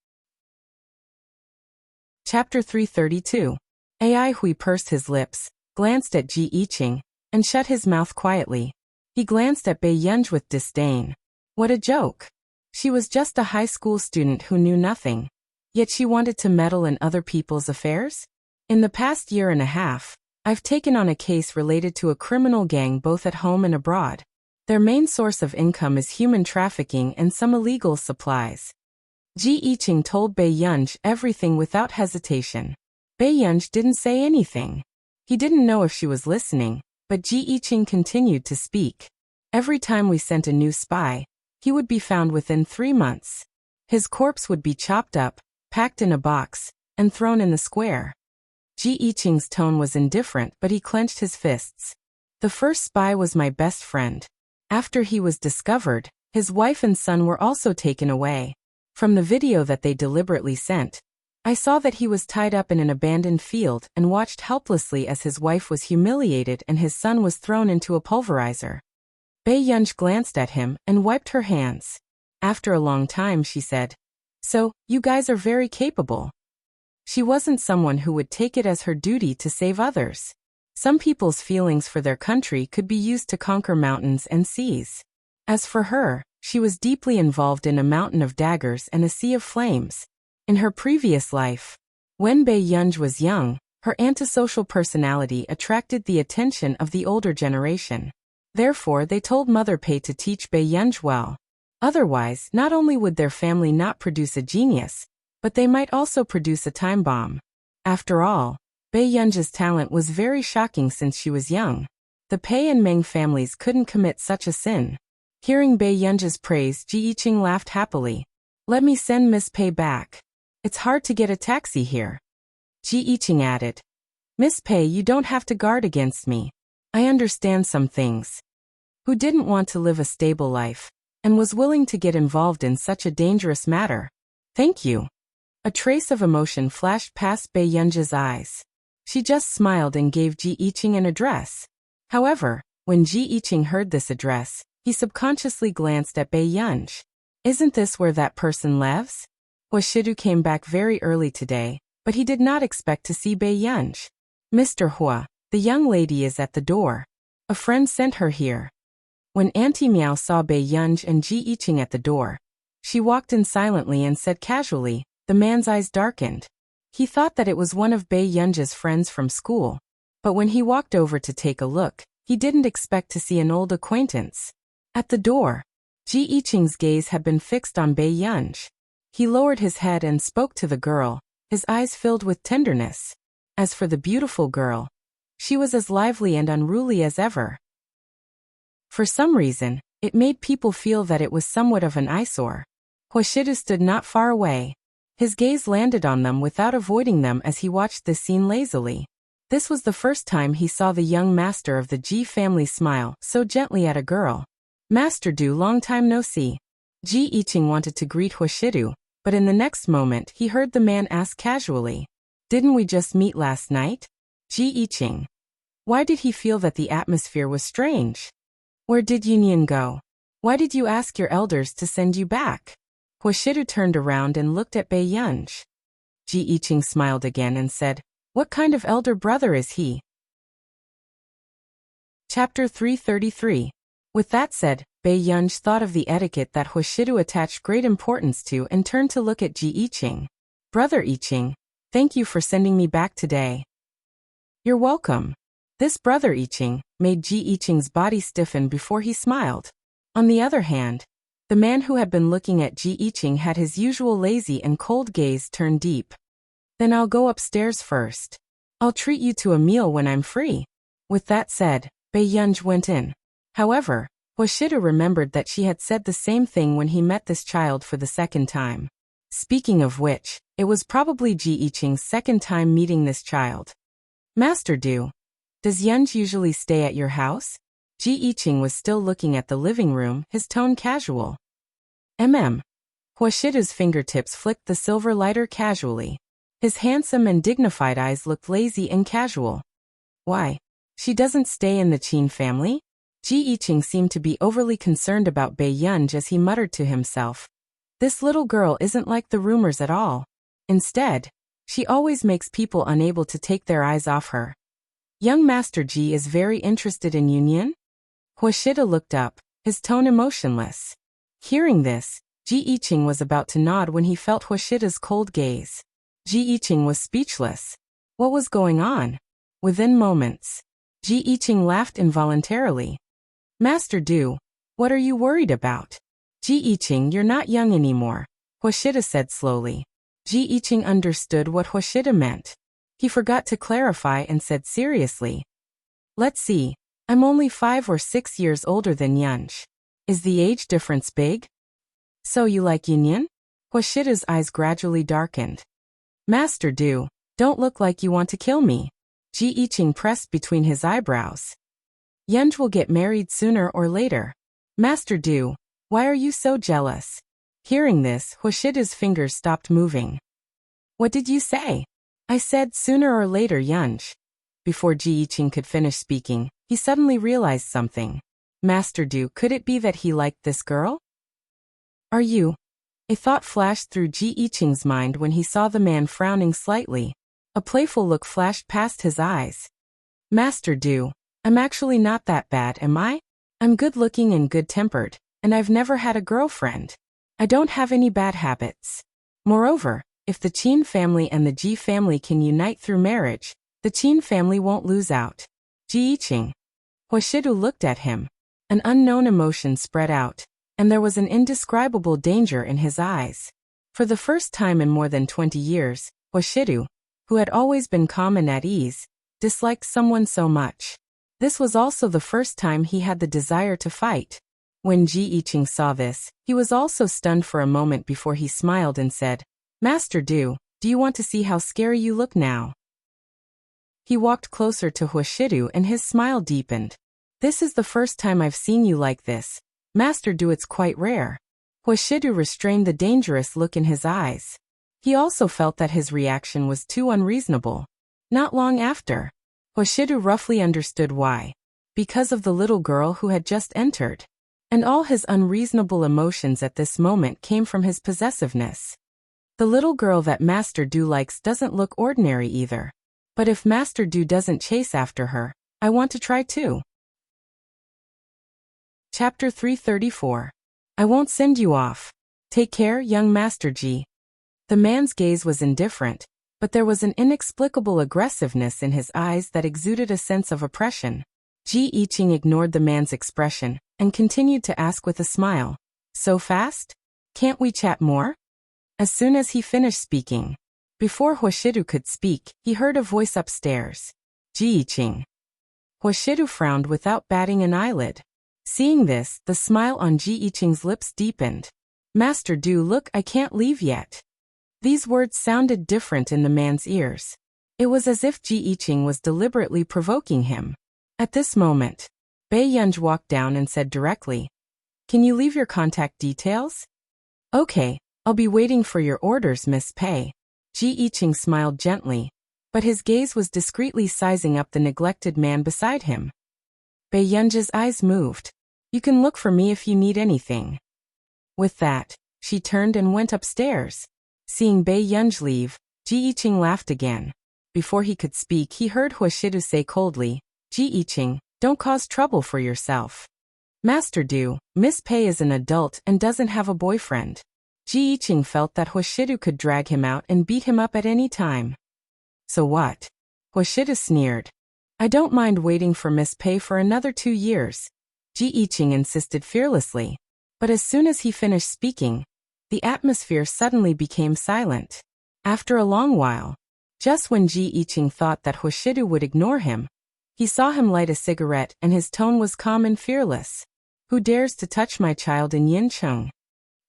Chapter 332. Ai Hui pursed his lips, glanced at Ji Yiqing, and shut his mouth quietly. He glanced at Bei Yunj with disdain. What a joke. She was just a high school student who knew nothing. Yet she wanted to meddle in other people's affairs? In the past year and a half, I've taken on a case related to a criminal gang both at home and abroad. Their main source of income is human trafficking and some illegal supplies. Ji Yiqing told Bei Yunj everything without hesitation. Bei Yunj didn't say anything. He didn't know if she was listening, but Ji Yiqing continued to speak. Every time we sent a new spy, he would be found within 3 months. His corpse would be chopped up, packed in a box, and thrown in the square. Ji Yiqing's tone was indifferent, but he clenched his fists. The first spy was my best friend. After he was discovered, his wife and son were also taken away. From the video that they deliberately sent, I saw that he was tied up in an abandoned field and watched helplessly as his wife was humiliated and his son was thrown into a pulverizer. Bei Yunj glanced at him and wiped her hands. After a long time, she said, So, you guys are very capable. She wasn't someone who would take it as her duty to save others. Some people's feelings for their country could be used to conquer mountains and seas. As for her, she was deeply involved in a mountain of daggers and a sea of flames. In her previous life, when Bei Yunj was young, her antisocial personality attracted the attention of the older generation. Therefore, they told Mother Pei to teach Bei Yunj well. Otherwise, not only would their family not produce a genius, but they might also produce a time bomb. After all, Bei Yunj's talent was very shocking since she was young. The Pei and Meng families couldn't commit such a sin. Hearing Bei Yunj's praise, Ji Yiqing laughed happily. Let me send Miss Pei back. It's hard to get a taxi here. Ji Yiqing added. Miss Pei, you don't have to guard against me. I understand some things. Who didn't want to live a stable life, and was willing to get involved in such a dangerous matter? Thank you. A trace of emotion flashed past Bei Yunj's eyes. She just smiled and gave Ji Yiqing an address. However, when Ji Yiqing heard this address, he subconsciously glanced at Bei Yunj. Isn't this where that person lives? Huashidu came back very early today, but he did not expect to see Bei Yunj. Mr. Hua, the young lady is at the door. A friend sent her here. When Auntie Miao saw Bei Yunj and Ji Yiqing at the door, she walked in silently and said casually. The man's eyes darkened. He thought that it was one of Bei Yunj's friends from school, but when he walked over to take a look, he didn't expect to see an old acquaintance. At the door, Ji Yiqing's gaze had been fixed on Bei Yunj. He lowered his head and spoke to the girl, his eyes filled with tenderness. As for the beautiful girl, she was as lively and unruly as ever. For some reason, it made people feel that it was somewhat of an eyesore. Huashidu stood not far away. His gaze landed on them without avoiding them as he watched this scene lazily. This was the first time he saw the young master of the Ji family smile so gently at a girl. Master Du, long time no see. Ji Yiqing wanted to greet Huashidu, but in the next moment he heard the man ask casually. Didn't we just meet last night? Ji Yiqing. Why did he feel that the atmosphere was strange? Where did Yunyan go? Why did you ask your elders to send you back? Huashidu turned around and looked at Bei Yunj. Ji Yiqing smiled again and said, What kind of elder brother is he? Chapter 333. With that said, Bei Yunj thought of the etiquette that Huashidu attached great importance to and turned to look at Ji Yiqing. Brother Yiqing, thank you for sending me back today. You're welcome. This Brother Yiqing made Ji Yiqing's body stiffen before he smiled. On the other hand, the man who had been looking at Ji Yiqing had his usual lazy and cold gaze turned deep. Then I'll go upstairs first. I'll treat you to a meal when I'm free. With that said, Bei Yunj went in. However, Huashidu remembered that she had said the same thing when he met this child for the second time. Speaking of which, it was probably Ji Yiqing's second time meeting this child. Master Du, does Yunj usually stay at your house? Ji Yiqing was still looking at the living room, his tone casual. Huashidu's fingertips flicked the silver lighter casually. His handsome and dignified eyes looked lazy and casual. Why? She doesn't stay in the Qin family? Ji Yiqing seemed to be overly concerned about Bei Yunj as he muttered to himself. This little girl isn't like the rumors at all. Instead, she always makes people unable to take their eyes off her. Young Master Ji is very interested in Yunyan? Huashidu looked up, his tone emotionless. Hearing this, Ji Yiqing was about to nod when he felt Huashidu's cold gaze. Ji Yiqing was speechless. What was going on? Within moments, Ji Yiqing laughed involuntarily. Master Du, what are you worried about? Ji Yiqing, you're not young anymore, Huashidu said slowly. Ji Yiqing understood what Huashidu meant. He forgot to clarify and said seriously. Let's see, I'm only 5 or 6 years older than Yunj. Is the age difference big? So you like Yunyan? Huashidu's eyes gradually darkened. Master Du, don't look like you want to kill me. Ji Yiqing pressed between his eyebrows. Yunj will get married sooner or later. Master Du, why are you so jealous? Hearing this, Huashidu's fingers stopped moving. What did you say? I said sooner or later, Yunj. Before Ji Yiqing could finish speaking, he suddenly realized something. Master Du, could it be that he liked this girl? Are you? A thought flashed through Ji Yiqing's mind when he saw the man frowning slightly. A playful look flashed past his eyes. Master Du, I'm actually not that bad, am I? I'm good-looking and good-tempered, and I've never had a girlfriend. I don't have any bad habits. Moreover, if the Qin family and the Ji family can unite through marriage, the Qin family won't lose out. Ji Yiqing. Huashidu looked at him. An unknown emotion spread out, and there was an indescribable danger in his eyes. For the first time in more than 20 years, Huashidu, who had always been calm and at ease, disliked someone so much. This was also the first time he had the desire to fight. When Ji Yiqing saw this, he was also stunned for a moment before he smiled and said, Master Du, do you want to see how scary you look now? He walked closer to Huashidu and his smile deepened. This is the first time I've seen you like this. Master Du, it's quite rare. Huashidu restrained the dangerous look in his eyes. He also felt that his reaction was too unreasonable. Not long after, Hoshidu roughly understood why. Because of the little girl who had just entered. And all his unreasonable emotions at this moment came from his possessiveness. The little girl that Master Du likes doesn't look ordinary either. But if Master Du doesn't chase after her, I want to try too. Chapter 334. I won't send you off. Take care, young Master Ji. The man's gaze was indifferent, but there was an inexplicable aggressiveness in his eyes that exuded a sense of oppression. Ji Yiqing ignored the man's expression and continued to ask with a smile, "So fast? Can't we chat more?" As soon as he finished speaking, before Hoshidu could speak, he heard a voice upstairs. "Ji Yiqing." Hoshidu frowned without batting an eyelid. Seeing this, the smile on Ji Yiqing's lips deepened. "Master Du, look, I can't leave yet." These words sounded different in the man's ears. It was as if Ji Yiqing was deliberately provoking him. At this moment, Bei Yunj walked down and said directly, "Can you leave your contact details?" "Okay, I'll be waiting for your orders, Miss Pei." Ji Yiqing smiled gently, but his gaze was discreetly sizing up the neglected man beside him. Bei Yunj's eyes moved. "You can look for me if you need anything." With that, she turned and went upstairs. Seeing Bei Yunj leave, Ji Yiqing laughed again. Before he could speak, he heard Hoshidu say coldly, "Ji Yiqing, don't cause trouble for yourself." "Master Du, Miss Pei is an adult and doesn't have a boyfriend." Ji Yiqing felt that Hoshidu could drag him out and beat him up at any time. "So what?" Hoshidu sneered. "I don't mind waiting for Miss Pei for another 2 years." Ji Yiqing insisted fearlessly. But as soon as he finished speaking, the atmosphere suddenly became silent. After a long while, just when Ji Yiqing thought that Hoshidu would ignore him, he saw him light a cigarette and his tone was calm and fearless. "Who dares to touch my child in Yincheng?"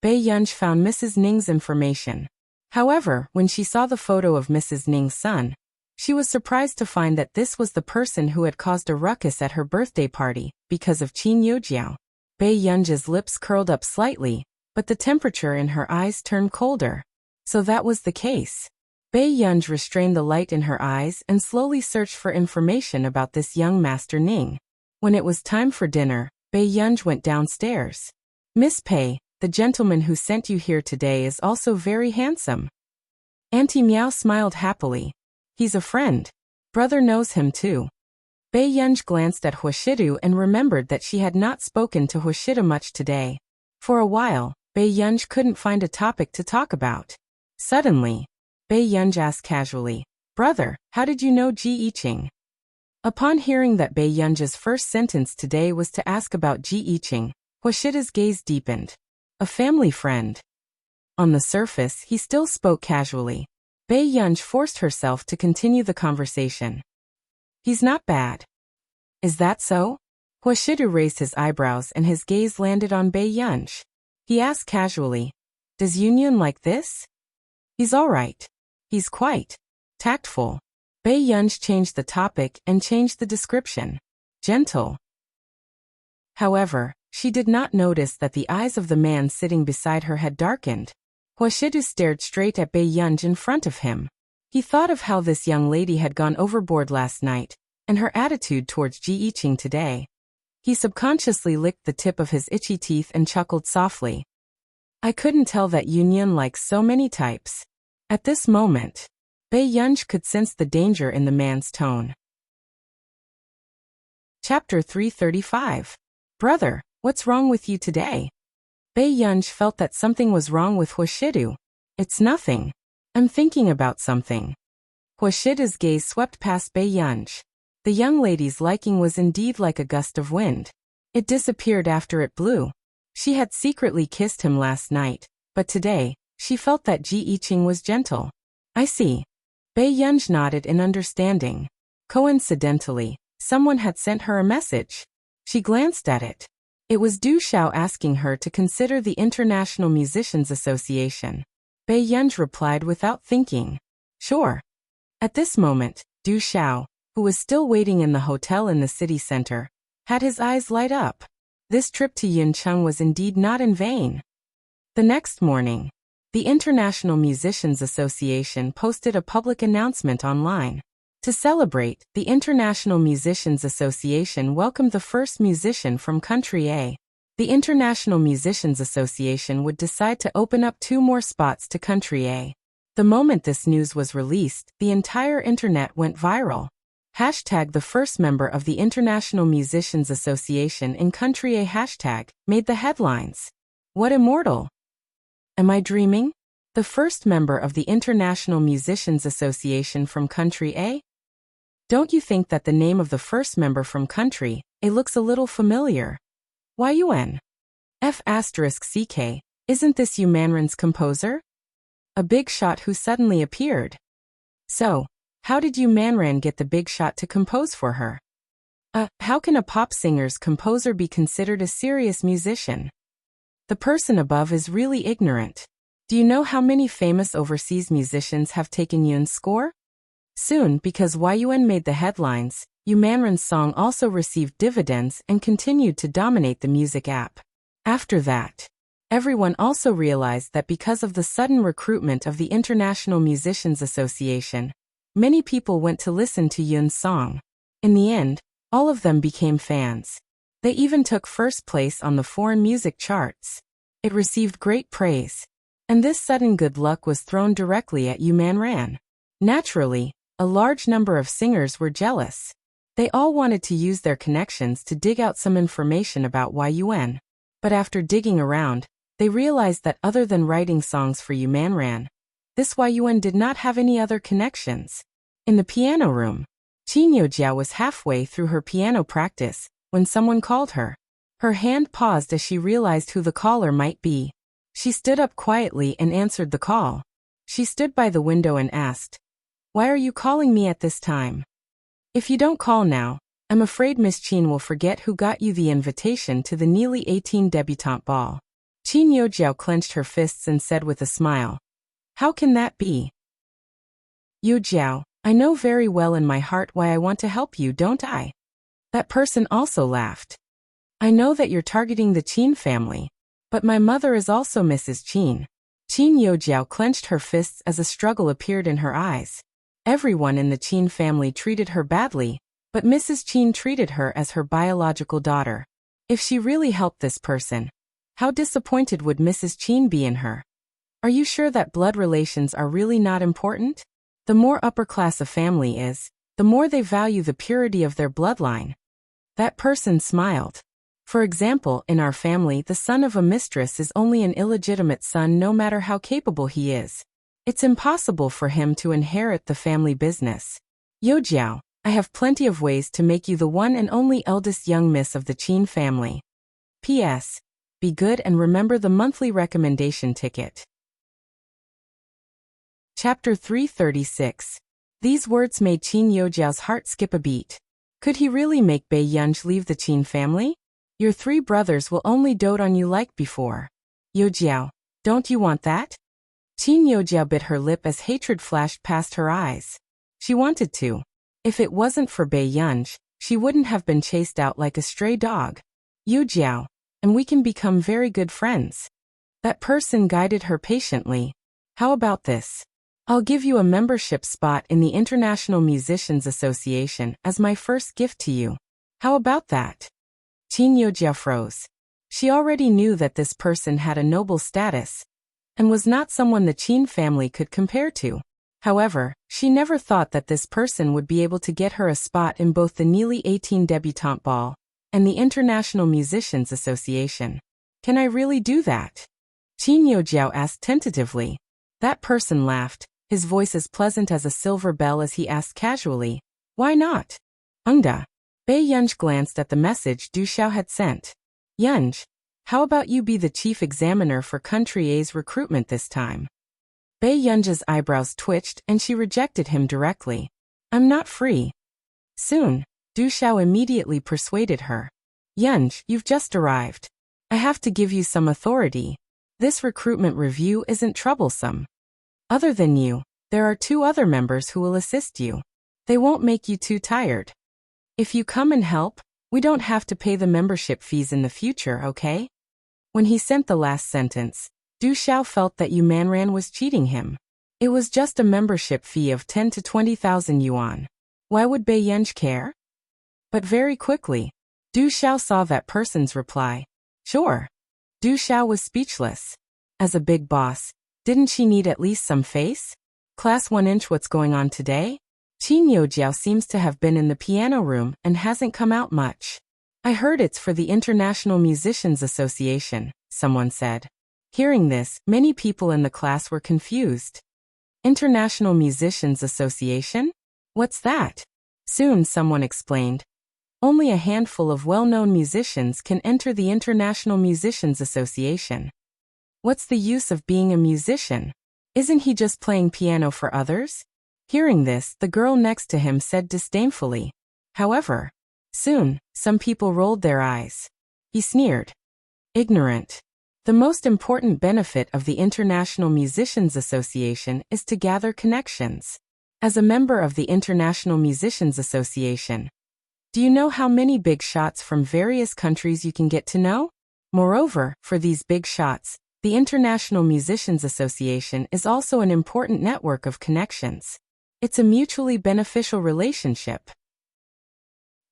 Bei Yunj found Mrs. Ning's information. However, when she saw the photo of Mrs. Ning's son, she was surprised to find that this was the person who had caused a ruckus at her birthday party because of Qin Youjiao. Bei Yunj's lips curled up slightly, but the temperature in her eyes turned colder. So that was the case. Bei Yunj restrained the light in her eyes and slowly searched for information about this young Master Ning. When it was time for dinner, Bei Yunj went downstairs. "Miss Pei, the gentleman who sent you here today is also very handsome." Auntie Miao smiled happily. "He's a friend. Brother knows him too." Bei Yunj glanced at Hoshidu and remembered that she had not spoken to Hoshidu much today. For a while, Bei Yunj couldn't find a topic to talk about. Suddenly, Bei Yunj asked casually, "Brother, how did you know Ji Yiqing?" Upon hearing that Bei Yunj's first sentence today was to ask about Ji Yiqing, Hoshida's gaze deepened. "A family friend." On the surface, he still spoke casually. Bei Yunj forced herself to continue the conversation. "He's not bad." "Is that so?" Hoshidu raised his eyebrows and his gaze landed on Bei Yunj. He asked casually, "Does Yunyan like this?" "He's all right. He's quite tactful." Bei Yunj changed the topic and changed the description. "Gentle." However, she did not notice that the eyes of the man sitting beside her had darkened. Hoshidu stared straight at Bei Yunj in front of him. He thought of how this young lady had gone overboard last night, and her attitude towards Ji Yiqing today. He subconsciously licked the tip of his itchy teeth and chuckled softly. "I couldn't tell that Yunyan likes so many types." At this moment, Bei Yunj could sense the danger in the man's tone. Chapter 335. "Brother, what's wrong with you today?" Bei Yunj felt that something was wrong with Hoshidu. "It's nothing. I'm thinking about something." Hoshida's gaze swept past Bei Yunj. The young lady's liking was indeed like a gust of wind. It disappeared after it blew. She had secretly kissed him last night, but today, she felt that Ji Yiqing was gentle. "I see." Bei Yunj nodded in understanding. Coincidentally, someone had sent her a message. She glanced at it. It was Du Xiao asking her to consider the International Musicians Association. Bei Yunj replied without thinking, "Sure." At this moment, Du Xiao, who was still waiting in the hotel in the city center, had his eyes light up. This trip to Yincheng was indeed not in vain. The next morning, the International Musicians Association posted a public announcement online. To celebrate, the International Musicians Association welcomed the first musician from country A. The International Musicians Association would decide to open up 2 more spots to country A. The moment this news was released, the entire internet went viral. Hashtag the first member of the International Musicians Association in country A hashtag made the headlines. What immortal? Am I dreaming? The first member of the International Musicians Association from country A? Don't you think that the name of the first member from country A looks a little familiar? Yun. F***CK, isn't this Yu Manran's composer? A big shot who suddenly appeared. So, how did Yu Manran get the big shot to compose for her? How can a pop singer's composer be considered a serious musician? The person above is really ignorant. Do you know how many famous overseas musicians have taken Yun's score? Soon, because Yun made the headlines, Yu Manran's song also received dividends and continued to dominate the music app. After that, everyone also realized that because of the sudden recruitment of the International Musicians Association, many people went to listen to Yun's song. In the end, all of them became fans. They even took first place on the foreign music charts. It received great praise. And this sudden good luck was thrown directly at Yu Manran. Naturally, a large number of singers were jealous. They all wanted to use their connections to dig out some information about Yun. But after digging around, they realized that other than writing songs for Yu Manran, this Yun did not have any other connections. In the piano room, Qin Yojiao was halfway through her piano practice when someone called her. Her hand paused as she realized who the caller might be. She stood up quietly and answered the call. She stood by the window and asked, "Why are you calling me at this time? If you don't call now, I'm afraid Miss Qin will forget who got you the invitation to the nearly 18 debutante ball." Qin Yojiao clenched her fists and said with a smile, "How can that be? Yojiao, I know very well in my heart why I want to help you, don't I?" That person also laughed. "I know that you're targeting the Qin family, but my mother is also Mrs. Qin." Qin Yojiao clenched her fists as a struggle appeared in her eyes. Everyone in the Qin family treated her badly, but Mrs. Qin treated her as her biological daughter. If she really helped this person, how disappointed would Mrs. Qin be in her? Are you sure that blood relations are really not important? The more upper class a family is, the more they value the purity of their bloodline. That person smiled. For example, in our family, the son of a mistress is only an illegitimate son no matter how capable he is. It's impossible for him to inherit the family business. Yojiao, I have plenty of ways to make you the one and only eldest young miss of the Qin family. P.S. Be good and remember the monthly recommendation ticket. Chapter 336. These words made Qin Yojiao's heart skip a beat. Could he really make Bei Yunj leave the Qin family? Your 3 brothers will only dote on you like before. Yojiao, don't you want that? Qin Yojiao bit her lip as hatred flashed past her eyes. She wanted to. If it wasn't for Bei Yunj, she wouldn't have been chased out like a stray dog. Yojiao, and we can become very good friends. That person guided her patiently. How about this? I'll give you a membership spot in the International Musicians Association as my first gift to you. How about that? Qin Yojiao froze. She already knew that this person had a noble status, and was not someone the Qin family could compare to. However, she never thought that this person would be able to get her a spot in both the Nearly 18 Debutante Ball and the International Musicians Association. Can I really do that? Qin Yojiao asked tentatively. That person laughed, his voice as pleasant as a silver bell as he asked casually, "Why not?" Ungda. Bei Yunj glanced at the message Du Xiao had sent. "Yunj, how about you be the chief examiner for Country A's recruitment this time?" Bei Yunj's eyebrows twitched and she rejected him directly. "I'm not free." Soon, Du Xiao immediately persuaded her. "Yunj, you've just arrived. I have to give you some authority. This recruitment review isn't troublesome. Other than you, there are 2 other members who will assist you. They won't make you too tired. If you come and help, we don't have to pay the membership fees in the future, okay?" When he sent the last sentence, Du Xiao felt that Yu Manran was cheating him. It was just a membership fee of 10 to 20,000 yuan. Why would Bei Yunj care? But very quickly, Du Xiao saw that person's reply. Sure. Du Xiao was speechless. As a big boss, didn't she need at least some face? Class 1-inch, what's going on today? Qin Youjiao seems to have been in the piano room and hasn't come out much. I heard it's for the International Musicians Association, someone said. Hearing this, many people in the class were confused. International Musicians Association? What's that? Soon someone explained. Only a handful of well-known musicians can enter the International Musicians Association. What's the use of being a musician? Isn't he just playing piano for others? Hearing this, the girl next to him said disdainfully. However, soon, some people rolled their eyes. He sneered. Ignorant. The most important benefit of the International Musicians Association is to gather connections. As a member of the International Musicians Association, do you know how many big shots from various countries you can get to know? Moreover, for these big shots, the International Musicians Association is also an important network of connections. It's a mutually beneficial relationship.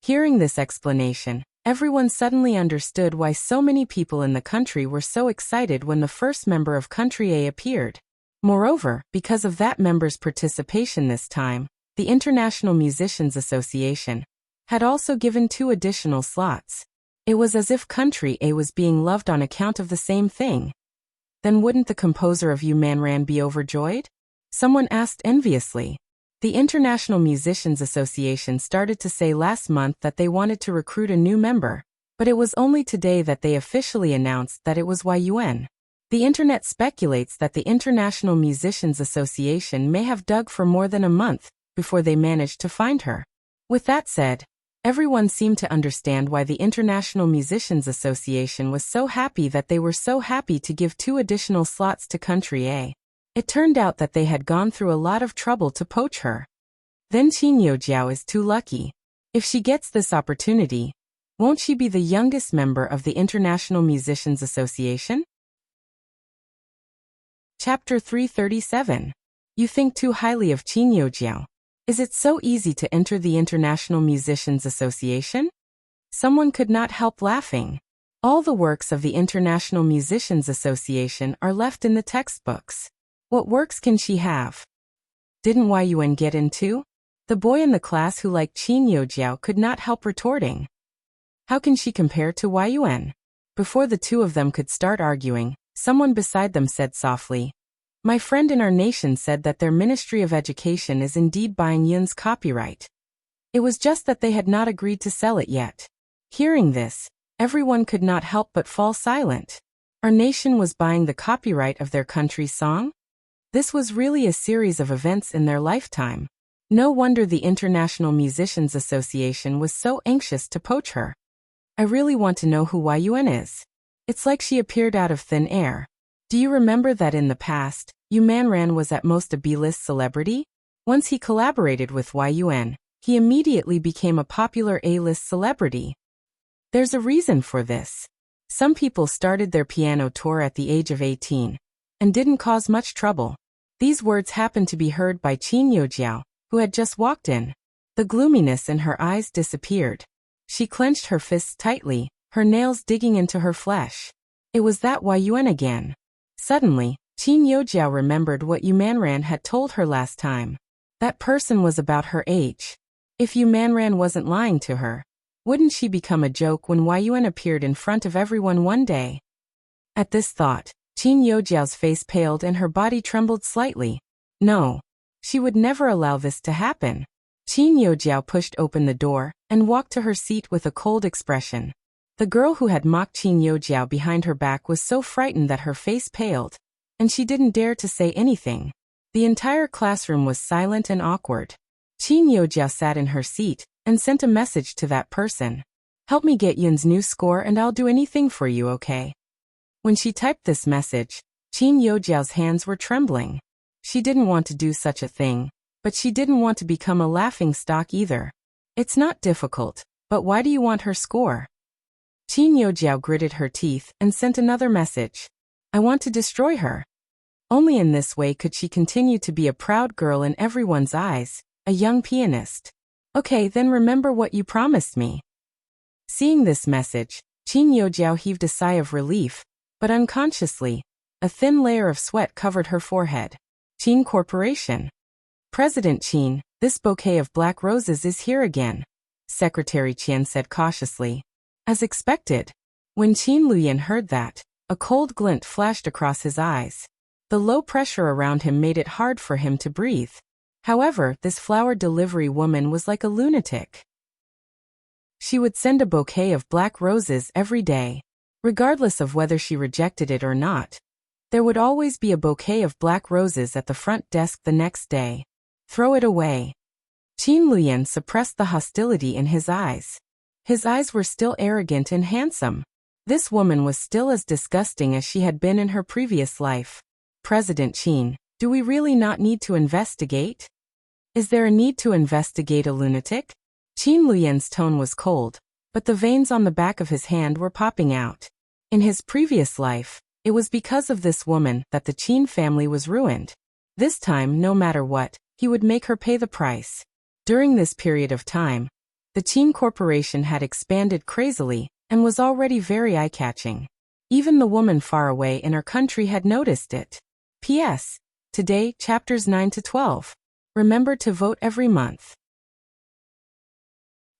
Hearing this explanation, everyone suddenly understood why so many people in the country were so excited when the first member of Country A appeared. Moreover, because of that member's participation this time, the International Musicians Association had also given 2 additional slots. It was as if Country A was being loved on account of the same thing. Then wouldn't the composer of You Man Ran be overjoyed? Someone asked enviously. The International Musicians Association started to say last month that they wanted to recruit a new member, but it was only today that they officially announced that it was Yuen. The internet speculates that the International Musicians Association may have dug for more than a month before they managed to find her. With that said, everyone seemed to understand why the International Musicians Association was so happy that they were so happy to give 2 additional slots to Country A. It turned out that they had gone through a lot of trouble to poach her. Then Qin Youjiao is too lucky. If she gets this opportunity, won't she be the youngest member of the International Musicians Association? Chapter 337. You think too highly of Qin Youjiao. Is it so easy to enter the International Musicians Association? Someone could not help laughing. All the works of the International Musicians Association are left in the textbooks. What works can she have? Didn't Yuen get in too? The boy in the class who liked Qin Youjiao could not help retorting. How can she compare to Yuen? Before the 2 of them could start arguing, someone beside them said softly, My friend in our nation said that their Ministry of Education is indeed buying Yun's copyright. It was just that they had not agreed to sell it yet. Hearing this, everyone could not help but fall silent. Our nation was buying the copyright of their country's song? This was really a series of events in their lifetime. No wonder the International Musicians Association was so anxious to poach her. I really want to know who Yuen is. It's like she appeared out of thin air. Do you remember that in the past, Yu Manran was at most a B-list celebrity? Once he collaborated with Yuen, he immediately became a popular A-list celebrity. There's a reason for this. Some people started their piano tour at the age of 18 and didn't cause much trouble. These words happened to be heard by Qin Youjiao, who had just walked in. The gloominess in her eyes disappeared. She clenched her fists tightly, her nails digging into her flesh. It was that Yuen again. Suddenly, Qin Youjiao remembered what Yu Manran had told her last time. That person was about her age. If Yu Manran wasn't lying to her, wouldn't she become a joke when Yuen appeared in front of everyone one day? At this thought, Qin Youjiao's face paled and her body trembled slightly. No. She would never allow this to happen. Qin Youjiao pushed open the door and walked to her seat with a cold expression. The girl who had mocked Qin Youjiao behind her back was so frightened that her face paled, and she didn't dare to say anything. The entire classroom was silent and awkward. Qin Youjiao sat in her seat and sent a message to that person. Help me get Yun's new score and I'll do anything for you, okay? When she typed this message, Qin Youjiao's hands were trembling. She didn't want to do such a thing, but she didn't want to become a laughingstock either. It's not difficult, but why do you want her score? Qin Youjiao gritted her teeth and sent another message. I want to destroy her. Only in this way could she continue to be a proud girl in everyone's eyes, a young pianist. Okay, then remember what you promised me. Seeing this message, Qin Youjiao heaved a sigh of relief, but unconsciously, a thin layer of sweat covered her forehead. Qin Corporation. President Qin, this bouquet of black roses is here again, Secretary Qian said cautiously. As expected. When Qin Luyan heard that, a cold glint flashed across his eyes. The low pressure around him made it hard for him to breathe. However, this flower delivery woman was like a lunatic. She would send a bouquet of black roses every day. Regardless of whether she rejected it or not, there would always be a bouquet of black roses at the front desk the next day. Throw it away. Qin Luyan suppressed the hostility in his eyes. His eyes were still arrogant and handsome. This woman was still as disgusting as she had been in her previous life. President Qin, do we really not need to investigate? Is there a need to investigate a lunatic? Qin Luyan's tone was cold, but the veins on the back of his hand were popping out. In his previous life, it was because of this woman that the Qin family was ruined. This time, no matter what, he would make her pay the price. During this period of time, the Qin Corporation had expanded crazily and was already very eye-catching. Even the woman far away in her country had noticed it. P.S. Today, chapters 9 to 12. Remember to vote every month.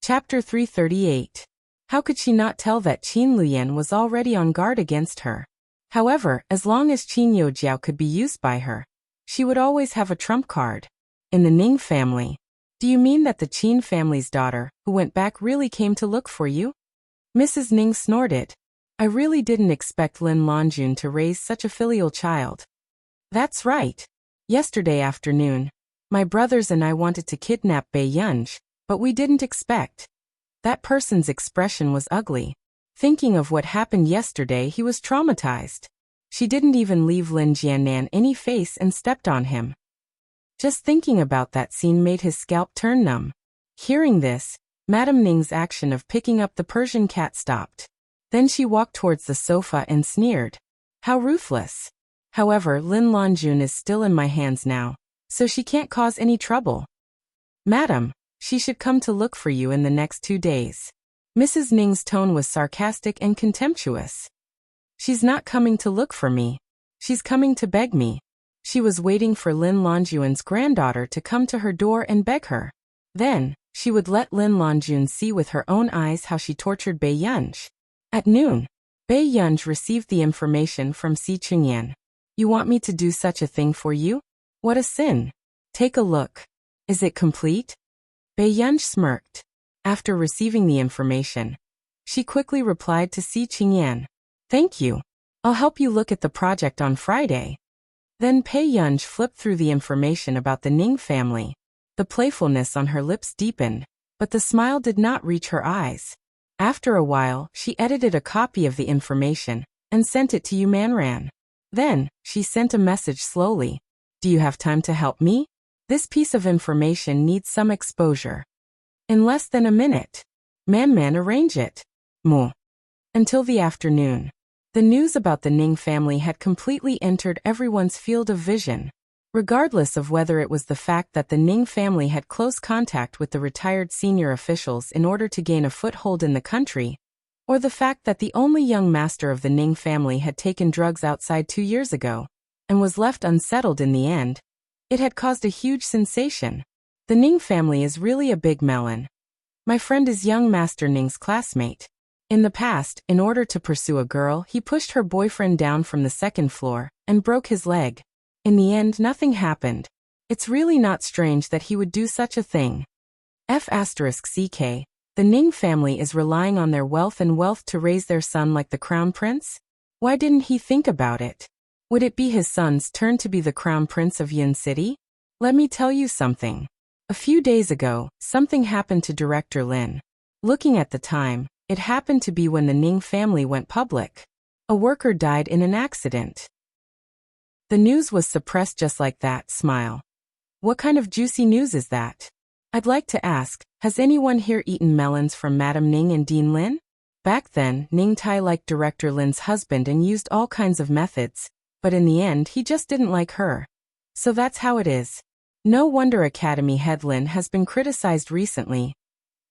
Chapter 338. How could she not tell that Qin Luyan was already on guard against her? However, as long as Qin Youjiao could be used by her, she would always have a trump card. In the Ning family. Do you mean that the Qin family's daughter, who went back, really came to look for you? Mrs. Ning snorted. I really didn't expect Lin Longjun to raise such a filial child. That's right. Yesterday afternoon, my brothers and I wanted to kidnap Bei Yunj, but we didn't expect. That person's expression was ugly. Thinking of what happened yesterday, he was traumatized. She didn't even leave Lin Jianan any face and stepped on him. Just thinking about that scene made his scalp turn numb. Hearing this, Madame Ning's action of picking up the Persian cat stopped. Then she walked towards the sofa and sneered. How ruthless. However, Lin Longjun is still in my hands now, so she can't cause any trouble. Madam, she should come to look for you in the next 2 days. Mrs. Ning's tone was sarcastic and contemptuous. She's not coming to look for me. She's coming to beg me. She was waiting for Lin Longjun's granddaughter to come to her door and beg her. Then, she would let Lin Longjun see with her own eyes how she tortured Bei Yunj. At noon, Bei Yunj received the information from Si Chunyan. You want me to do such a thing for you? What a sin. Take a look. Is it complete? Bei Yunj smirked. After receiving the information, she quickly replied to Si Qingyan. Thank you. I'll help you look at the project on Friday. Then Bei Yunj flipped through the information about the Ning family. The playfulness on her lips deepened, but the smile did not reach her eyes. After a while, she edited a copy of the information and sent it to Yu Manran. Then, she sent a message slowly. Do you have time to help me? This piece of information needs some exposure. In less than a minute. Man, arrange it. Mu. Until the afternoon. The news about the Ning family had completely entered everyone's field of vision. Regardless of whether it was the fact that the Ning family had close contact with the retired senior officials in order to gain a foothold in the country, or the fact that the only young master of the Ning family had taken drugs outside 2 years ago, and was left unsettled in the end, it had caused a huge sensation. The Ning family is really a big melon. My friend is young Master Ning's classmate. In the past, in order to pursue a girl, he pushed her boyfriend down from the 2nd floor and broke his leg. In the end, nothing happened. It's really not strange that he would do such a thing. F***CK. The Ning family is relying on their wealth to raise their son like the crown prince? Why didn't he think about it? Would it be his son's turn to be the crown prince of Yun City? Let me tell you something. A few days ago, something happened to Director Lin. Looking at the time, it happened to be when the Ning family went public. A worker died in an accident. The news was suppressed just like that. Smile. What kind of juicy news is that? I'd like to ask, has anyone here eaten melons from Madame Ning and Dean Lin? Back then, Ning Tai liked Director Lin's husband and used all kinds of methods, but in the end he just didn't like her. So that's how it is. No wonder Academy Head Lin has been criticized recently.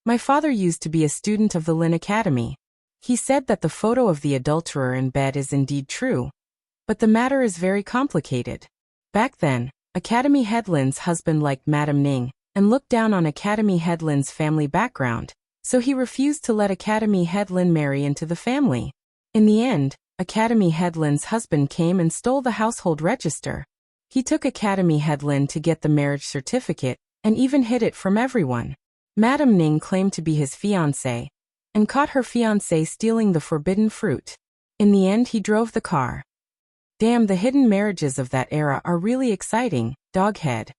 My father used to be a student of the Lin Academy. He said that the photo of the adulterer in bed is indeed true. But the matter is very complicated. Back then, Academy Head Lin's husband liked Madam Ning and looked down on Academy Head Lin's family background, so he refused to let Academy Head Lin marry into the family. In the end, Academy Head Lin's husband came and stole the household register. He took Academy Head Lin to get the marriage certificate and even hid it from everyone. Madam Ning claimed to be his fiancée and caught her fiancé stealing the forbidden fruit. In the end, he drove the car. Damn, the hidden marriages of that era are really exciting, doghead.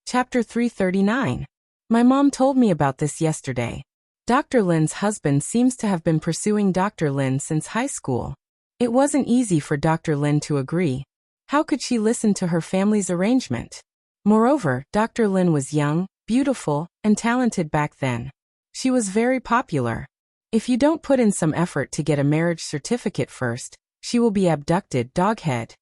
Chapter 339. My mom told me about this yesterday. Dr. Lin's husband seems to have been pursuing Dr. Lin since high school. It wasn't easy for Dr. Lin to agree. How could she listen to her family's arrangement? Moreover, Dr. Lin was young, beautiful, and talented back then. She was very popular. If you don't put in some effort to get a marriage certificate first, she will be abducted, doghead.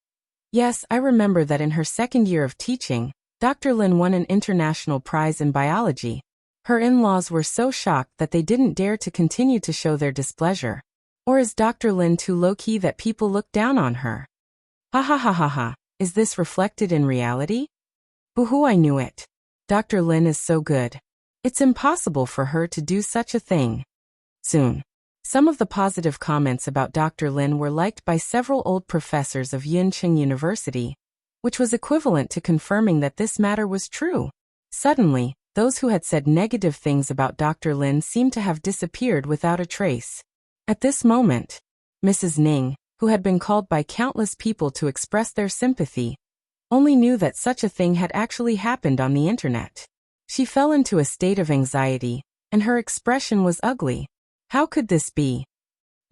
Yes, I remember that in her second year of teaching, Dr. Lin won an international prize in biology. Her in-laws were so shocked that they didn't dare to continue to show their displeasure. Or is Dr. Lin too low-key that people look down on her? Ha ha ha ha ha, is this reflected in reality? Boo-hoo, I knew it. Dr. Lin is so good. It's impossible for her to do such a thing. Soon. Some of the positive comments about Dr. Lin were liked by several old professors of Yuncheng University, which was equivalent to confirming that this matter was true. Suddenly, those who had said negative things about Dr. Lin seemed to have disappeared without a trace. At this moment, Mrs. Ning, who had been called by countless people to express their sympathy, only knew that such a thing had actually happened on the internet. She fell into a state of anxiety, and her expression was ugly. How could this be?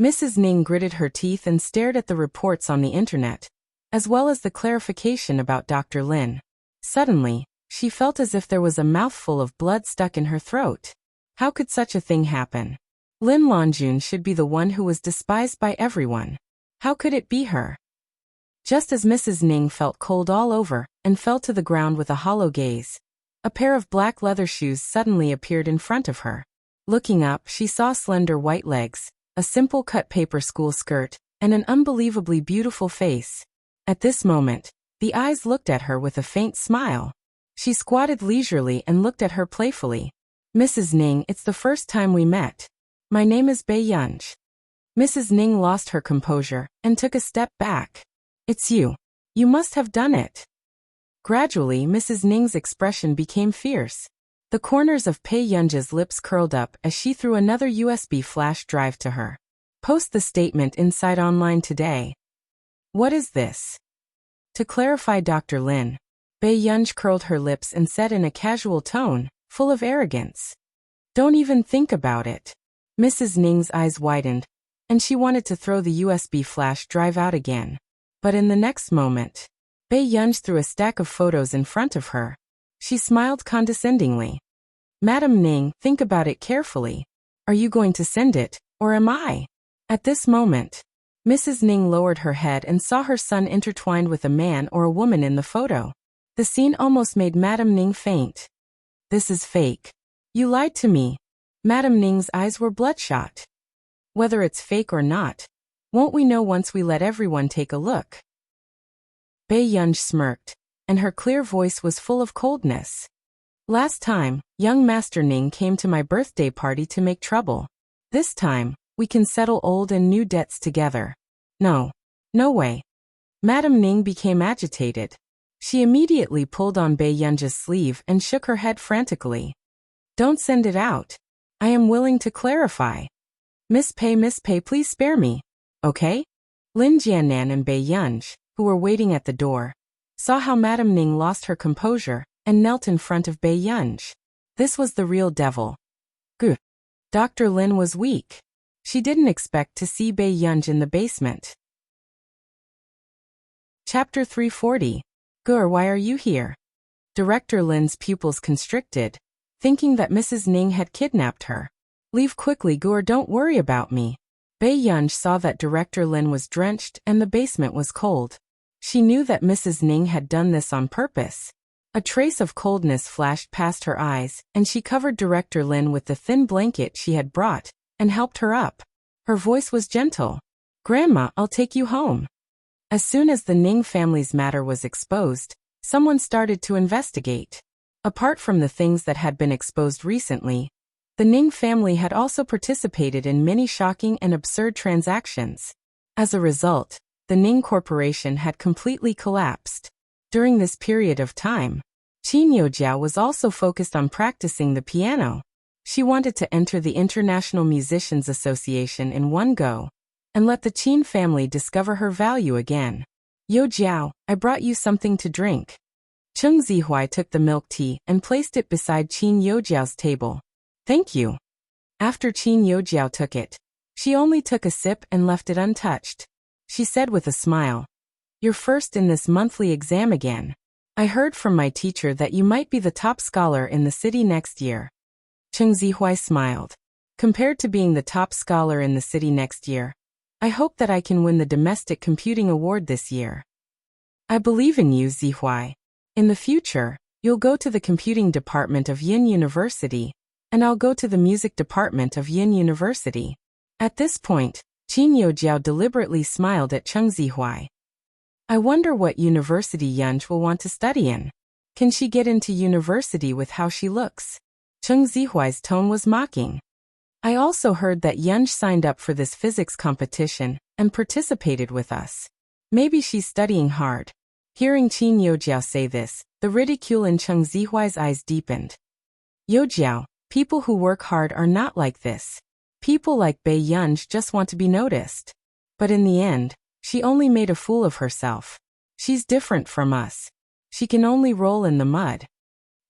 Mrs. Ning gritted her teeth and stared at the reports on the internet, as well as the clarification about Dr. Lin. Suddenly, she felt as if there was a mouthful of blood stuck in her throat. How could such a thing happen? Lin Longjun should be the one who was despised by everyone. How could it be her? Just as Mrs. Ning felt cold all over and fell to the ground with a hollow gaze, a pair of black leather shoes suddenly appeared in front of her. Looking up, she saw slender white legs, a simple cut paper school skirt, and an unbelievably beautiful face. At this moment, the eyes looked at her with a faint smile. She squatted leisurely and looked at her playfully. Mrs. Ning, it's the first time we met. My name is Bai Yunj. Mrs. Ning lost her composure and took a step back. It's you. You must have done it. Gradually, Mrs. Ning's expression became fierce. The corners of Bai Yunj's lips curled up as she threw another USB flash drive to her. Post the statement inside online today. What is this? To clarify, Dr. Lin. Bai Yunj curled her lips and said in a casual tone, full of arrogance. Don't even think about it. Mrs. Ning's eyes widened, and she wanted to throw the USB flash drive out again. But in the next moment, Bai Yunj threw a stack of photos in front of her. She smiled condescendingly. Madam Ning, think about it carefully. Are you going to send it, or am I? At this moment, Mrs. Ning lowered her head and saw her son intertwined with a man or a woman in the photo. The scene almost made Madam Ning faint. This is fake. You lied to me. Madam Ning's eyes were bloodshot. Whether it's fake or not, won't we know once we let everyone take a look? Bai Yunj smirked, and her clear voice was full of coldness. Last time, young Master Ning came to my birthday party to make trouble. This time, we can settle old and new debts together. No. No way. Madam Ning became agitated. She immediately pulled on Bai Yunj's sleeve and shook her head frantically. Don't send it out. I am willing to clarify. Miss Pei, please spare me. Okay? Lin Jiannan and Bai Yunj, who were waiting at the door, saw how Madam Ning lost her composure and knelt in front of Bai Yunj. This was the real devil. Gah. Dr. Lin was weak. She didn't expect to see Bai Yunj in the basement. Chapter 340. Gur, why are you here? Director Lin's pupils constricted, thinking that Mrs. Ning had kidnapped her. Leave quickly, Gur, don't worry about me. Bai Yunj saw that Director Lin was drenched and the basement was cold. She knew that Mrs. Ning had done this on purpose. A trace of coldness flashed past her eyes, and she covered Director Lin with the thin blanket she had brought, and helped her up. Her voice was gentle. "Grandma, I'll take you home." As soon as the Ning family's matter was exposed, someone started to investigate. Apart from the things that had been exposed recently, the Ning family had also participated in many shocking and absurd transactions. As a result, the Ning Corporation had completely collapsed. During this period of time, Qin Youjiao was also focused on practicing the piano. She wanted to enter the International Musicians Association in one go, and let the Qin family discover her value again. "Youjiao, I brought you something to drink." Cheng Zihuai took the milk tea and placed it beside Qin Youjiao's table. "Thank you." After Qin Youjiao took it, she only took a sip and left it untouched. She said with a smile, "You're first in this monthly exam again. I heard from my teacher that you might be the top scholar in the city next year." Cheng Zihuai smiled. "Compared to being the top scholar in the city next year, I hope that I can win the Domestic Computing Award this year." "I believe in you, Zihuai. In the future, you'll go to the computing department of Yin University, and I'll go to the music department of Yin University." At this point, Qin Youjiao deliberately smiled at Cheng Zihuai. "I wonder what university Yunj will want to study in. Can she get into university with how she looks?" Cheng Zihuai's tone was mocking. "I also heard that Yunj signed up for this physics competition and participated with us. Maybe she's studying hard." Hearing Qin Youjiao say this, the ridicule in Cheng Zihuai's eyes deepened. "Youjiao, people who work hard are not like this. People like Bei Yunj just want to be noticed. But in the end, she only made a fool of herself. She's different from us. She can only roll in the mud."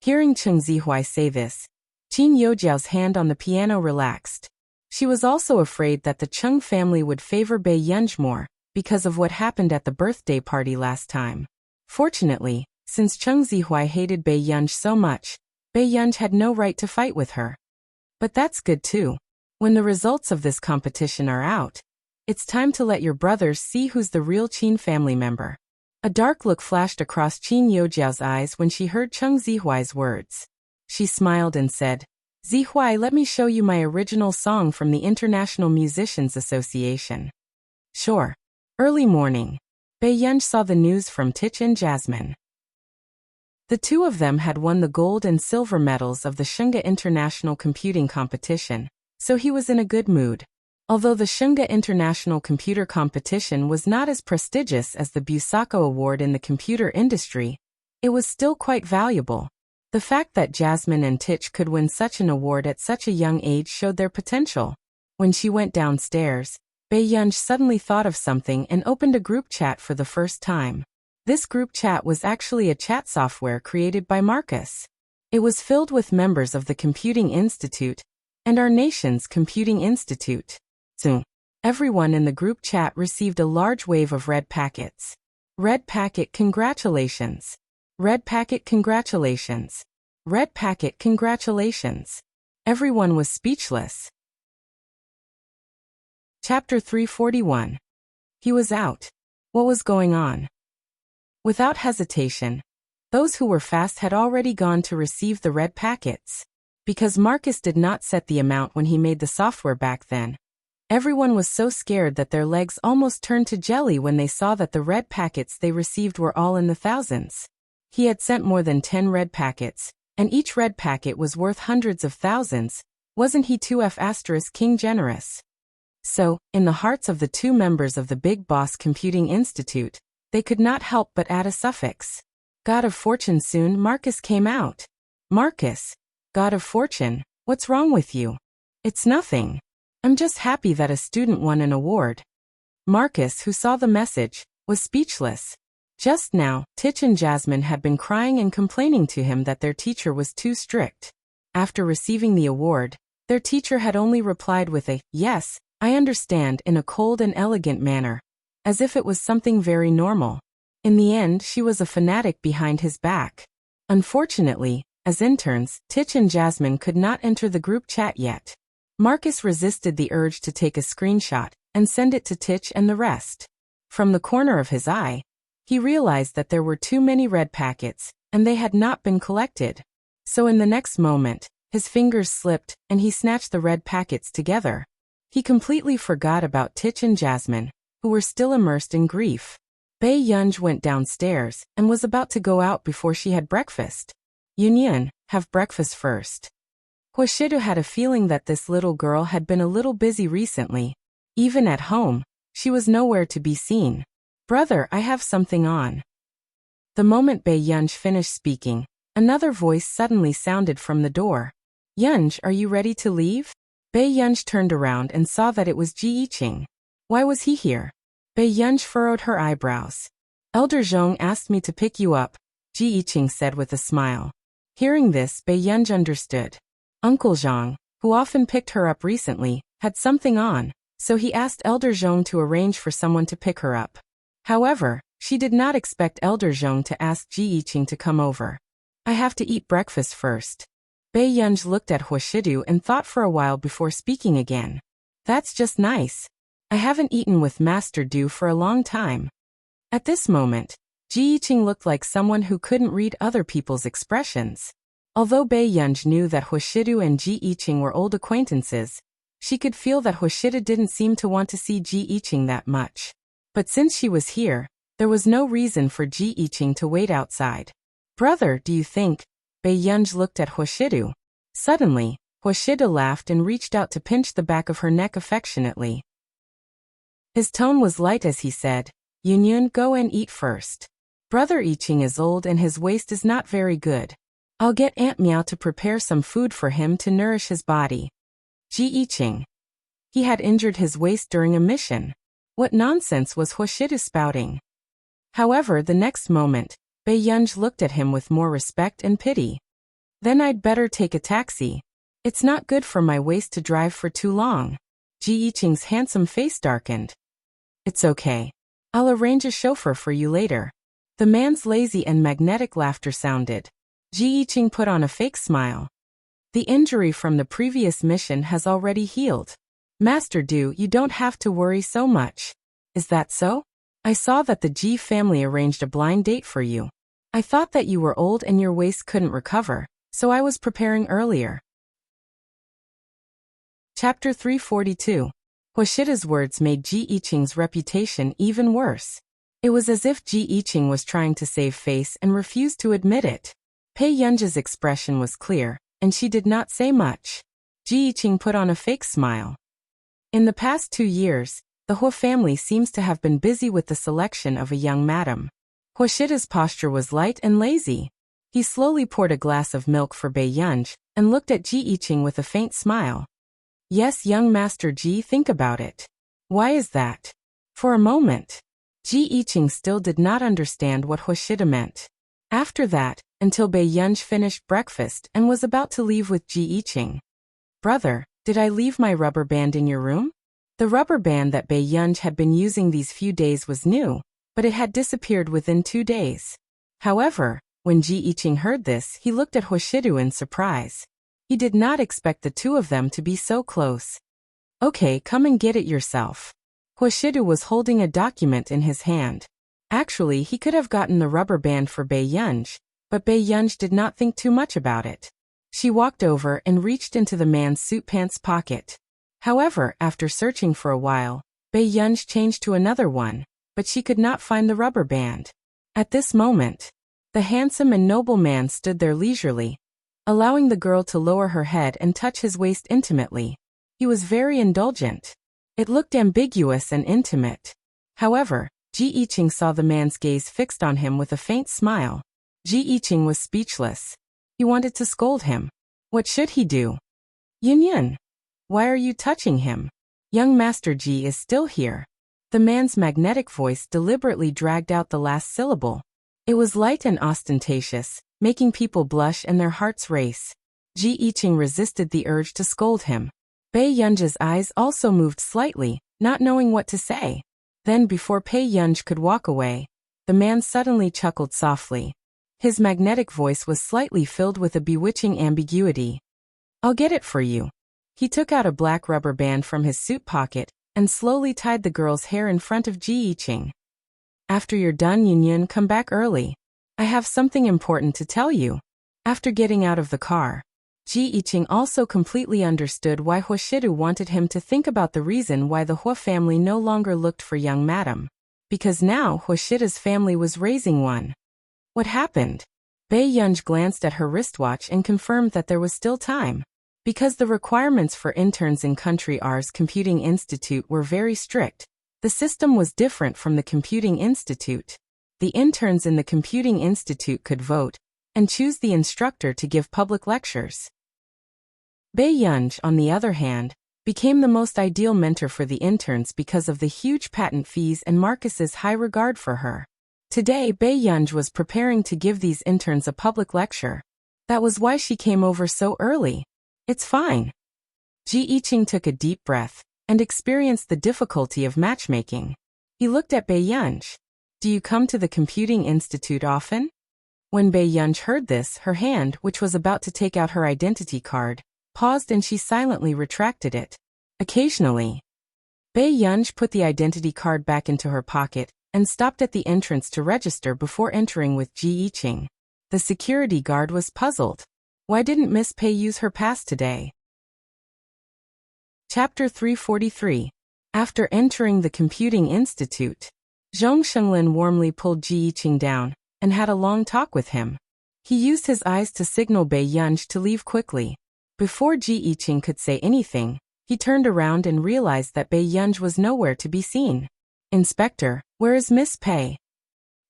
Hearing Cheng Zihuai say this, Qin Youjiao's hand on the piano relaxed. She was also afraid that the Cheng family would favor Bei Yunj more, because of what happened at the birthday party last time. Fortunately, since Cheng Zihuai hated Bei Yunj so much, Bei Yunj had no right to fight with her. But that's good too. When the results of this competition are out, it's time to let your brothers see who's the real Qin family member. A dark look flashed across Qin Youjiao's eyes when she heard Cheng Zihuai's words. She smiled and said, "Zihuai, let me show you my original song from the International Musicians Association." "Sure." Early morning, Bei Yunj saw the news from Tich and Jasmine. The two of them had won the gold and silver medals of the Shunga International Computing Competition, so he was in a good mood. Although the Shunga International Computer Competition was not as prestigious as the Busako Award in the computer industry, it was still quite valuable. The fact that Jasmine and Tich could win such an award at such a young age showed their potential. When she went downstairs, Bei Yunj suddenly thought of something and opened a group chat for the first time. This group chat was actually a chat software created by Marcus. It was filled with members of the Computing Institute and our nation's Computing Institute. Soon, everyone in the group chat received a large wave of red packets. "Red packet, congratulations. Red packet, congratulations. Red packet, congratulations." Everyone was speechless. Chapter 341. He was out. What was going on? Without hesitation, those who were fast had already gone to receive the red packets. Because Marcus did not set the amount when he made the software back then, everyone was so scared that their legs almost turned to jelly when they saw that the red packets they received were all in the thousands. He had sent more than 10 red packets, and each red packet was worth hundreds of thousands. Wasn't he 2F** king generous? So, in the hearts of the two members of the Big Boss Computing Institute, they could not help but add a suffix. God of Fortune. Soon Marcus came out. "Marcus, God of Fortune, what's wrong with you?" "It's nothing. I'm just happy that a student won an award." Marcus, who saw the message, was speechless. Just now, Tich and Jasmine had been crying and complaining to him that their teacher was too strict. After receiving the award, their teacher had only replied with a, "Yes, I understand," in a cold and elegant manner, as if it was something very normal. In the end, she was a fanatic behind his back. Unfortunately, as interns, Tich and Jasmine could not enter the group chat yet. Marcus resisted the urge to take a screenshot and send it to Tich and the rest. From the corner of his eye, He realized that there were too many red packets, and they had not been collected. So in the next moment, his fingers slipped, and he snatched the red packets together. He completely forgot about Tich and Jasmine, who were still immersed in grief. Bei Yunj went downstairs, and was about to go out before she had breakfast. Yun, have breakfast first. Huashidu had a feeling that this little girl had been a little busy recently. Even at home, she was nowhere to be seen. Brother, I have something on. The moment Bei Yunj finished speaking, another voice suddenly sounded from the door. Yunj, are you ready to leave? Bei Yunj turned around and saw that it was Ji Yiqing. Why was he here? Bei Yunj furrowed her eyebrows. Elder Zhong asked me to pick you up, Ji Yiqing said with a smile. Hearing this, Bei Yunj understood. Uncle Zhong, who often picked her up recently, had something on, so he asked Elder Zhong to arrange for someone to pick her up. However, she did not expect Elder Zhong to ask Ji Yiqing to come over. I have to eat breakfast first. Bei Yunj looked at Huashidu and thought for a while before speaking again. That's just nice. I haven't eaten with Master Du for a long time. At this moment, Ji Yiqing looked like someone who couldn't read other people's expressions. Although Bei Yunj knew that Huashidu and Ji Yiqing were old acquaintances, she could feel that Huashidu didn't seem to want to see Ji Yiqing that much. But since she was here, there was no reason for Ji Yiqing to wait outside. Brother, do you think? Bei Yunj looked at Huashidu. Suddenly, Huashidu laughed and reached out to pinch the back of her neck affectionately. His tone was light as he said, Yun, go and eat first. Brother Yiqing is old and his waist is not very good. I'll get Aunt Meow to prepare some food for him to nourish his body. Ji Yiqing. He had injured his waist during a mission. What nonsense was Huashidu spouting? However, the next moment, Bei Yunj looked at him with more respect and pity. Then I'd better take a taxi. It's not good for my waist to drive for too long. Ji Yiqing's handsome face darkened. It's okay. I'll arrange a chauffeur for you later. The man's lazy and magnetic laughter sounded. Ji Yiqing put on a fake smile. The injury from the previous mission has already healed. Master Du, you don't have to worry so much. Is that so? I saw that the Ji family arranged a blind date for you. I thought that you were old and your waist couldn't recover, so I was preparing earlier. Chapter 342. Huashida's words made Ji Yiqing's reputation even worse. It was as if Ji Yiqing was trying to save face and refused to admit it. Bei Yunj's expression was clear, and she did not say much. Ji Yiqing put on a fake smile. In the past 2 years, the Hua family seems to have been busy with the selection of a young madam. Huashida's posture was light and lazy. He slowly poured a glass of milk for Bei Yunj, and looked at Ji Yiqing with a faint smile. Yes, young Master Ji, think about it. Why is that? For a moment, Ji Yiqing still did not understand what Huashida meant. After that, until Bei Yunj finished breakfast and was about to leave with Ji Yiqing. Brother, did I leave my rubber band in your room? The rubber band that Bei Yunj had been using these few days was new, but it had disappeared within 2 days. However, when Ji Yiqing heard this, he looked at Huashidu in surprise. He did not expect the two of them to be so close. Okay, come and get it yourself. Huashidu was holding a document in his hand. Actually, he could have gotten the rubber band for Bei Yunj, but Bei Yunj did not think too much about it. She walked over and reached into the man's suit pants pocket. However, after searching for a while, Bei Yunj changed to another one, but she could not find the rubber band. At this moment, the handsome and noble man stood there leisurely, allowing the girl to lower her head and touch his waist intimately. He was very indulgent. It looked ambiguous and intimate. However, Ji Yiqing saw the man's gaze fixed on him with a faint smile. Ji Yiqing was speechless. He wanted to scold him. What should he do? Yun, why are you touching him? Young Master Ji is still here. The man's magnetic voice deliberately dragged out the last syllable. It was light and ostentatious, making people blush and their hearts race. Ji Yiqing resisted the urge to scold him. Bei Yunj's eyes also moved slightly, not knowing what to say. Then before Bei Yunj could walk away, the man suddenly chuckled softly. His magnetic voice was slightly filled with a bewitching ambiguity. I'll get it for you. He took out a black rubber band from his suit pocket and slowly tied the girl's hair in front of Ji Yiqing. After you're done, Yun, come back early. I have something important to tell you. After getting out of the car, Ji Yiqing also completely understood why Huashidu wanted him to think about the reason why the Hua family no longer looked for young madam. Because now Huashida's family was raising one. What happened? Bei Yunj glanced at her wristwatch and confirmed that there was still time. Because the requirements for interns in Country R's Computing Institute were very strict, the system was different from the Computing Institute. The interns in the Computing Institute could vote and choose the instructor to give public lectures. Bei Yunj, on the other hand, became the most ideal mentor for the interns because of the huge patent fees and Marcus's high regard for her. Today, Bei Yunj was preparing to give these interns a public lecture. That was why she came over so early. It's fine. Ji Yiqing took a deep breath and experienced the difficulty of matchmaking. He looked at Bei Yunj. Do you come to the Computing Institute often? When Bei Yunj heard this, her hand, which was about to take out her identity card, paused and she silently retracted it. Occasionally. Bei Yunj put the identity card back into her pocket and stopped at the entrance to register before entering with Ji Yiqing. The security guard was puzzled. Why didn't Miss Pei use her pass today? Chapter 343. After entering the Computing Institute, Zhong Shenglin warmly pulled Ji Yiqing down and had a long talk with him. He used his eyes to signal Bei Yunj to leave quickly. Before Ji Yiqing could say anything, he turned around and realized that Bei Yunj was nowhere to be seen. Inspector, where is Miss Pei?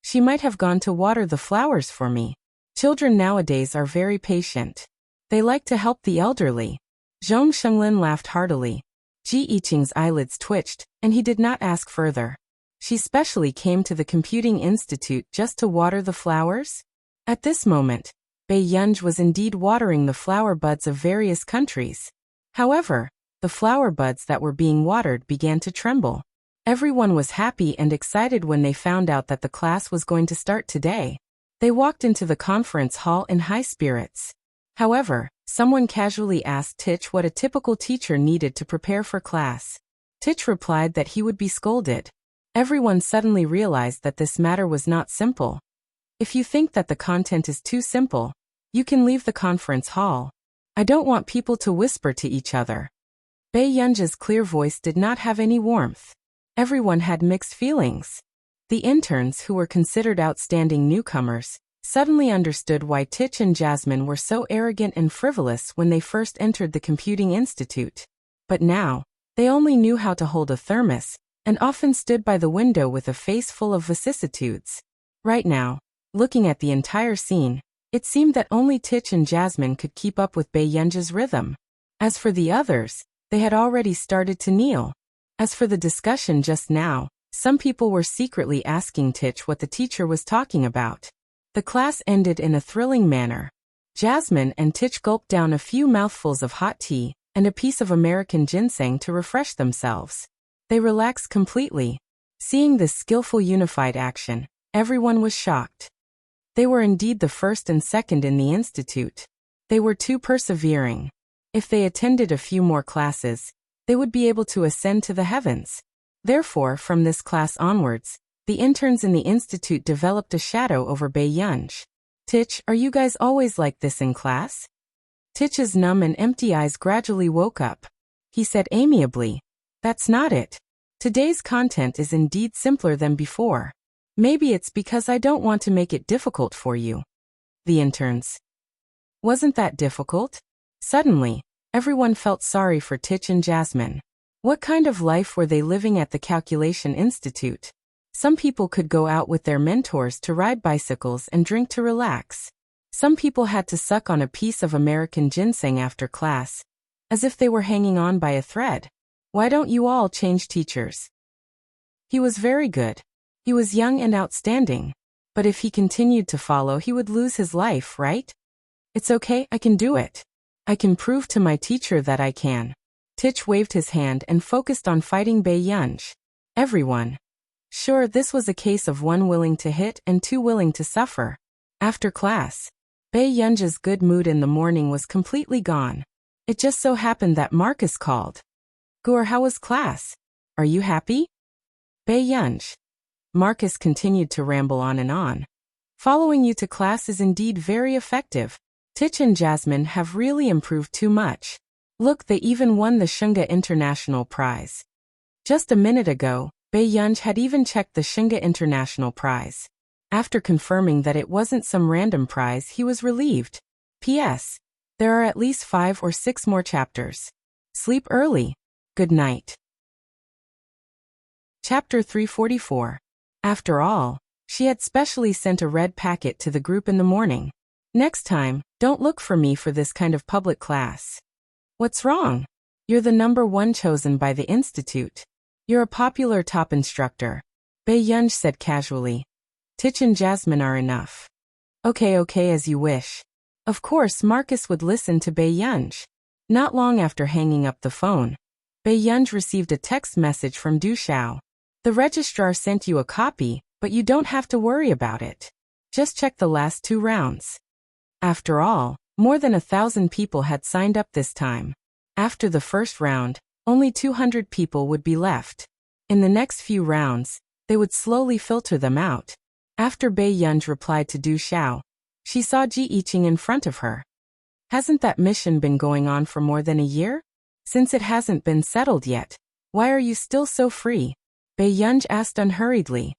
She might have gone to water the flowers for me. Children nowadays are very patient. They like to help the elderly. Zhong Shenglin laughed heartily. Ji Yiqing's eyelids twitched, and he did not ask further. She specially came to the Computing Institute just to water the flowers? At this moment, Bei Yunj was indeed watering the flower buds of various countries. However, the flower buds that were being watered began to tremble. Everyone was happy and excited when they found out that the class was going to start today. They walked into the conference hall in high spirits. However, someone casually asked Tich what a typical teacher needed to prepare for class. Tich replied that he would be scolded. Everyone suddenly realized that this matter was not simple. If you think that the content is too simple, you can leave the conference hall. I don't want people to whisper to each other. Bei Yunj's clear voice did not have any warmth. Everyone had mixed feelings. The interns, who were considered outstanding newcomers, suddenly understood why Tich and Jasmine were so arrogant and frivolous when they first entered the Computing Institute. But now, they only knew how to hold a thermos, and often stood by the window with a face full of vicissitudes. Right now, looking at the entire scene, it seemed that only Tich and Jasmine could keep up with Bei Yunj's rhythm. As for the others, they had already started to kneel. As for the discussion just now, some people were secretly asking Tich what the teacher was talking about. The class ended in a thrilling manner. Jasmine and Tich gulped down a few mouthfuls of hot tea and a piece of American ginseng to refresh themselves. They relaxed completely. Seeing this skillful unified action, everyone was shocked. They were indeed the first and second in the institute. They were too persevering. If they attended a few more classes, they would be able to ascend to the heavens. Therefore, from this class onwards, the interns in the institute developed a shadow over Bei Yunj. Tich, are you guys always like this in class? Tich's numb and empty eyes gradually woke up. He said amiably, that's not it. Today's content is indeed simpler than before. Maybe it's because I don't want to make it difficult for you. The interns. Wasn't that difficult? Suddenly, everyone felt sorry for Tich and Jasmine. What kind of life were they living at the Calculation Institute? Some people could go out with their mentors to ride bicycles and drink to relax. Some people had to suck on a piece of American ginseng after class, as if they were hanging on by a thread. Why don't you all change teachers? He was very good. He was young and outstanding. But if he continued to follow, he would lose his life, right? It's okay, I can do it. I can prove to my teacher that I can. Tich waved his hand and focused on fighting Bei Yunj. Everyone. Sure, this was a case of one willing to hit and two willing to suffer. After class, Bei Yunj's good mood in the morning was completely gone. It just so happened that Marcus called. Gur, how was class? Are you happy? Bei Yunj. Marcus continued to ramble on and on. Following you to class is indeed very effective. Tich and Jasmine have really improved too much. Look, they even won the Shunga International Prize. Just a minute ago, Bei Yunj had even checked the Shunga International Prize. After confirming that it wasn't some random prize, he was relieved. P.S. There are at least 5 or 6 more chapters. Sleep early. Good night. Chapter 344. After all, she had specially sent a red packet to the group in the morning. Next time, don't look for me for this kind of public class. What's wrong? You're the number 1 chosen by the institute. You're a popular top instructor. Bei Yunj said casually. Tich and Jasmine are enough. Okay, as you wish. Of course, Marcus would listen to Bei Yunj. Not long after hanging up the phone, Bei Yunj received a text message from Du Xiao. The registrar sent you a copy, but you don't have to worry about it. Just check the last 2 rounds. After all, more than 1,000 people had signed up this time. After the first round, only 200 people would be left. In the next few rounds, they would slowly filter them out. After Bei Yunj replied to Du Xiao, she saw Ji Yiqing in front of her. Hasn't that mission been going on for more than a year? Since it hasn't been settled yet, why are you still so free? Bei Yunj asked unhurriedly.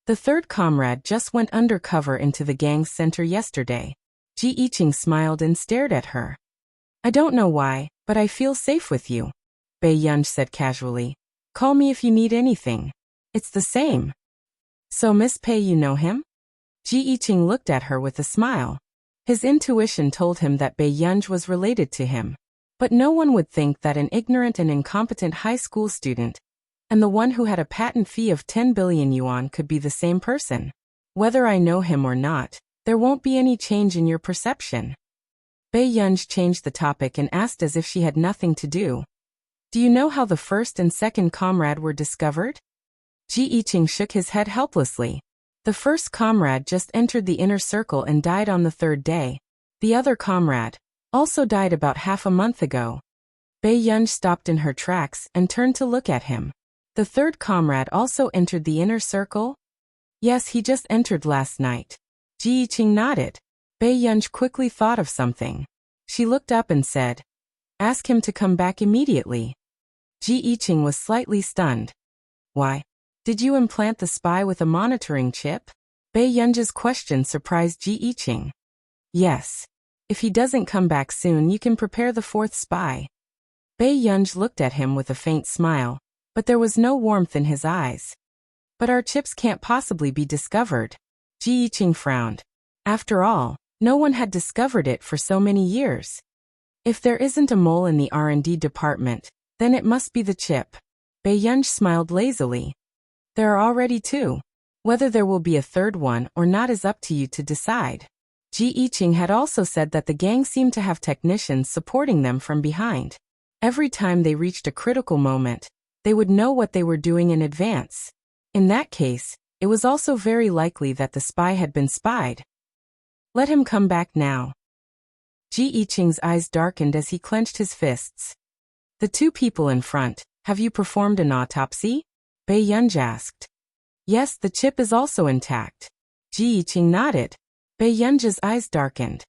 The third comrade just went undercover into the gang's center yesterday. Ji Yiqing smiled and stared at her. I don't know why, but I feel safe with you. Bei Yunj said casually. Call me if you need anything. It's the same. So Miss Pei, you know him? Ji Yiqing looked at her with a smile. His intuition told him that Bei Yunj was related to him. But no one would think that an ignorant and incompetent high school student, and the one who had a patent fee of 10 billion yuan could be the same person. Whether I know him or not, there won't be any change in your perception. Bei Yunj changed the topic and asked as if she had nothing to do. Do you know how the first and second comrade were discovered? Ji Yiqing shook his head helplessly. The first comrade just entered the inner circle and died on the 3rd day. The other comrade also died about half a month ago. Bei Yunj stopped in her tracks and turned to look at him. The third comrade also entered the inner circle? Yes, he just entered last night. Ji Yiqing nodded. Bei Yunj quickly thought of something. She looked up and said, Ask him to come back immediately. Ji Yiqing was slightly stunned. Why? Did you implant the spy with a monitoring chip? Bei Yunj's question surprised Ji Yiqing. Yes. If he doesn't come back soon, you can prepare the 4th spy. Bei Yunj looked at him with a faint smile, but there was no warmth in his eyes. But our chips can't possibly be discovered. Ji Yiqing frowned. After all, no one had discovered it for so many years. If there isn't a mole in the R&D department, then it must be the chip. Bei Yunj smiled lazily. There are already 2. Whether there will be a 3rd one or not is up to you to decide. Ji Yiqing had also said that the gang seemed to have technicians supporting them from behind. Every time they reached a critical moment, they would know what they were doing in advance. In that case, it was also very likely that the spy had been spied. Let him come back now. Ji Yiqing's eyes darkened as he clenched his fists. The 2 people in front, have you performed an autopsy? Bei Yunj asked. Yes, the chip is also intact. Ji Yiqing nodded. Bei Yunj's eyes darkened.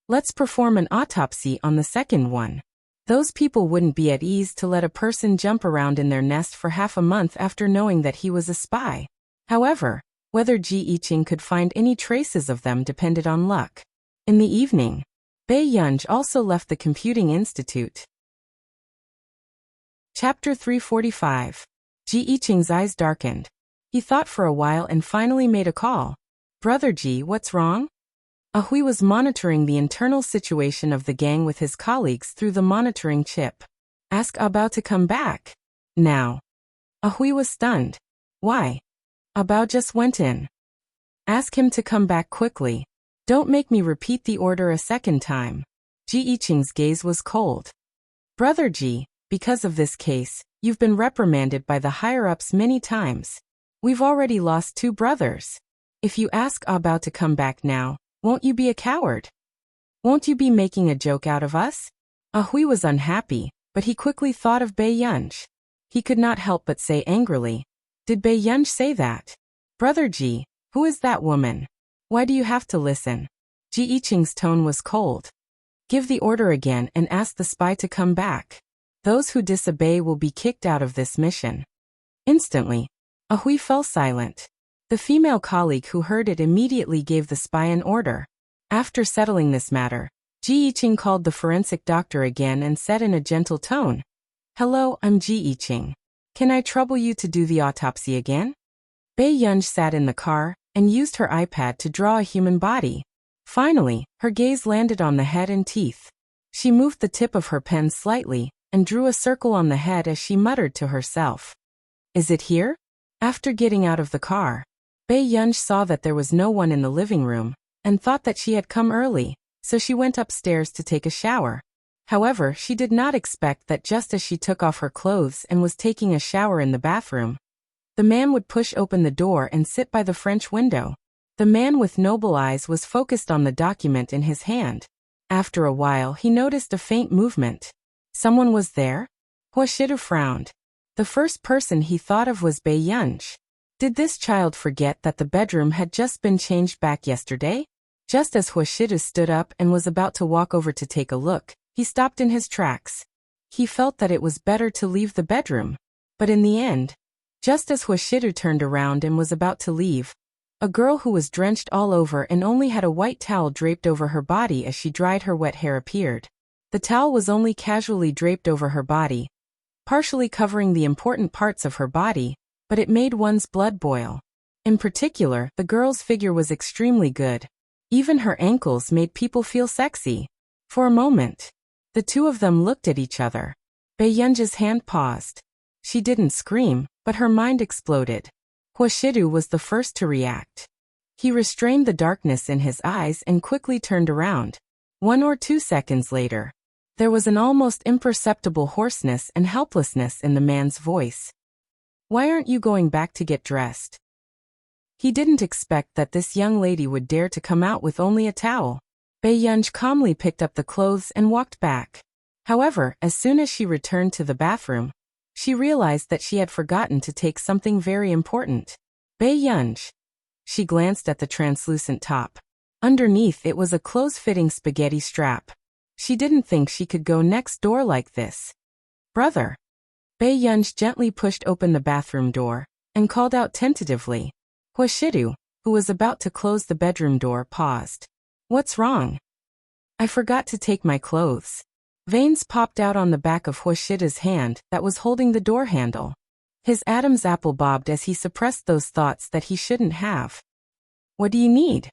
Let's perform an autopsy on the second one. Those people wouldn't be at ease to let a person jump around in their nest for half a month after knowing that he was a spy. However, whether Ji Yiqing could find any traces of them depended on luck. In the evening, Bei Yunj also left the Computing Institute. Chapter 345. Ji Yiqing's eyes darkened. He thought for a while and finally made a call. Brother Ji, what's wrong? Ahui was monitoring the internal situation of the gang with his colleagues through the monitoring chip. Ask Abao to come back. Now. Ahui was stunned. Why? Abao just went in. Ask him to come back quickly. Don't make me repeat the order a second time. Ji Yiqing's gaze was cold. Brother Ji, because of this case, you've been reprimanded by the higher-ups many times. We've already lost 2 brothers. If you ask Abao to come back now, won't you be a coward? Won't you be making a joke out of us? Ahui was unhappy, but he quickly thought of Bei Yunj. He could not help but say angrily, Did Bei Yunj say that? Brother Ji, who is that woman? Why do you have to listen? Ji Yiqing's tone was cold. Give the order again and ask the spy to come back. Those who disobey will be kicked out of this mission. Instantly, Ahui fell silent. The female colleague who heard it immediately gave the spy an order. After settling this matter, Ji Yiqing called the forensic doctor again and said in a gentle tone, Hello, I'm Ji Yiqing. Can I trouble you to do the autopsy again? Bei Yunj sat in the car and used her iPad to draw a human body. Finally, her gaze landed on the head and teeth. She moved the tip of her pen slightly and drew a circle on the head as she muttered to herself. Is it here? After getting out of the car, Bei Yunj saw that there was no one in the living room and thought that she had come early, so she went upstairs to take a shower. However, she did not expect that just as she took off her clothes and was taking a shower in the bathroom, the man would push open the door and sit by the French window. The man with noble eyes was focused on the document in his hand. After a while, he noticed a faint movement. Someone was there? Huashidu frowned. The first person he thought of was Bei Yunj. Did this child forget that the bedroom had just been changed back yesterday? Just as Huashidu stood up and was about to walk over to take a look, he stopped in his tracks. He felt that it was better to leave the bedroom. But in the end, just as Huashidu turned around and was about to leave, a girl who was drenched all over and only had a white towel draped over her body as she dried her wet hair appeared. The towel was only casually draped over her body, partially covering the important parts of her body, but it made one's blood boil. In particular, the girl's figure was extremely good. Even her ankles made people feel sexy. For a moment, the two of them looked at each other. Bei Yunj's hand paused. She didn't scream, but her mind exploded. Huashidu was the first to react. He restrained the darkness in his eyes and quickly turned around. 1 or 2 seconds later, there was an almost imperceptible hoarseness and helplessness in the man's voice. Why aren't you going back to get dressed? He didn't expect that this young lady would dare to come out with only a towel. Bei Yunj calmly picked up the clothes and walked back. However, as soon as she returned to the bathroom, she realized that she had forgotten to take something very important. Bei Yunj. She glanced at the translucent top. Underneath it was a close-fitting spaghetti strap. She didn't think she could go next door like this. Brother. Bei Yunj gently pushed open the bathroom door and called out tentatively. Huashidu, who was about to close the bedroom door, paused. What's wrong? I forgot to take my clothes. Veins popped out on the back of Huashida's hand that was holding the door handle. His Adam's apple bobbed as he suppressed those thoughts that he shouldn't have. What do you need?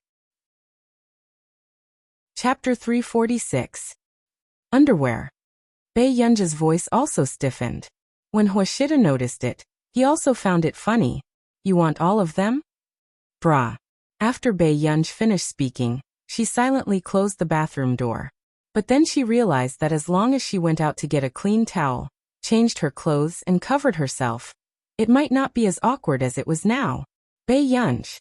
Chapter 346. Underwear. Bei Yunj's voice also stiffened. When Huashida noticed it, he also found it funny. You want all of them? Brah. After Bei Yunj finished speaking, she silently closed the bathroom door. But then she realized that as long as she went out to get a clean towel, changed her clothes and covered herself, it might not be as awkward as it was now. Bei Yunj.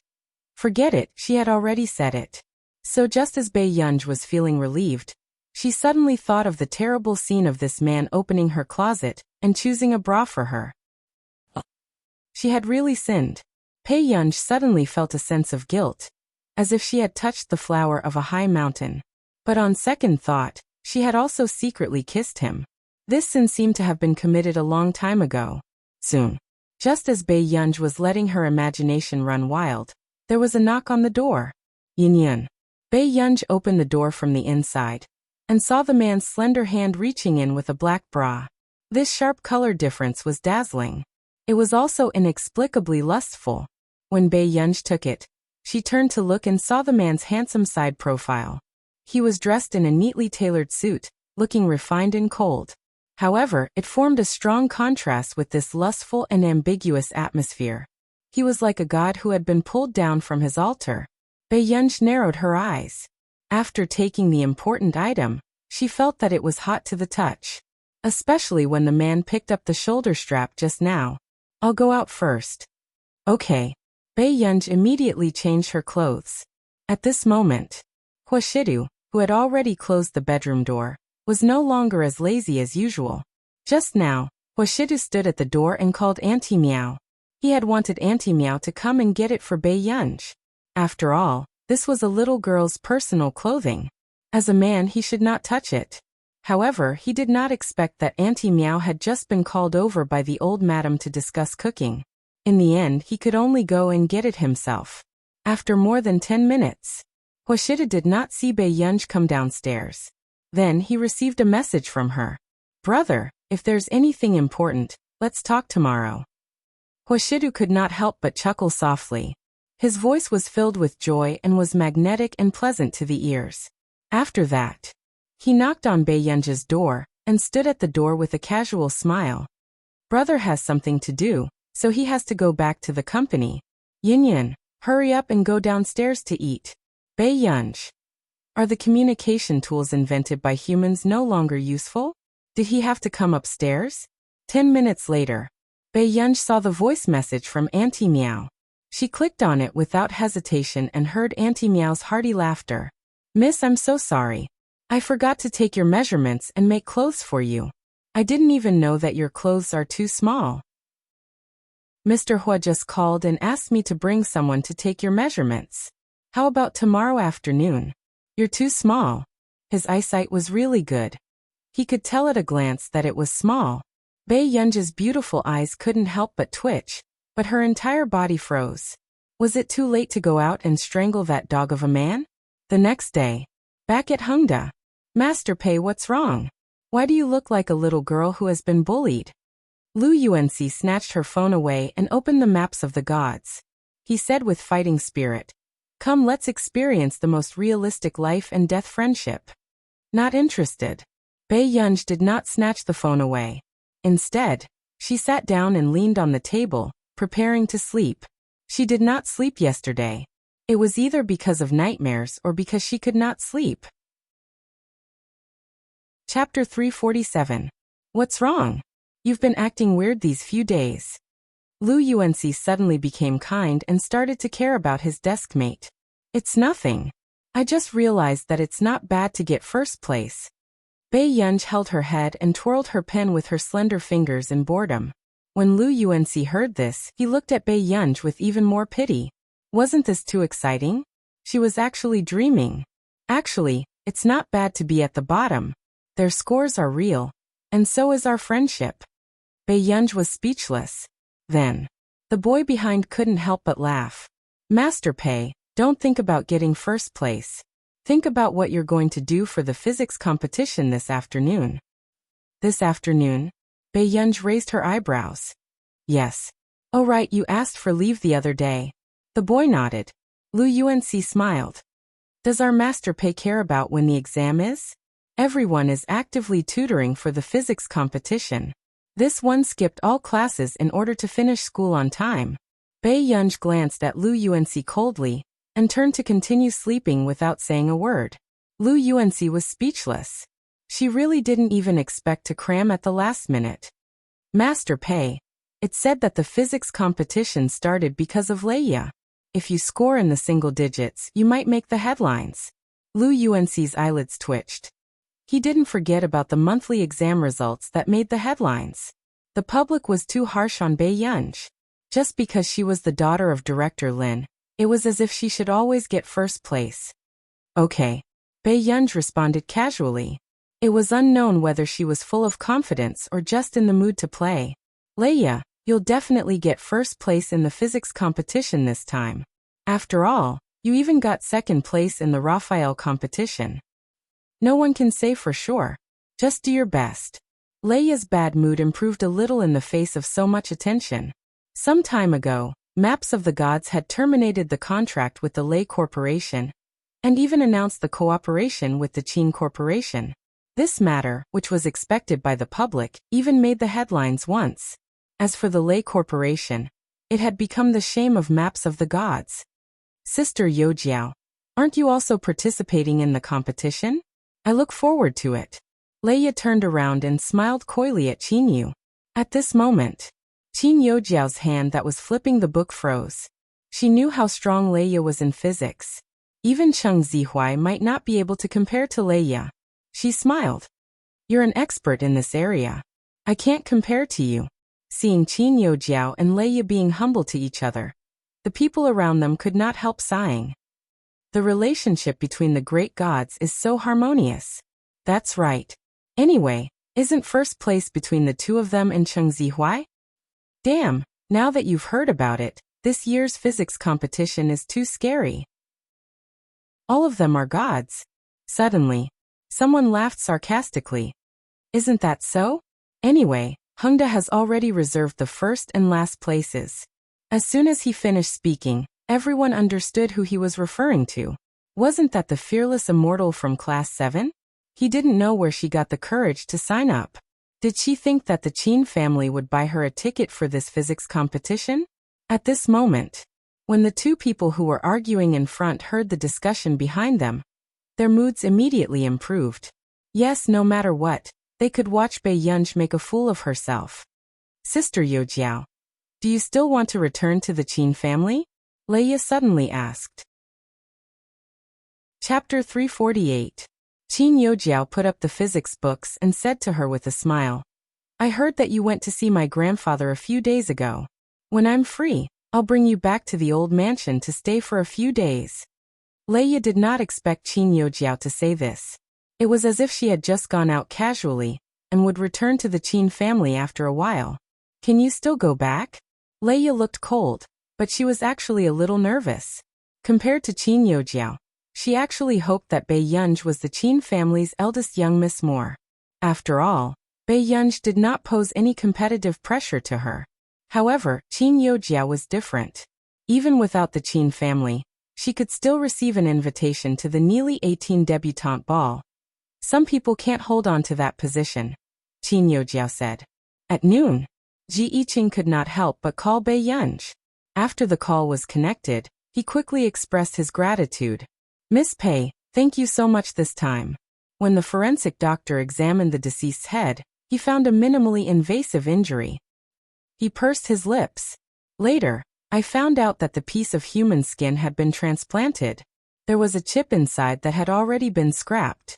Forget it, she had already said it. So just as Bei Yunj was feeling relieved, she suddenly thought of the terrible scene of this man opening her closet and choosing a bra for her. She had really sinned. Bei Yunj suddenly felt a sense of guilt, as if she had touched the flower of a high mountain. But on second thought, she had also secretly kissed him. This sin seemed to have been committed a long time ago. Soon, just as Bei Yunj was letting her imagination run wild, there was a knock on the door. Yin Yin. Bei Yunj opened the door from the inside and saw the man's slender hand reaching in with a black bra. This sharp color difference was dazzling. It was also inexplicably lustful. When Bei Yunj took it, she turned to look and saw the man's handsome side profile. He was dressed in a neatly tailored suit, looking refined and cold. However, it formed a strong contrast with this lustful and ambiguous atmosphere. He was like a god who had been pulled down from his altar. Bei Yunj narrowed her eyes. After taking the important item, she felt that it was hot to the touch. Especially when the man picked up the shoulder strap just now. I'll go out first. Okay. Bei Yunj immediately changed her clothes. At this moment, Huashidu, who had already closed the bedroom door, was no longer as lazy as usual. Just now, Huashidu stood at the door and called Auntie Meow. He had wanted Auntie Meow to come and get it for Bei Yunj. After all, this was a little girl's personal clothing. As a man, he should not touch it. However, he did not expect that Auntie Meow had just been called over by the old madam to discuss cooking. In the end, he could only go and get it himself. After more than 10 minutes, Wuxia did not see Bei Yunj come downstairs. Then he received a message from her. "Brother, if there's anything important, let's talk tomorrow." Wuxia could not help but chuckle softly. His voice was filled with joy and was magnetic and pleasant to the ears. After that, he knocked on Bei Yunj's door and stood at the door with a casual smile. Brother has something to do, so he has to go back to the company. Yin, hurry up and go downstairs to eat. Bei Yunj. Are the communication tools invented by humans no longer useful? Did he have to come upstairs? 10 minutes later, Bei Yunj saw the voice message from Auntie Meow. She clicked on it without hesitation and heard Auntie Meow's hearty laughter. "Miss, I'm so sorry. I forgot to take your measurements and make clothes for you. I didn't even know that your clothes are too small. Mr. Hua just called and asked me to bring someone to take your measurements. How about tomorrow afternoon? You're too small." His eyesight was really good. He could tell at a glance that it was small. Bei Yunj's beautiful eyes couldn't help but twitch, but her entire body froze. Was it too late to go out and strangle that dog of a man? The next day, back at Hengda. "Master Pei, what's wrong? Why do you look like a little girl who has been bullied?" Lu Yuanxi snatched her phone away and opened the maps of the gods. He said with fighting spirit, "Come, let's experience the most realistic life and death friendship." Not interested. Bei Yunj did not snatch the phone away. Instead, she sat down and leaned on the table, preparing to sleep. She did not sleep yesterday. It was either because of nightmares or because she could not sleep. Chapter 347. What's wrong? You've been acting weird these few days. Lu Yuanxi suddenly became kind and started to care about his desk mate. "It's nothing. I just realized that it's not bad to get first place." Bei Yunj held her head and twirled her pen with her slender fingers in boredom. When Lu Yuanxi heard this, he looked at Bei Yunj with even more pity. Wasn't this too exciting? She was actually dreaming. Actually, it's not bad to be at the bottom. Their scores are real. And so is our friendship. Bei Yunj was speechless. Then, the boy behind couldn't help but laugh. "Master Pei, don't think about getting first place. Think about what you're going to do for the physics competition this afternoon." "This afternoon?" Bei Yunj raised her eyebrows. "Yes. Oh right, you asked for leave the other day." The boy nodded. Lu Yuanxi smiled. "Does our Master Pei care about when the exam is?" Everyone is actively tutoring for the physics competition. This one skipped all classes in order to finish school on time. Bei Yunj glanced at Lu Yuanxi coldly and turned to continue sleeping without saying a word. Lu Yuanxi was speechless. She really didn't even expect to cram at the last minute. "Master Pei, it said that the physics competition started because of Leia. If you score in the single digits, you might make the headlines." Lu Yuanxi's eyelids twitched. He didn't forget about the monthly exam results that made the headlines. The public was too harsh on Bei Yunj. Just because she was the daughter of Director Lin, it was as if she should always get first place. "Okay." Bei Yunj responded casually. It was unknown whether she was full of confidence or just in the mood to play. "Leia, you'll definitely get first place in the physics competition this time. After all, you even got second place in the Raphael competition. No one can say for sure. Just do your best." Leia's bad mood improved a little in the face of so much attention. Some time ago, Maps of the Gods had terminated the contract with the Lei Corporation, and even announced the cooperation with the Qin Corporation. This matter, which was expected by the public, even made the headlines once. As for the Lei Corporation, it had become the shame of Maps of the Gods. "Sister Yojiao, aren't you also participating in the competition? I look forward to it." Leia turned around and smiled coyly at Qinyu. At this moment, Qin Yojiao's hand that was flipping the book froze. She knew how strong Leia was in physics. Even Cheng Zihuai might not be able to compare to Leia. She smiled. "You're an expert in this area. I can't compare to you." Seeing Qin Youjiao and Lei Yi being humble to each other, the people around them could not help sighing. The relationship between the great gods is so harmonious. That's right. Anyway, isn't first place between the two of them and Cheng Zihuai? Damn, now that you've heard about it, this year's physics competition is too scary. All of them are gods. Suddenly, someone laughed sarcastically. Isn't that so? Anyway, Hengda has already reserved the first and last places. As soon as he finished speaking, everyone understood who he was referring to. Wasn't that the fearless immortal from Class 7? He didn't know where she got the courage to sign up. Did she think that the Qin family would buy her a ticket for this physics competition? At this moment, when the two people who were arguing in front heard the discussion behind them, their moods immediately improved. Yes, no matter what, they could watch Bai Yunj make a fool of herself. Sister Youjiao, do you still want to return to the Qin family? Lei Yi suddenly asked. Chapter 348. Qin Youjiao put up the physics books and said to her with a smile, I heard that you went to see my grandfather a few days ago. When I'm free, I'll bring you back to the old mansion to stay for a few days. Lei Yi did not expect Qin Youjiao to say this. It was as if she had just gone out casually and would return to the Qin family after a while. Can you still go back? Lei Yi looked cold, but she was actually a little nervous. Compared to Qin Youjiao, she actually hoped that Bai Yunj was the Qin family's eldest young Miss Moore. After all, Bai Yunj did not pose any competitive pressure to her. However, Qin Youjiao was different. Even without the Qin family, she could still receive an invitation to the nearly 18 debutante ball. Some people can't hold on to that position, Qin Youjiao said. At noon, Ji Yiqing could not help but call Bai Yunj. After the call was connected, he quickly expressed his gratitude. Miss Pei, thank you so much this time. When the forensic doctor examined the deceased's head, he found a minimally invasive injury. He pursed his lips. Later, I found out that the piece of human skin had been transplanted. There was a chip inside that had already been scrapped.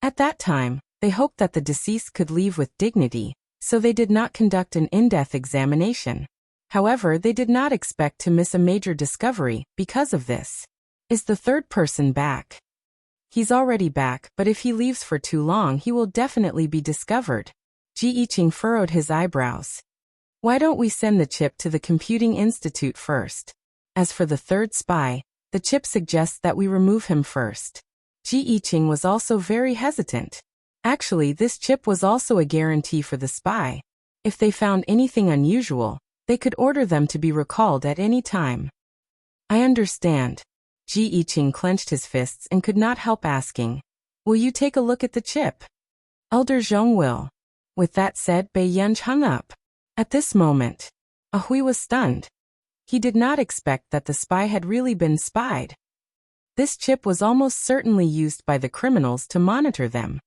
At that time, they hoped that the deceased could leave with dignity, so they did not conduct an in-depth examination. However, they did not expect to miss a major discovery because of this. Is the third person back? He's already back, but if he leaves for too long he will definitely be discovered. Ji Yiqing furrowed his eyebrows. Why don't we send the chip to the Computing Institute first? As for the third spy, the chip suggests that we remove him first. Ji Yiqing was also very hesitant. Actually, this chip was also a guarantee for the spy. If they found anything unusual, they could order them to be recalled at any time. I understand. Ji Yiqing clenched his fists and could not help asking, will you take a look at the chip? Elder Zhong will. With that said, Bai Yunj hung up. At this moment, Ahui was stunned. He did not expect that the spy had really been spied. This chip was almost certainly used by the criminals to monitor them.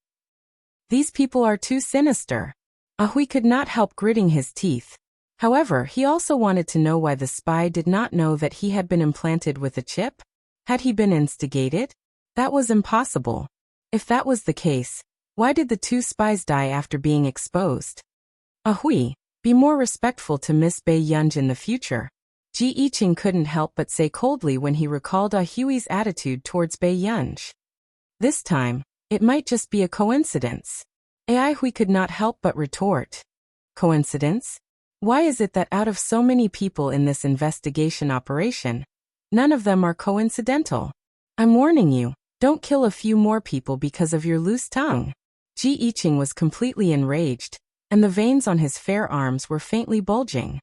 These people are too sinister. Ahui could not help gritting his teeth. However, he also wanted to know why the spy did not know that he had been implanted with a chip. Had he been instigated? That was impossible. If that was the case, why did the two spies die after being exposed? Ahui, be more respectful to Miss Bai Yunj in the future. Ji Yiqing couldn't help but say coldly when he recalled Ahui's attitude towards Bai Yunj. This time, it might just be a coincidence. Ahui could not help but retort. Coincidence? Why is it that out of so many people in this investigation operation, none of them are coincidental? I'm warning you, don't kill a few more people because of your loose tongue. Ji Yiqing was completely enraged, and the veins on his fair arms were faintly bulging.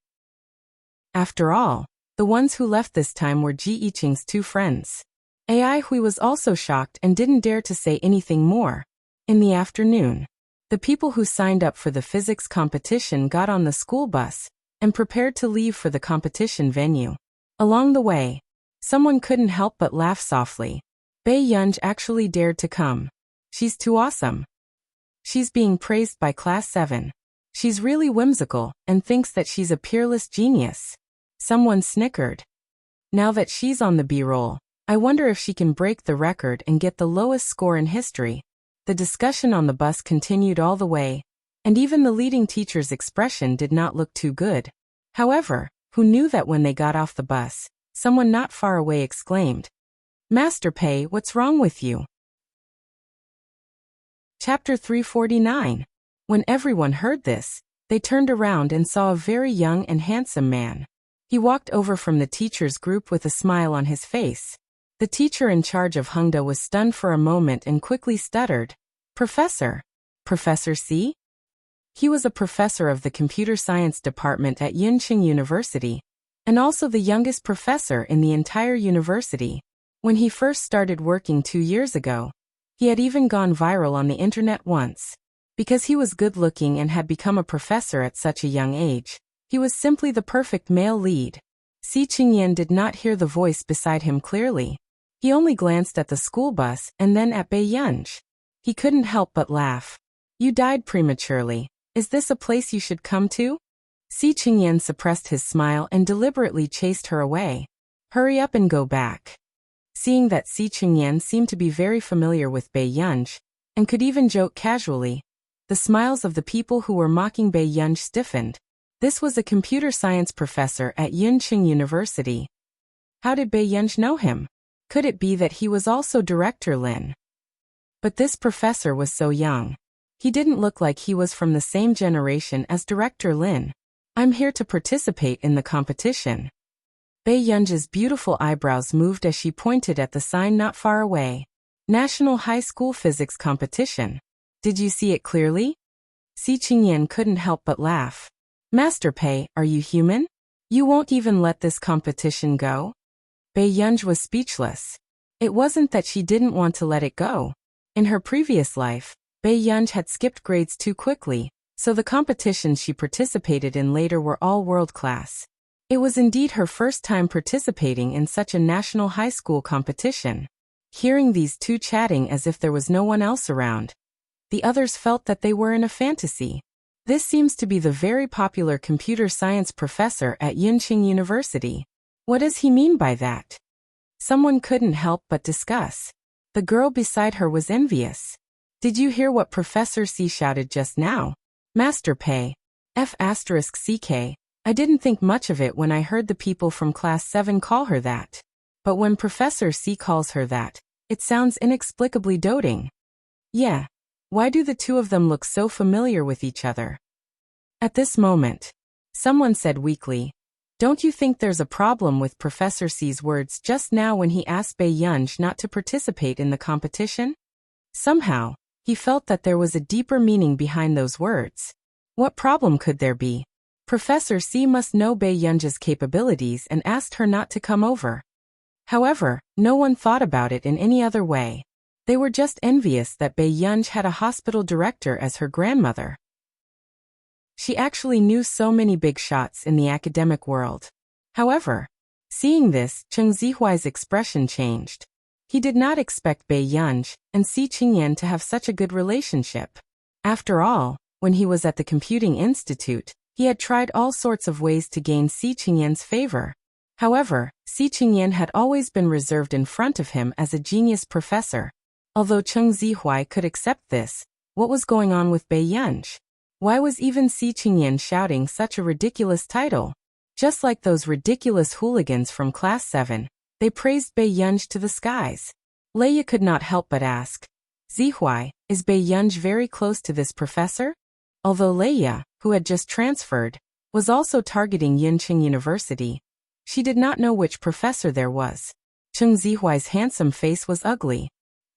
After all, the ones who left this time were Ji Yiqing's two friends. Ahui was also shocked and didn't dare to say anything more. In the afternoon, the people who signed up for the physics competition got on the school bus and prepared to leave for the competition venue. Along the way, someone couldn't help but laugh softly. Bai Yunj actually dared to come. She's too awesome. She's being praised by Class 7. She's really whimsical and thinks that she's a peerless genius. Someone snickered. Now that she's on the B-roll, I wonder if she can break the record and get the lowest score in history. The discussion on the bus continued all the way, and even the leading teacher's expression did not look too good. However, who knew that when they got off the bus, someone not far away exclaimed, "Master Pei, what's wrong with you?" Chapter 349. When everyone heard this, they turned around and saw a very young and handsome man. He walked over from the teacher's group with a smile on his face. The teacher in charge of Hongda was stunned for a moment and quickly stuttered, "Professor? Professor C?" He was a professor of the computer science department at Yunqing University, and also the youngest professor in the entire university. When he first started working 2 years ago, he had even gone viral on the internet once. Because he was good-looking and had become a professor at such a young age, he was simply the perfect male lead. Si Qingyan did not hear the voice beside him clearly. He only glanced at the school bus and then at Bei Yunj. He couldn't help but laugh. "You died prematurely. Is this a place you should come to?" Si Qingyan suppressed his smile and deliberately chased her away. "Hurry up and go back." Seeing that Si Qingyan seemed to be very familiar with Bei Yunj, and could even joke casually, the smiles of the people who were mocking Bei Yunj stiffened. This was a computer science professor at Yunqing University. How did Bei Yunj know him? Could it be that he was also Director Lin? But this professor was so young. He didn't look like he was from the same generation as Director Lin. "I'm here to participate in the competition." Bei Yunj's beautiful eyebrows moved as she pointed at the sign not far away. "National High School Physics Competition. Did you see it clearly?" Si Qingyan couldn't help but laugh. "Master Pei, are you human? You won't even let this competition go?" Bei Yunj was speechless. It wasn't that she didn't want to let it go. In her previous life, Bei Yunj had skipped grades too quickly, so the competitions she participated in later were all world-class. It was indeed her first time participating in such a national high school competition. Hearing these two chatting as if there was no one else around, the others felt that they were in a fantasy. This seems to be the very popular computer science professor at Yunqing University. What does he mean by that? Someone couldn't help but discuss. The girl beside her was envious. "Did you hear what Professor C shouted just now? Master Pei. F***CK. I didn't think much of it when I heard the people from Class 7 call her that. But when Professor C calls her that, it sounds inexplicably doting. Yeah. Why do the two of them look so familiar with each other?" At this moment, someone said weakly, "Don't you think there's a problem with Professor C's words just now when he asked Bei Yunj not to participate in the competition?" Somehow, he felt that there was a deeper meaning behind those words. What problem could there be? Professor C must know Bei Yunj's capabilities and asked her not to come over. However, no one thought about it in any other way. They were just envious that Bei Yunj had a hospital director as her grandmother. She actually knew so many big shots in the academic world. However, seeing this, Cheng Zihuai's expression changed. He did not expect Bei Yunj and Si Qingyan to have such a good relationship. After all, when he was at the Computing Institute, he had tried all sorts of ways to gain Si Qingyan's favor. However, Si Qingyan had always been reserved in front of him as a genius professor. Although Cheng Zihuai could accept this, what was going on with Bei Yunj? Why was even Si Qingyan shouting such a ridiculous title? Just like those ridiculous hooligans from Class 7, they praised Bei Yunj to the skies. Leia could not help but ask, "Zihuai, is Bei Yunj very close to this professor?" Although Leia, who had just transferred, was also targeting Yunqing University, she did not know which professor there was. Cheng Zihuai's handsome face was ugly.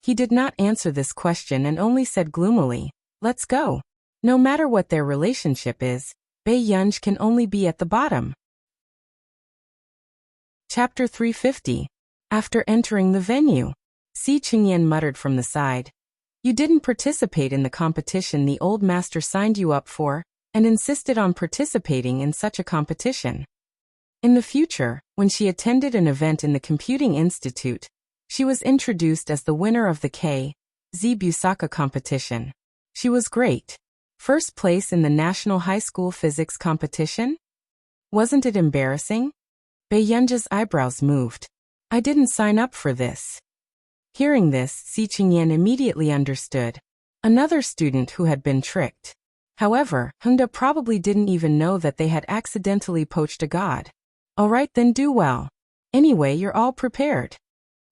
He did not answer this question and only said gloomily, "Let's go." No matter what their relationship is, Bei Yunj can only be at the bottom. Chapter 350. After entering the venue, Si Qingyan muttered from the side, "You didn't participate in the competition the old master signed you up for, and insisted on participating in such a competition." In the future, when she attended an event in the Computing Institute, she was introduced as the winner of the K.Z. Busaka competition. She was great. First place in the National High School Physics competition? Wasn't it embarrassing? Bei Yunj's eyebrows moved. "I didn't sign up for this." Hearing this, Si Qingyan immediately understood. Another student who had been tricked. However, Hengda probably didn't even know that they had accidentally poached a god. Alright then, do well. Anyway, you're all prepared.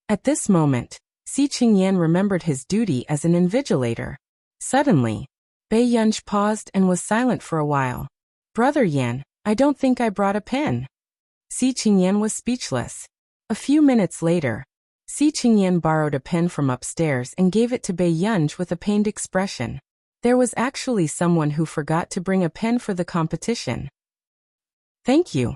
At this moment, Si Qingyan remembered his duty as an invigilator. Suddenly, Bei Yunj paused and was silent for a while. Brother Yan, I don't think I brought a pen. Si Qingyan was speechless. A few minutes later, Si Qingyan borrowed a pen from upstairs and gave it to Bei Yunj with a pained expression. There was actually someone who forgot to bring a pen for the competition. Thank you.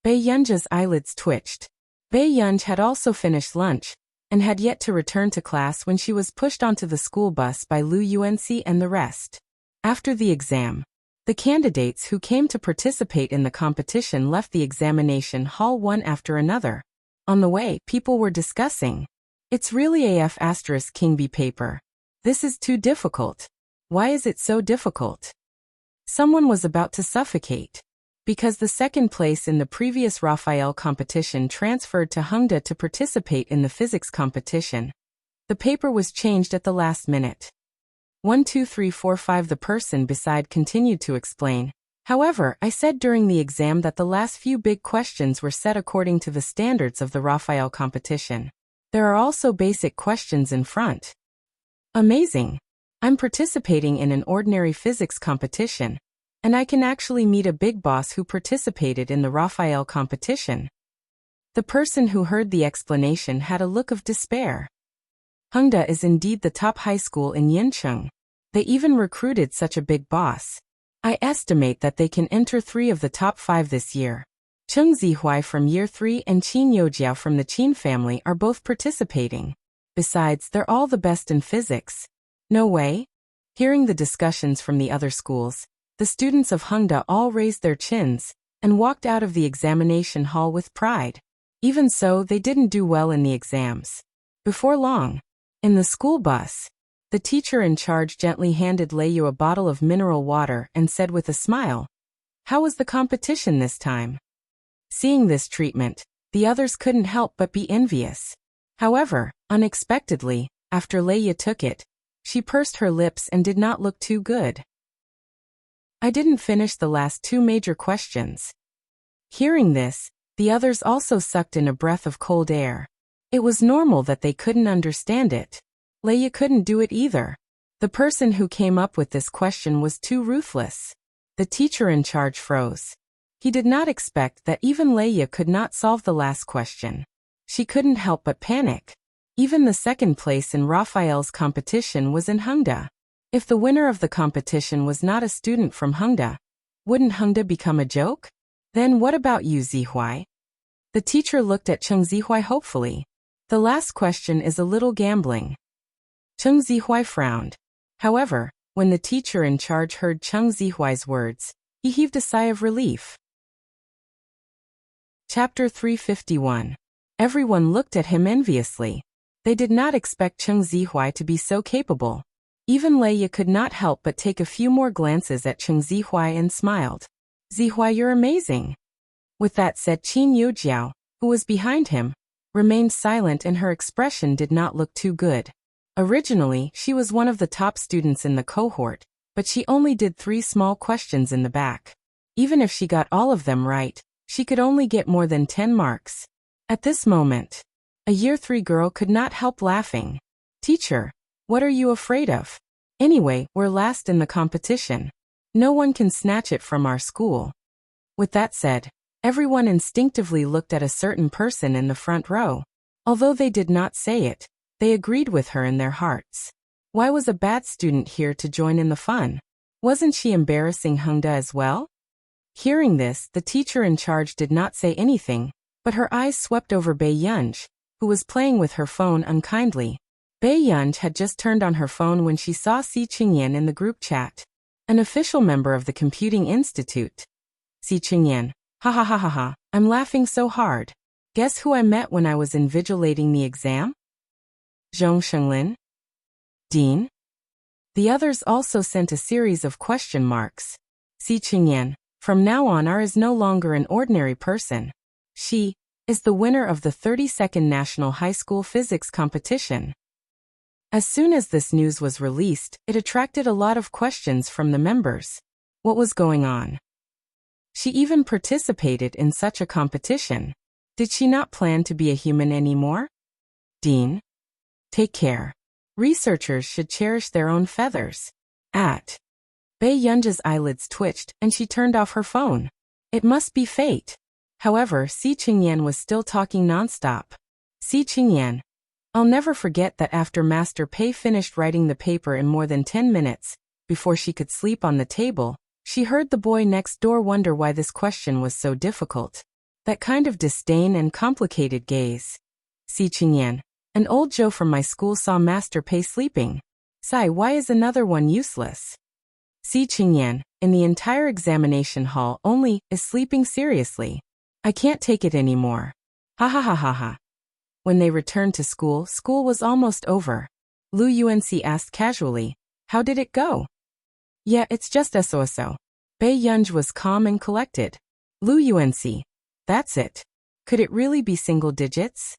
Bei Yunj's eyelids twitched. Bei Yunj had also finished lunch and had yet to return to class when she was pushed onto the school bus by Lu Yuanxi and the rest. After the exam, the candidates who came to participate in the competition left the examination hall one after another. On the way, people were discussing. It's really King B paper. This is too difficult. Why is it so difficult? Someone was about to suffocate. Because the second place in the previous Raphael competition transferred to Hengda to participate in the physics competition. The paper was changed at the last minute. 1 2 3 4 5 The person beside continued to explain. However, I said during the exam that the last few big questions were set according to the standards of the Raphael competition. There are also basic questions in front. Amazing. I'm participating in an ordinary physics competition, and I can actually meet a big boss who participated in the Raphael competition. The person who heard the explanation had a look of despair. Hengda is indeed the top high school in Yincheng. They even recruited such a big boss. I estimate that they can enter 3 of the top 5 this year. Cheng Zihuai from year 3 and Qin Youjiao from the Qin family are both participating. Besides, they're all the best in physics. No way? Hearing the discussions from the other schools, the students of Hengda all raised their chins and walked out of the examination hall with pride. Even so, they didn't do well in the exams. Before long, in the school bus, the teacher in charge gently handed Leiyu a bottle of mineral water and said with a smile, "How was the competition this time?" Seeing this treatment, the others couldn't help but be envious. However, unexpectedly, after Leiyu took it, she pursed her lips and did not look too good. I didn't finish the last 2 major questions. Hearing this, the others also sucked in a breath of cold air. It was normal that they couldn't understand it. Leiyu couldn't do it either. The person who came up with this question was too ruthless. The teacher in charge froze. He did not expect that even Leiyu could not solve the last question. She couldn't help but panic. Even the second place in Raphael's competition was in Hengda. If the winner of the competition was not a student from Hengda, wouldn't Hengda become a joke? Then what about you, Zihuai? The teacher looked at Cheng Zihuai hopefully. The last question is a little gambling. Cheng Zihuai frowned. However, when the teacher in charge heard Cheng Zihuai's words, he heaved a sigh of relief. Chapter 351. Everyone looked at him enviously. They did not expect Cheng Zihuai to be so capable. Even Leiyu could not help but take a few more glances at Cheng Zihuai and smiled. "Zihuai, you're amazing." With that said, Qin Youjiao, who was behind him, remained silent and her expression did not look too good. Originally, she was one of the top students in the cohort, but she only did 3 small questions in the back. Even if she got all of them right, she could only get more than 10 marks. At this moment, a year 3 girl could not help laughing. "Teacher, what are you afraid of? Anyway, we're last in the competition. No one can snatch it from our school." With that said, everyone instinctively looked at a certain person in the front row. Although they did not say it, they agreed with her in their hearts. Why was a bad student here to join in the fun? Wasn't she embarrassing Hengda as well? Hearing this, the teacher in charge did not say anything, but her eyes swept over Bei Yunj, who was playing with her phone unkindly. Bei Yunj had just turned on her phone when she saw Si Qingyan in the group chat. An official member of the Computing Institute. Si Qingyan. Ha ha ha ha ha, I'm laughing so hard. Guess who I met when I was invigilating the exam? Zhong Shenglin? Dean? The others also sent a series of question marks. Si Qingyan. From now on, R is no longer an ordinary person. She is the winner of the 32nd National High School Physics Competition. As soon as this news was released, it attracted a lot of questions from the members. What was going on? She even participated in such a competition. Did she not plan to be a human anymore? Dean? Take care. Researchers should cherish their own feathers. Bei Yunja's eyelids twitched and she turned off her phone. It must be fate. However, Si Qingyan was still talking nonstop. Si Qingyan. I'll never forget that after Master Pei finished writing the paper in more than 10 minutes, before she could sleep on the table, she heard the boy next door wonder why this question was so difficult. That kind of disdain and complicated gaze. Si Qingyan. An old Joe from my school saw Master Pei sleeping. Sai, why is another one useless? Si Qingyan, in the entire examination hall only, is sleeping seriously. I can't take it anymore. Ha ha ha ha ha. When they returned to school, school was almost over. Lu Yuanci asked casually, how did it go? Yeah, it's just so. Bei Yunj was calm and collected. Lu Yuanci. That's it. Could it really be single digits?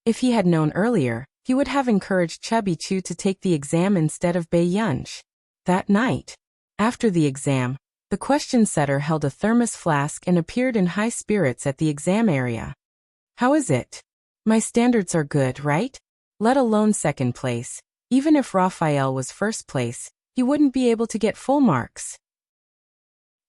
If he had known earlier, he would have encouraged Chubby Chu to take the exam instead of Bei Yunj. That night, after the exam, the question setter held a thermos flask and appeared in high spirits at the exam area. How is it? My standards are good, right? Let alone second place. Even if Raphael was first place, he wouldn't be able to get full marks.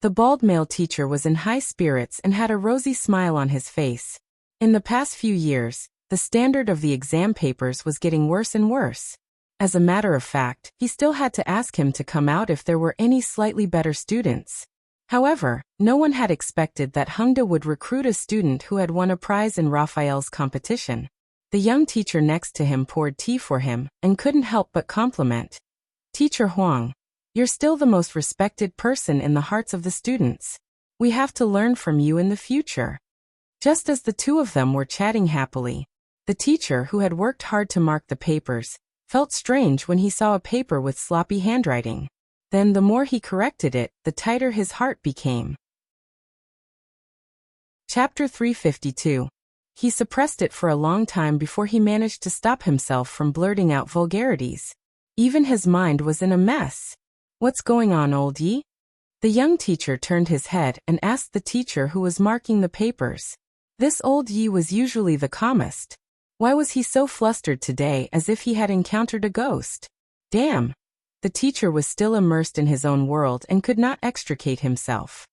The bald male teacher was in high spirits and had a rosy smile on his face. In the past few years, the standard of the exam papers was getting worse and worse. As a matter of fact, he still had to ask him to come out if there were any slightly better students. However, no one had expected that Hengda would recruit a student who had won a prize in Raphael's competition. The young teacher next to him poured tea for him and couldn't help but compliment. Teacher Huang, you're still the most respected person in the hearts of the students. We have to learn from you in the future. Just as the two of them were chatting happily, the teacher, who had worked hard to mark the papers, felt strange when he saw a paper with sloppy handwriting. Then the more he corrected it, the tighter his heart became. Chapter 352. He suppressed it for a long time before he managed to stop himself from blurting out vulgarities. Even his mind was in a mess. What's going on, old Yi? The young teacher turned his head and asked the teacher who was marking the papers. This old Yi was usually the calmest. Why was he so flustered today, as if he had encountered a ghost? Damn! The teacher was still immersed in his own world and could not extricate himself.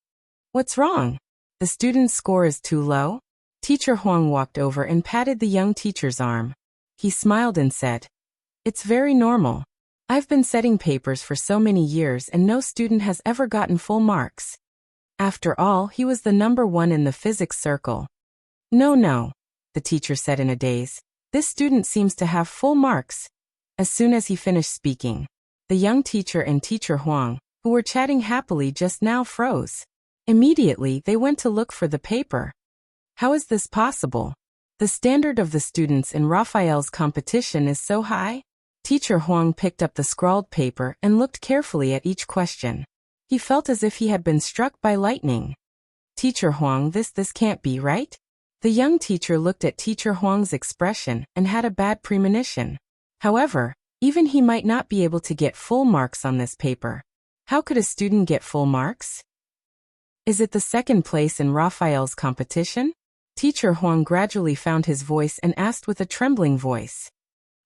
What's wrong? The student's score is too low? Teacher Huang walked over and patted the young teacher's arm. He smiled and said, it's very normal. I've been setting papers for so many years and no student has ever gotten full marks. After all, he was the number one in the physics circle. No, the teacher said in a daze. This student seems to have full marks. As soon as he finished speaking, the young teacher and teacher Huang, who were chatting happily just now, froze. Immediately, they went to look for the paper. How is this possible? The standard of the students in Raphael's competition is so high? Teacher Huang picked up the scrawled paper and looked carefully at each question. He felt as if he had been struck by lightning. Teacher Huang, this can't be right? The young teacher looked at Teacher Huang's expression and had a bad premonition. However, even he might not be able to get full marks on this paper. How could a student get full marks? Is it the second place in Raphael's competition? Teacher Huang gradually found his voice and asked with a trembling voice.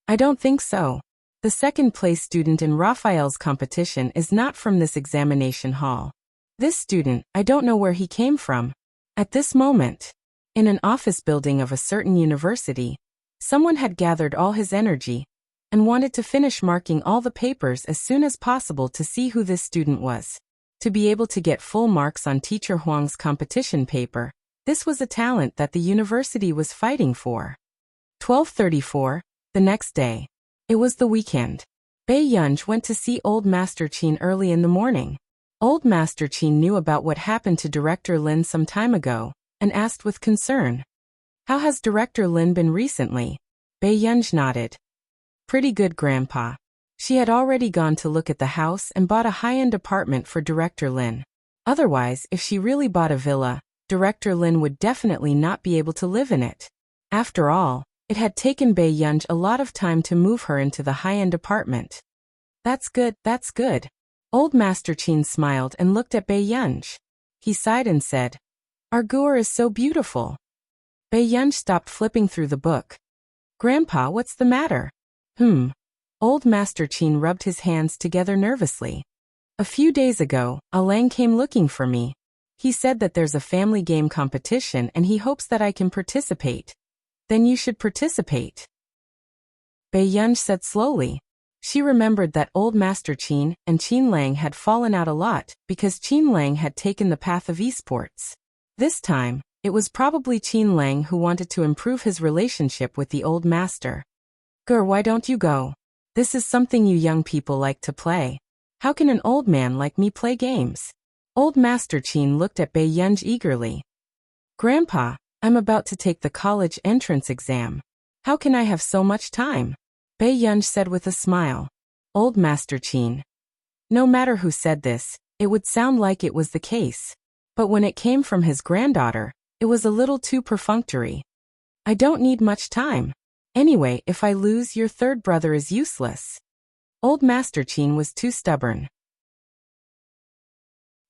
I don't think so. The second place student in Raphael's competition is not from this examination hall. This student, I don't know where he came from. At this moment, in an office building of a certain university, someone had gathered all his energy and wanted to finish marking all the papers as soon as possible to see who this student was. To be able to get full marks on Teacher Huang's competition paper, this was a talent that the university was fighting for. 12:34, the next day. It was the weekend. Bei Yunj went to see Old Master Qin early in the morning. Old Master Qin knew about what happened to Director Lin some time ago, and asked with concern. How has Director Lin been recently? Bei Yunj nodded. Pretty good, Grandpa. She had already gone to look at the house and bought a high-end apartment for Director Lin. Otherwise, if she really bought a villa, Director Lin would definitely not be able to live in it. After all, it had taken Bei Yunj a lot of time to move her into the high-end apartment. That's good. Old Master Qin smiled and looked at Bei Yunj. He sighed and said, "Our Guer is so beautiful." Bei Yunj stopped flipping through the book. "Grandpa, what's the matter?" Old Master Qin rubbed his hands together nervously. "A few days ago, Alang came looking for me. He said that there's a family game competition and he hopes that I can participate." "Then you should participate," Bei Yunj said slowly. She remembered that old Master Qin and Qin Lang had fallen out a lot because Qin Lang had taken the path of esports. This time, it was probably Qin Lang who wanted to improve his relationship with the old master. "Gur, why don't you go? This is something you young people like to play. How can an old man like me play games?" Old Master Qin looked at Bei Yunj eagerly. "Grandpa, I'm about to take the college entrance exam. How can I have so much time?" Bei Yunj said with a smile. Old Master Qin. No matter who said this, it would sound like it was the case. But when it came from his granddaughter, it was a little too perfunctory. "I don't need much time. Anyway, if I lose, your third brother is useless." Old Master Qin was too stubborn.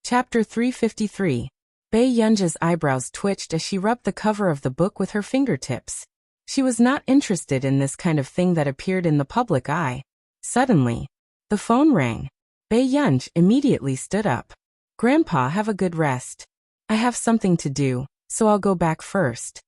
Chapter 353. Bei Yunj's eyebrows twitched as she rubbed the cover of the book with her fingertips. She was not interested in this kind of thing that appeared in the public eye. Suddenly, the phone rang. Bei Yunj immediately stood up. "Grandpa, have a good rest. I have something to do, so I'll go back first."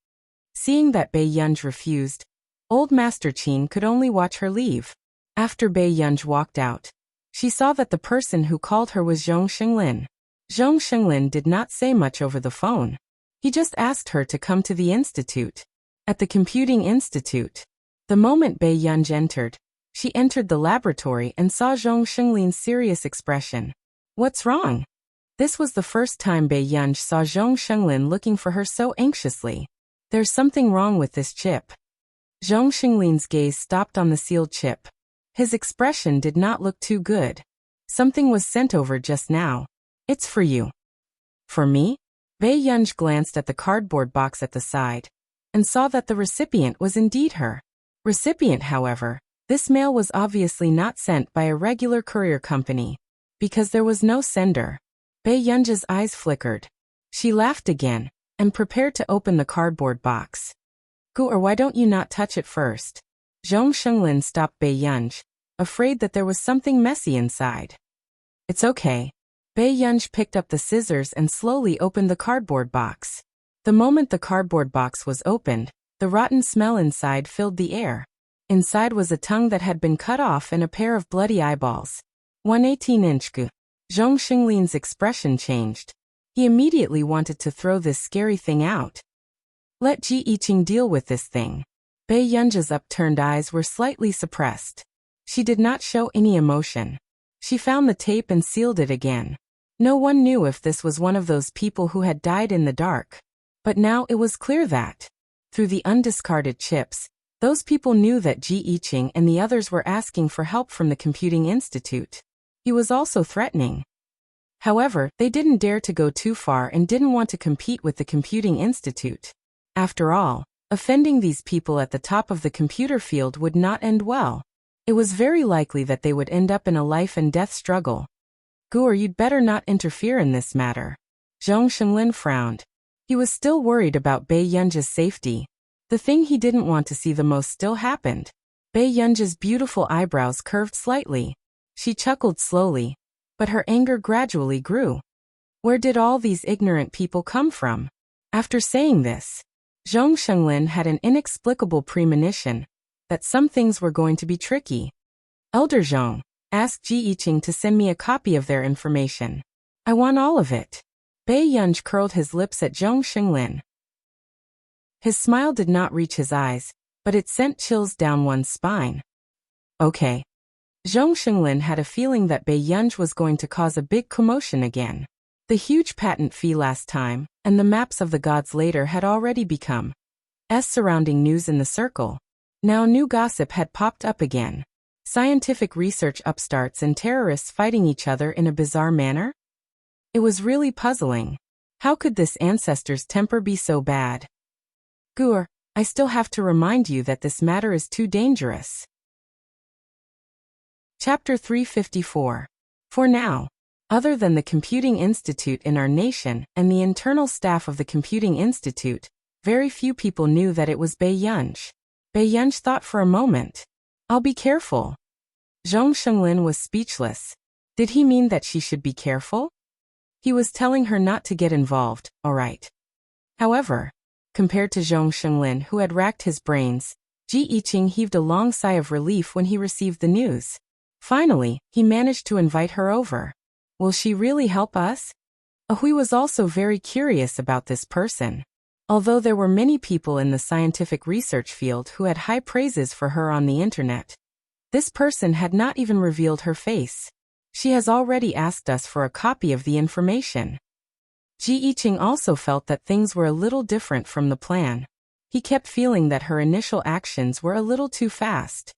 Seeing that Bei Yunj refused, Old Master Qin could only watch her leave. After Bei Yunj walked out, she saw that the person who called her was Zhong Xinglin. Zhong Xinglin did not say much over the phone. He just asked her to come to the institute. At the Computing Institute. The moment Bei Yunj entered, she entered the laboratory and saw Zhong Xinglin's serious expression. "What's wrong?" This was the first time Bei Yunj saw Zhong Xinglin looking for her so anxiously. "There's something wrong with this chip." Zhong Xinglin's gaze stopped on the sealed chip. His expression did not look too good. "Something was sent over just now. It's for you." "For me?" Bei Yunj glanced at the cardboard box at the side and saw that the recipient was indeed her. Recipient, however, this mail was obviously not sent by a regular courier company, because there was no sender. Bei Yunj's eyes flickered. She laughed again and prepared to open the cardboard box. "Or why don't you not touch it first?" Zhong Xinglin stopped Bei Yunj, afraid that there was something messy inside. "It's okay." Bei Yunj picked up the scissors and slowly opened the cardboard box. The moment the cardboard box was opened, the rotten smell inside filled the air. Inside was a tongue that had been cut off and a pair of bloody eyeballs. 118-inch gu. Zhong Xinglin's expression changed. He immediately wanted to throw this scary thing out. "Let Ji Yiqing deal with this thing." Bei Yunj's upturned eyes were slightly suppressed. She did not show any emotion. She found the tape and sealed it again. No one knew if this was one of those people who had died in the dark. But now it was clear that, through the undiscarded chips, those people knew that Ji Yiqing and the others were asking for help from the Computing Institute. He was also threatening. However, they didn't dare to go too far and didn't want to compete with the Computing Institute. After all, offending these people at the top of the computer field would not end well. It was very likely that they would end up in a life and death struggle. "Gur, you'd better not interfere in this matter." Zhong Xinglin frowned. He was still worried about Bei Yunj's safety. The thing he didn't want to see the most still happened. Bei Yunj's beautiful eyebrows curved slightly. She chuckled slowly, but her anger gradually grew. Where did all these ignorant people come from? After saying this, Zhong Xinglin had an inexplicable premonition that some things were going to be tricky. "Elder Zhong, ask Ji Yiqing to send me a copy of their information. I want all of it." Bei Yunj curled his lips at Zhong Xinglin. His smile did not reach his eyes, but it sent chills down one's spine. "Okay." Zhong Xinglin had a feeling that Bei Yunj was going to cause a big commotion again. The huge patent fee last time, and the maps of the gods later had already become surrounding news in the circle. Now new gossip had popped up again. Scientific research upstarts and terrorists fighting each other in a bizarre manner? It was really puzzling. How could this ancestor's temper be so bad? "Gur, I still have to remind you that this matter is too dangerous." Chapter 354. For now. Other than the Computing Institute in our nation and the internal staff of the Computing Institute, very few people knew that it was Bai Yunj. Bai Yunj thought for a moment. I'll be careful. Zhong Shenglin was speechless. Did he mean that she should be careful? He was telling her not to get involved, all right. However, compared to Zhong Shenglin, who had racked his brains, Ji Yiqing heaved a long sigh of relief when he received the news. Finally, he managed to invite her over. Will she really help us? Hui was also very curious about this person. Although there were many people in the scientific research field who had high praises for her on the internet, this person had not even revealed her face. She has already asked us for a copy of the information. Ji Yiqing also felt that things were a little different from the plan. He kept feeling that her initial actions were a little too fast.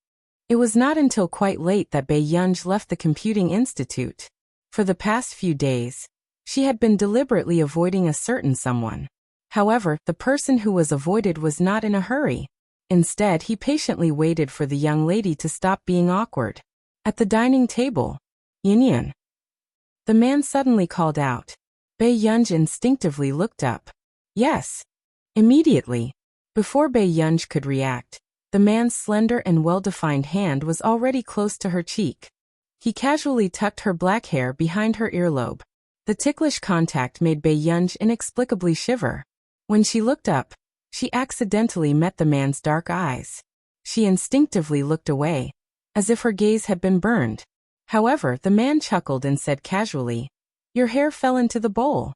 It was not until quite late that Bai Yunj left the Computing Institute. For the past few days, she had been deliberately avoiding a certain someone. However, the person who was avoided was not in a hurry. Instead, he patiently waited for the young lady to stop being awkward. At the dining table, Yin. The man suddenly called out. Bai Yunj instinctively looked up. Yes. Immediately. Before Bai Yunj could react, the man's slender and well-defined hand was already close to her cheek. He casually tucked her black hair behind her earlobe. The ticklish contact made Bai Yunj inexplicably shiver. When she looked up, she accidentally met the man's dark eyes. She instinctively looked away, as if her gaze had been burned. However, the man chuckled and said casually, "Your hair fell into the bowl."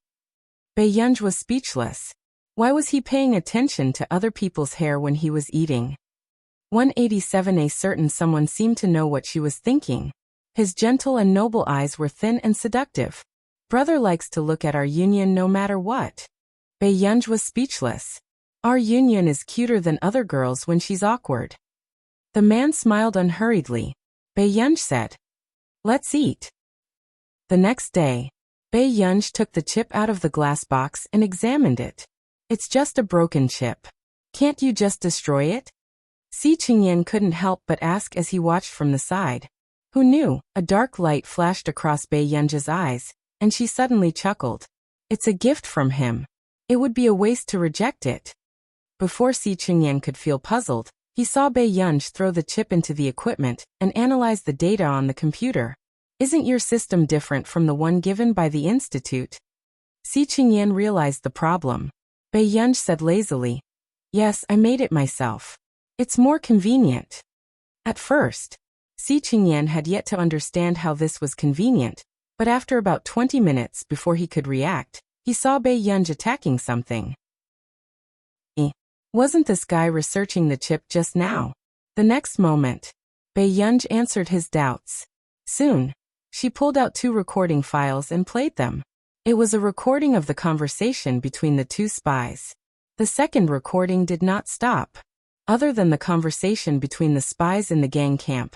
Bai Yunj was speechless. Why was he paying attention to other people's hair when he was eating? 187. A certain someone seemed to know what she was thinking. His gentle and noble eyes were thin and seductive. Brother likes to look at our Union no matter what. Bai Yunj was speechless. Our Union is cuter than other girls when she's awkward. The man smiled unhurriedly. Bai Yunj said, "Let's eat." The next day, Bai Yunj took the chip out of the glass box and examined it. It's just a broken chip. Can't you just destroy it? Si Qingyan couldn't help but ask as he watched from the side. Who knew? A dark light flashed across Bai Yunj's eyes, and she suddenly chuckled. It's a gift from him. It would be a waste to reject it. Before Si Qingyan could feel puzzled, he saw Bai Yunj throw the chip into the equipment and analyze the data on the computer. Isn't your system different from the one given by the Institute? Si Qingyan realized the problem. Bai Yunj said lazily, "Yes, I made it myself. It's more convenient." At first, Si Qingyan had yet to understand how this was convenient, but after about 20 minutes before he could react, he saw Bai Yunj attacking something. Wasn't this guy researching the chip just now? The next moment, Bai Yunj answered his doubts. Soon, she pulled out 2 recording files and played them. It was a recording of the conversation between the 2 spies. The second recording did not stop. Other than the conversation between the spies in the gang camp,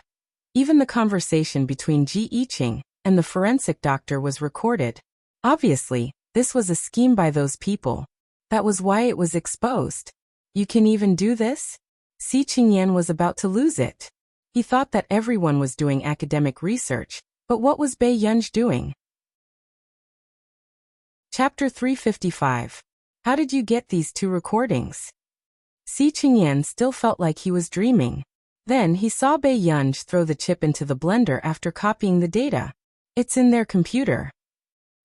even the conversation between Ji Yiqing and the forensic doctor was recorded. Obviously, this was a scheme by those people. That was why it was exposed. You can even do this? Si Qingyan was about to lose it. He thought that everyone was doing academic research, but what was Bai Yunj doing? Chapter 355. How did you get these 2 recordings? Si Qingyan still felt like he was dreaming. Then he saw Bai Yunj throw the chip into the blender after copying the data. It's in their computer.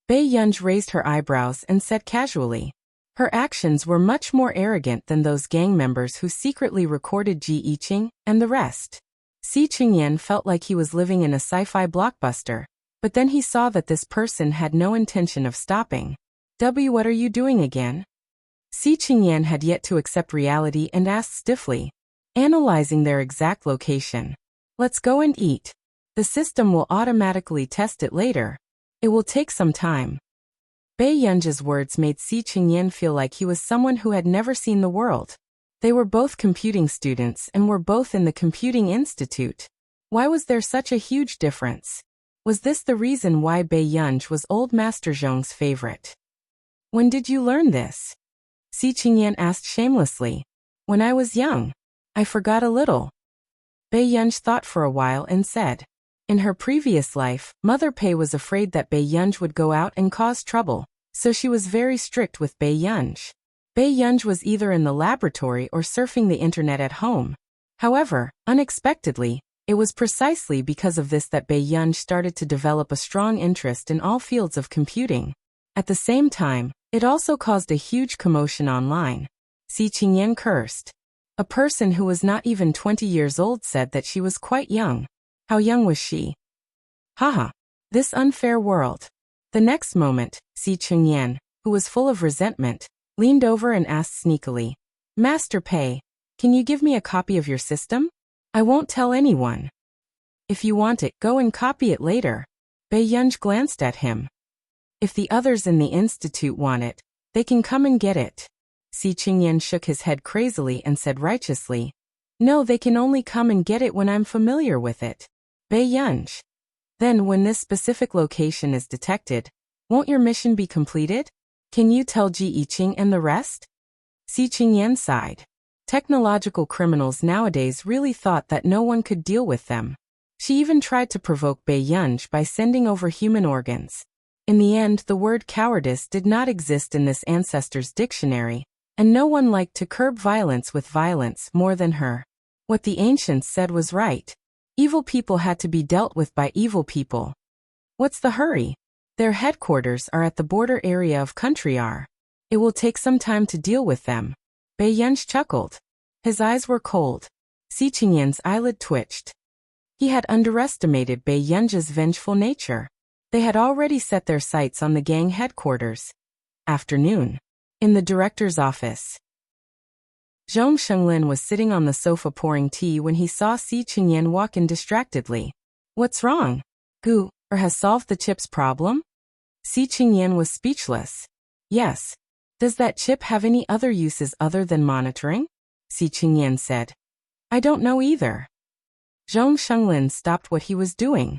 Bai Yunj raised her eyebrows and said casually. Her actions were much more arrogant than those gang members who secretly recorded Ji Yiqing and the rest. Si Qingyan felt like he was living in a sci-fi blockbuster, but then he saw that this person had no intention of stopping. What are you doing again? Si Qingyan had yet to accept reality and asked stiffly, analyzing their exact location. Let's go and eat. The system will automatically test it later. It will take some time. Bai Yunj's words made Si Qingyan feel like he was someone who had never seen the world. They were both computing students and were both in the Computing Institute. Why was there such a huge difference? Was this the reason why Bai Yunj was old Master Zhong's favorite? When did you learn this? Si Qingyan asked shamelessly. When I was young. I forgot a little. Bai Yunj thought for a while and said, In her previous life, Mother Pei was afraid that Bei Yunj would go out and cause trouble, so she was very strict with Bei Yunj. Bei Yunj was either in the laboratory or surfing the internet at home. However, unexpectedly, it was precisely because of this that Bei Yunj started to develop a strong interest in all fields of computing. At the same time, it also caused a huge commotion online. Si Qingyan cursed. A person who was not even 20 years old said that she was quite young. How young was she? Haha. This unfair world. The next moment, Si Qingyan, who was full of resentment, leaned over and asked sneakily, Master Pei, can you give me a copy of your system? I won't tell anyone. If you want it, go and copy it later. Bei Yunj glanced at him. If the others in the institute want it, they can come and get it. Si Qingyan shook his head crazily and said righteously, No, they can only come and get it when I'm familiar with it. Bei Yunj. Then when this specific location is detected, won't your mission be completed? Can you tell Ji Yiqing and the rest? Si Qingyan sighed. Technological criminals nowadays really thought that no one could deal with them. She even tried to provoke Bei Yunj by sending over human organs. In the end, the word cowardice did not exist in this ancestor's dictionary, and no one liked to curb violence with violence more than her. What the ancients said was right. Evil people had to be dealt with by evil people. What's the hurry? Their headquarters are at the border area of country R. It will take some time to deal with them. Bei Yunj chuckled. His eyes were cold. Si Qingyan's eyelid twitched. He had underestimated Bei Yunj's vengeful nature. They had already set their sights on the gang headquarters. Afternoon. In the director's office. Zhong Shenglin was sitting on the sofa pouring tea when he saw Si Qingyan walk in distractedly. What's wrong? Gu, or has solved the chip's problem? Si Qingyan was speechless. Yes. Does that chip have any other uses other than monitoring? Si Qingyan said. I don't know either. Zhong Shenglin stopped what he was doing.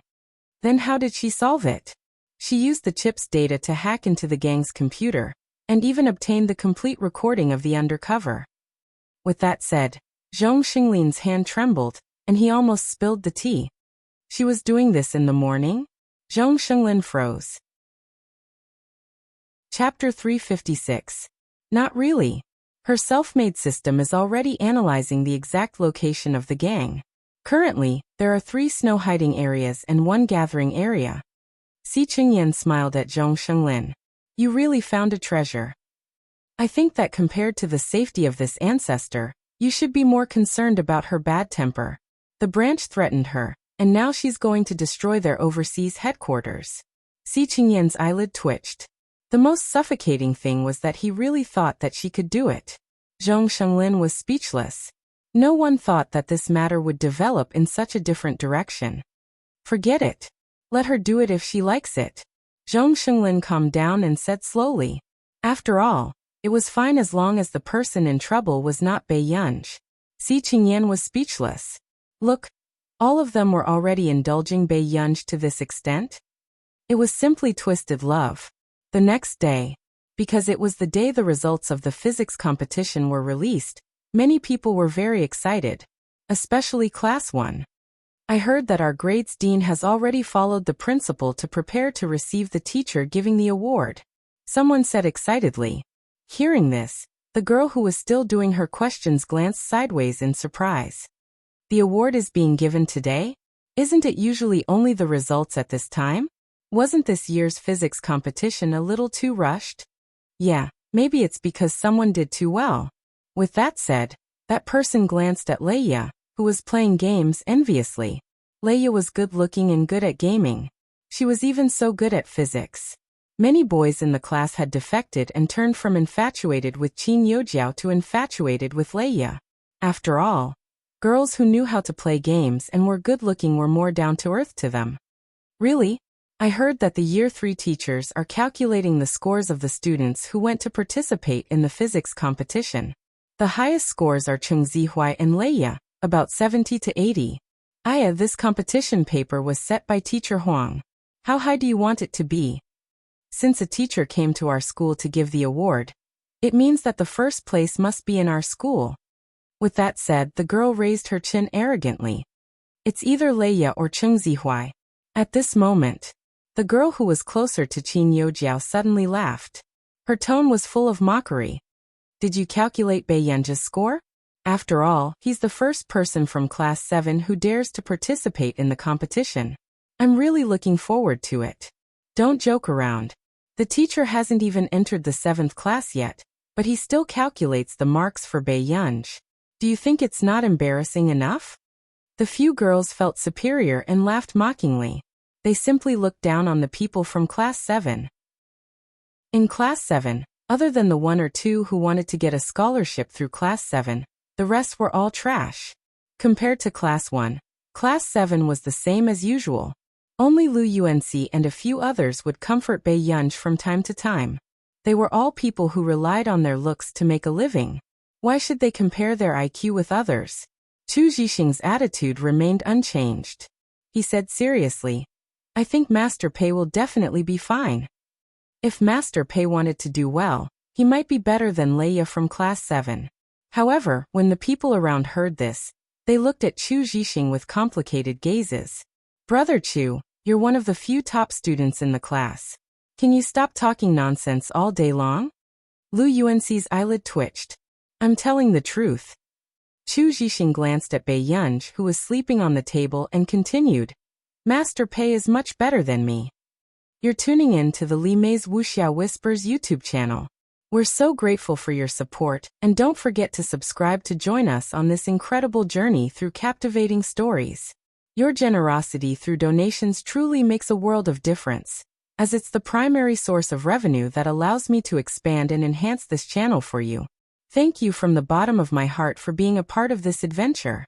Then how did she solve it? She used the chip's data to hack into the gang's computer, and even obtained the complete recording of the undercover. With that said, Zhong Xinglin's hand trembled, and he almost spilled the tea. She was doing this in the morning? Zhong Shenglin froze. Chapter 356. Not really. Her self-made system is already analyzing the exact location of the gang. Currently, there are 3 snow hiding areas and 1 gathering area. Si Qingyan smiled at Zhong Shenglin. You really found a treasure. I think that compared to the safety of this ancestor, you should be more concerned about her bad temper. The branch threatened her, and now she's going to destroy their overseas headquarters. Si Qingyan's eyelid twitched. The most suffocating thing was that he really thought that she could do it. Zhong Shenglin was speechless. No one thought that this matter would develop in such a different direction. Forget it. Let her do it if she likes it. Zhong Shenglin calmed down and said slowly. After all, it was fine as long as the person in trouble was not Bei Yunj. Si Qingyan was speechless. Look, all of them were already indulging Bei Yunj to this extent. It was simply twisted love. The next day, because it was the day the results of the physics competition were released, many people were very excited, especially Class 1. I heard that our grades dean has already followed the principal to prepare to receive the teacher giving the award. Someone said excitedly. Hearing this, the girl who was still doing her questions glanced sideways in surprise. The award is being given today? Isn't it usually only the results at this time? Wasn't this year's physics competition a little too rushed? Yeah, maybe it's because someone did too well. With that said, that person glanced at Leia, who was playing games enviously. Leia was good-looking and good at gaming. She was even so good at physics. Many boys in the class had defected and turned from infatuated with Qin Youjiao to infatuated with Leia. After all, girls who knew how to play games and were good-looking were more down-to-earth to them. Really? I heard that the Year 3 teachers are calculating the scores of the students who went to participate in the physics competition. The highest scores are Cheng Zihuai and Leia, about 70 to 80. This competition paper was set by Teacher Huang. How high do you want it to be? Since a teacher came to our school to give the award, it means that the first place must be in our school. With that said, the girl raised her chin arrogantly. It's either Leia or Cheng Zihuai, At this moment, the girl who was closer to Qin Youjiao suddenly laughed. Her tone was full of mockery. Did you calculate Bei Yanji's score? After all, he's the first person from Class 7 who dares to participate in the competition. I'm really looking forward to it. Don't joke around. The teacher hasn't even entered the 7th class yet, but he still calculates the marks for Bei Yanji. Do you think it's not embarrassing enough? The few girls felt superior and laughed mockingly. They simply looked down on the people from Class 7. In Class 7, other than the one or two who wanted to get a scholarship through Class 7, the rest were all trash. Compared to Class 1, Class 7 was the same as usual. Only Lu Yuanxi and a few others would comfort Bei Yanji from time to time. They were all people who relied on their looks to make a living. Why should they compare their IQ with others? Chu Zhixing's attitude remained unchanged. He said seriously, I think Master Pei will definitely be fine. If Master Pei wanted to do well, he might be better than Leia from Class 7. However, when the people around heard this, they looked at Chu Zhixing with complicated gazes. Brother Chu, you're one of the few top students in the class. Can you stop talking nonsense all day long? Lu Yuanxi's eyelid twitched. I'm telling the truth. Chu Zhixing glanced at Bei Yanji, who was sleeping on the table, and continued, Master Pei is much better than me. You're tuning in to the Li Mei's Wuxia Whispers YouTube channel. We're so grateful for your support, and don't forget to subscribe to join us on this incredible journey through captivating stories. Your generosity through donations truly makes a world of difference, as it's the primary source of revenue that allows me to expand and enhance this channel for you. Thank you from the bottom of my heart for being a part of this adventure.